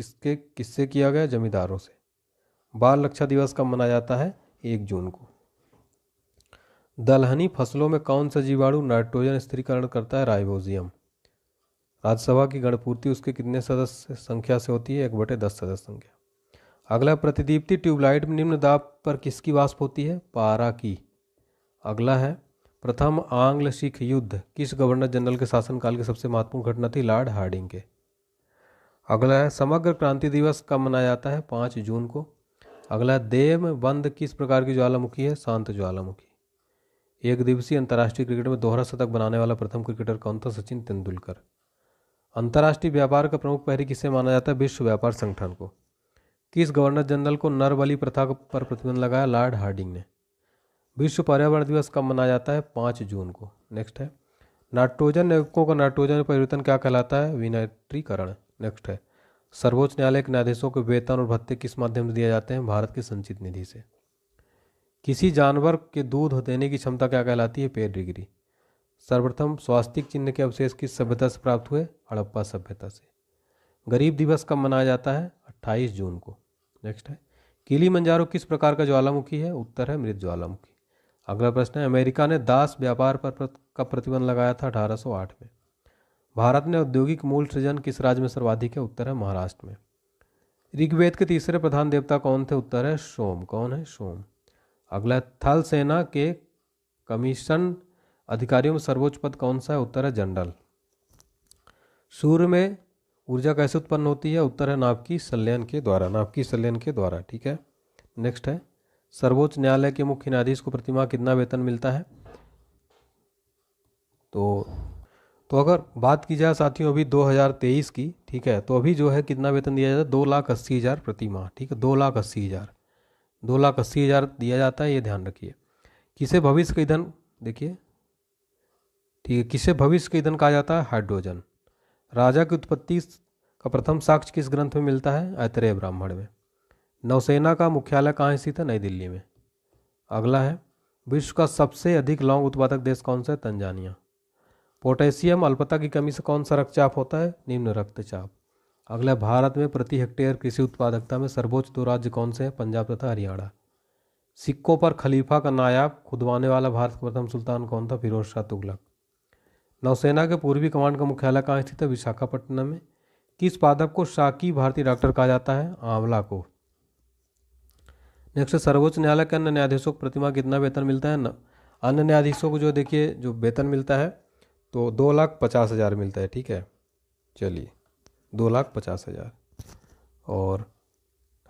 S2: किससे किया गया? जमींदारों से। बाल रक्षा दिवस कब मनाया जाता है? 1 जून को। दलहनी फसलों में कौन सा जीवाणु नाइट्रोजन स्थिरीकरण करता है? राइबोजियम। राज्यसभा की गणपूर्ति उसके कितने सदस्य संख्या से होती है? 1/10 सदस्य संख्या। अगला, प्रतिदीप्ति ट्यूबलाइट में निम्न दाब पर किसकी वाष्प होती है? पारा की। अगला है, प्रथम आंग्ल सिख युद्ध किस गवर्नर जनरल के शासनकाल की सबसे महत्वपूर्ण घटना थी? लॉर्ड हार्डिंग के। अगला है, समग्र क्रांति दिवस कब मनाया जाता है? 5 जून को। अगला, देव बंद किस प्रकार की ज्वालामुखी है? शांत ज्वालामुखी। एक दिवसीय अंतर्राष्ट्रीय क्रिकेट में दोहरा शतक बनाने वाला प्रथम क्रिकेटर कौन था? सचिन तेंदुलकर। अंतर्राष्ट्रीय व्यापार का प्रमुख प्रहरी किसे माना जाता है? विश्व व्यापार संगठन को। किस गवर्नर जनरल को नर बलि प्रथा पर प्रतिबंध लगाया? लॉर्ड हार्डिंग ने। विश्व पर्यावरण दिवस कब मनाया जाता है? 5 जून को। नेक्स्ट है, नाइट्रोजन यौगिकों का नाइट्रोजन में परिवर्तन क्या कहलाता है? विनाइट्रीकरण। नेक्स्ट है, सर्वोच्च न्यायालय के न्यायाधीशों को वेतन और भत्ते किस माध्यम से दिए जाते हैं? भारत की संचित निधि से। किसी जानवर के दूध देने की क्षमता क्या कहलाती है? पेडिग्री। सर्वप्रथम स्वास्तिक चिन्ह के अवशेष किस सभ्यता से प्राप्त हुए? हड़प्पा सभ्यता से। गरीब दिवस कब मनाया जाता है? 28 जून को। नेक्स्ट है, किलिमंजारो किस प्रकार का ज्वालामुखी है? उत्तर है मृत ज्वालामुखी। अगला प्रश्न है, अमेरिका ने दास व्यापार पर कब प्रतिबंध लगाया था? 1808 में। भारत में औद्योगिक मूल सृजन किस राज्य में सर्वाधिक है? उत्तर है महाराष्ट्र में। ऋग्वेद के तीसरे प्रधान देवता कौन थे? उत्तर है सोम। कौन है? सोम। अगला, थल सेना के कमीशन अधिकारियों में सर्वोच्च पद कौन सा है? उत्तर है जनरल। सूर्य में ऊर्जा कैसे उत्पन्न होती है? उत्तर है नाभिकीय संलयन के द्वारा। नाभिकीय संलयन के द्वारा। ठीक है। नेक्स्ट है, सर्वोच्च न्यायालय के मुख्य न्यायाधीश को प्रतिमाह कितना वेतन मिलता है? तो अगर बात की जाए साथियों अभी 2023 की, ठीक है, तो अभी जो है कितना वेतन दिया जाता है? 2,80,000 प्रति माह। ठीक है, 2,80,000 2,80,000 दिया जाता है, ये ध्यान रखिए। किसे भविष्य का ईंधन, देखिए, ठीक है, किसे भविष्य का ईंधन कहा जाता है? हाइड्रोजन। राजा की उत्पत्ति का प्रथम साक्ष्य किस ग्रंथ में मिलता है? ऐतरेय ब्राह्मण में। नौसेना का मुख्यालय कहाँ स्थित है? नई दिल्ली में। अगला है, विश्व का सबसे अधिक लौंग उत्पादक देश कौन सा है? तंजानिया। पोटेशियम अल्पता की कमी से कौन सा रक्तचाप होता है? निम्न रक्तचाप। अगला, भारत में प्रति हेक्टेयर कृषि उत्पादकता में सर्वोच्च 2 राज्य कौन से हैं? पंजाब तथा हरियाणा। सिक्कों पर खलीफा का नायाब खुदवाने वाला भारत का प्रथम सुल्तान कौन था? फिरोज शाह तुगलक। नौसेना के पूर्वी कमांड का मुख्यालय कहाँ स्थित है? विशाखापट्टनम में। किस पादप को शाकी भारतीय डॉक्टर कहा जाता है? आंवला को। नेक्स्ट, सर्वोच्च न्यायालय के अन्य न्यायाधीशों को प्रतिमाह कितना वेतन मिलता है? अन्य न्यायाधीशों को जो देखिए जो वेतन मिलता है तो 2,50,000 मिलता है। ठीक है, चलिए 2,50,000। और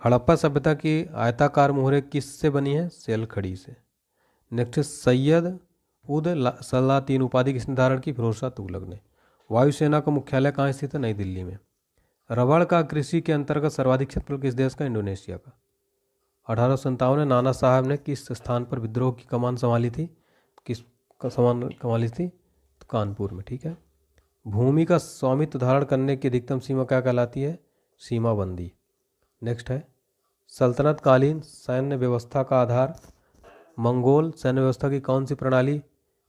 S2: हड़प्पा सभ्यता की आयताकार मोहरें किससे बनी है? सेल खड़ी से। नेक्स्ट, सैयद उद सलातीन उपाधि किसने धारण की? फिरोज शाह तुगलक ने। वायुसेना का मुख्यालय कहाँ स्थित है? नई दिल्ली में। रबड़ का कृषि के अंतर्गत सर्वाधिक क्षेत्रफल किस देश का? इंडोनेशिया का। 1857 में नाना साहब ने किस स्थान पर विद्रोह की कमान संभाली थी? किस का कमान संभाली थी? तो कानपुर में। ठीक है। भूमि का स्वामित्व धारण करने की अधिकतम सीमा क्या कहलाती है? सीमाबंदी। नेक्स्ट है, सल्तनत कालीन सैन्य व्यवस्था का आधार मंगोल सैन्य व्यवस्था की कौन सी प्रणाली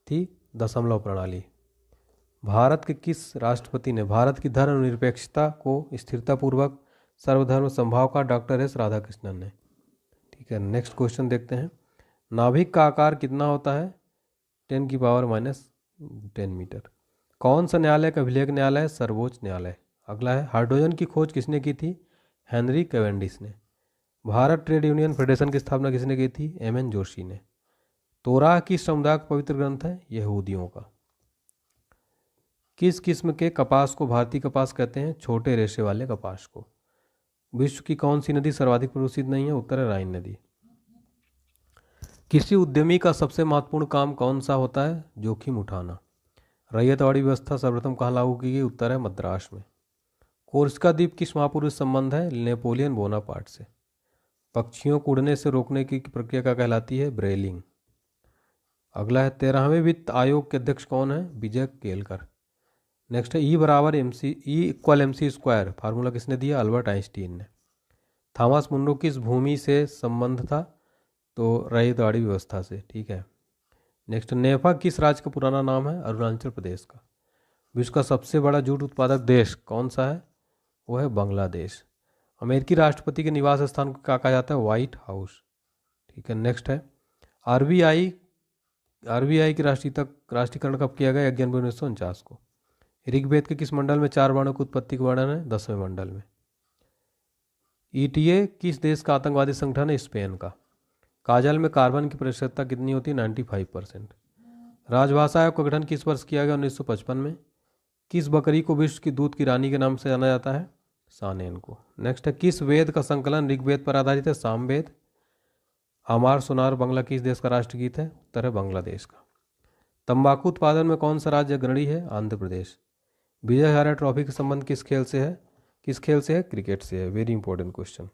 S2: थी? दशमलव प्रणाली। भारत के किस राष्ट्रपति ने भारत की धर्मनिरपेक्षता को स्थिरतापूर्वक सर्वधर्म संभाव का? डॉक्टर एस राधाकृष्णन ने। ठीक है, नेक्स्ट क्वेश्चन देखते हैं। नाभिक का आकार कितना होता है? 10⁻⁻10 मीटर। कौन सा न्यायालय का अभिलेख न्यायालय है? सर्वोच्च न्यायालय। अगला है, हाइड्रोजन की खोज किसने की थी? हेनरी कैवेंडिश ने। भारत ट्रेड यूनियन फेडरेशन की स्थापना किसने की थी? एम.एन. जोशी ने। तोराह किस समुदाय का पवित्र ग्रंथ है? यहूदियों का। किस किस्म के कपास को भारतीय कपास कहते हैं? छोटे रेशे वाले कपास को। विश्व की कौन सी नदी सर्वाधिक प्रदूषित नहीं है? उत्तर है राइन नदी। किसी उद्यमी का सबसे महत्वपूर्ण काम कौन सा होता है? जोखिम उठाना। रैयतवाड़ी व्यवस्था सर्वप्रथम कहाँ लागू की गई? उत्तर है मद्रास में। कोर्सिका द्वीप किस महापुरुष संबंध है? नेपोलियन बोनापार्ट से। पक्षियों को उड़ने से रोकने की प्रक्रिया क्या कहलाती है? ब्रेलिंग। अगला है, 13वें वित्त आयोग के अध्यक्ष कौन है? विजय केलकर। नेक्स्ट है, E=mc² फार्मूला किसने दिया? अल्बर्ट आइंस्टीन ने। थॉमस मुनरो किस भूमि से संबंध था? तो रैयतवाड़ी व्यवस्था से। ठीक है। नेक्स्ट, नेफा किस राज्य का पुराना नाम है? अरुणाचल प्रदेश का। विश्व का सबसे बड़ा जूट उत्पादक देश कौन सा है? वो है बांग्लादेश। अमेरिकी राष्ट्रपति के निवास स्थान को क्या कहा जाता है? White house. ठीक है। नेक्स्ट है, आरबीआई की राष्ट्रीयकरण कब किया गया? 11 जनवरी 1949 को। ऋग्वेद के किस मंडल में 4 वर्णों की उत्पत्ति का वर्णन है? 10वें मंडल में। ईटीए किस देश का आतंकवादी संगठन है? स्पेन का। काजल में कार्बन की प्रतिशतता कितनी होती है? 95%। राजभाषा आयोग का गठन किस वर्ष किया गया? 1955 में। किस बकरी को विश्व की दूध की रानी के नाम से जाना जाता है? सानेन को। नेक्स्ट है, किस वेद का संकलन ऋग्वेद पर आधारित है? सामवेद। हमार सोनार बांग्ला किस देश का राष्ट्रगीत है? उत्तर है बांग्लादेश का। तंबाकू उत्पादन में कौन सा राज्य अग्रणी है? आंध्र प्रदेश। विजय हजारे ट्रॉफी का संबंध किस खेल से है? किस खेल से है? क्रिकेट से है। Very important question.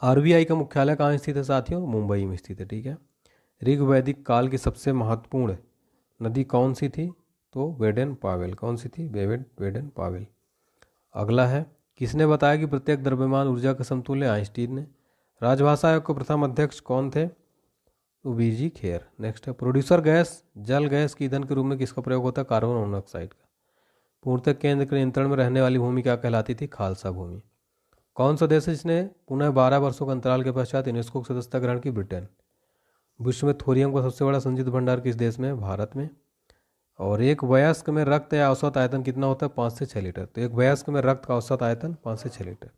S2: आरबीआई का मुख्यालय कहाँ स्थित है साथियों? मुंबई में स्थित है। ठीक है। ऋग वैदिक काल की सबसे महत्वपूर्ण नदी कौन सी थी? तो वेडन पावेल। कौन सी थी? Baden Powell. अगला है, किसने बताया कि प्रत्येक द्रव्यमान ऊर्जा का समतुल्य? आइंस्टीन ने। राजभाषा आयोग के प्रथम अध्यक्ष कौन थे? तो वीजी खेर। नेक्स्ट है, प्रोड्यूसर गैस जल गैस के ईंधन के रूप में किसका प्रयोग होता है? कार्बन मोनोऑक्साइड का। पूर्णतः केंद्र के नियंत्रण में रहने वाली भूमि क्या कहलाती थी? खालसा भूमि। कौन सा देश है जिसने पुनः 12 वर्षों के अंतराल के पश्चात यूनेस्को की सदस्यता ग्रहण की? ब्रिटेन। विश्व में थोरियम का सबसे बड़ा संचित भंडार किस देश में? भारत में। और एक वयस्क में रक्त या औसत आयतन कितना होता है? 5 से 6 लीटर। तो एक वयस्क में रक्त का औसत आयतन 5 से 6 लीटर।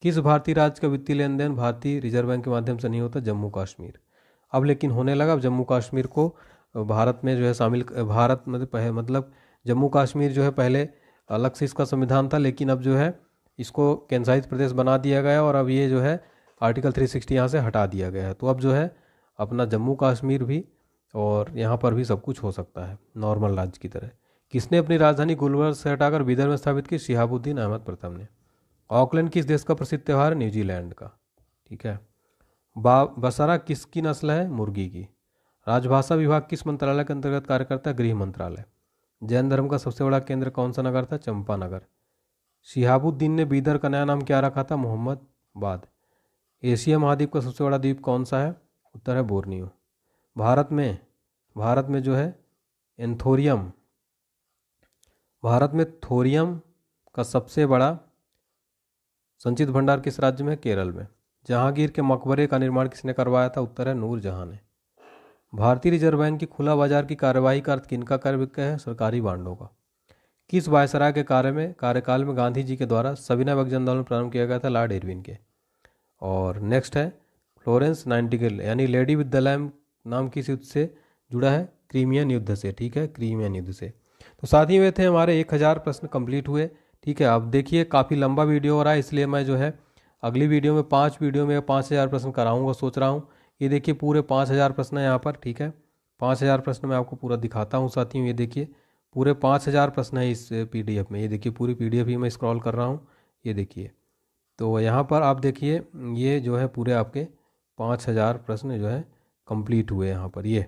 S2: किस भारतीय राज्य का वित्तीय लेन देन भारतीय रिजर्व बैंक के माध्यम से नहीं होता? जम्मू कश्मीर। अब लेकिन होने लगा। अब जम्मू कश्मीर को भारत में जो है शामिल, भारत मतलब जम्मू कश्मीर जो है पहले अलग से इसका संविधान था, लेकिन अब जो है इसको केंद्रशासित प्रदेश बना दिया गया और अब ये जो है आर्टिकल 360 यहाँ से हटा दिया गया है। तो अब जो है अपना जम्मू कश्मीर भी और यहाँ पर भी सब कुछ हो सकता है नॉर्मल राज्य की तरह। किसने अपनी राजधानी गुलबर्ग से हटाकर बीदर में स्थापित की? शिहाबुद्दीन अहमद प्रथम ने। ऑकलैंड किस देश का प्रसिद्ध त्यौहार है? न्यूजीलैंड का। ठीक है। बसरा किसकी नस्ल है? मुर्गी की। राजभाषा विभाग किस मंत्रालय के अंतर्गत कार्य करता है? गृह मंत्रालय। जैन धर्म का सबसे बड़ा केंद्र कौन सा नगर था? चंपानगर। शिहाबुद्दीन ने बीदर का नया नाम क्या रखा था? मोहम्मदाबाद। एशिया महाद्वीप का सबसे बड़ा द्वीप कौन सा है? उत्तर है बोर्नियो। भारत में जो है एंथोरियम, भारत में थोरियम का सबसे बड़ा संचित भंडार किस राज्य में? केरल में। जहांगीर के मकबरे का निर्माण किसने करवाया था? उत्तर है नूरजहां ने। भारतीय रिजर्व बैंक की खुला बाजार की कार्यवाही का अर्थ किनका कार्य है? सरकारी बांडों का। किस वायसराय के कार्यकाल में गांधी जी के द्वारा सविनय वक्फ आंदोलन प्रारंभ किया गया था? लॉर्ड इरविन के। और नेक्स्ट है, फ्लोरेंस नाइटिंगेल यानी लेडी विद द लैम्प नाम किस युद्ध से जुड़ा है? क्रीमियन युद्ध से। ठीक है, क्रीमियन युद्ध से। तो साथ ही वे थे हमारे 1000 प्रश्न कंप्लीट हुए। ठीक है, अब देखिए काफ़ी लंबा वीडियो हो रहा है, इसलिए मैं जो है अगली वीडियो में 5 वीडियो में 5000 प्रश्न कराऊंगा सोच रहा हूँ। ये देखिए पूरे 5000 प्रश्न है यहाँ पर। ठीक है, 5000 प्रश्न मैं आपको पूरा दिखाता हूँ साथियों। ये देखिए पूरे 5000 प्रश्न है इस PDF में। ये देखिए पूरी PDF ही मैं स्क्रॉल कर रहा हूँ। ये देखिए, तो यहाँ पर आप देखिए ये जो है पूरे आपके 5000 प्रश्न जो है कंप्लीट हुए यहाँ पर। ये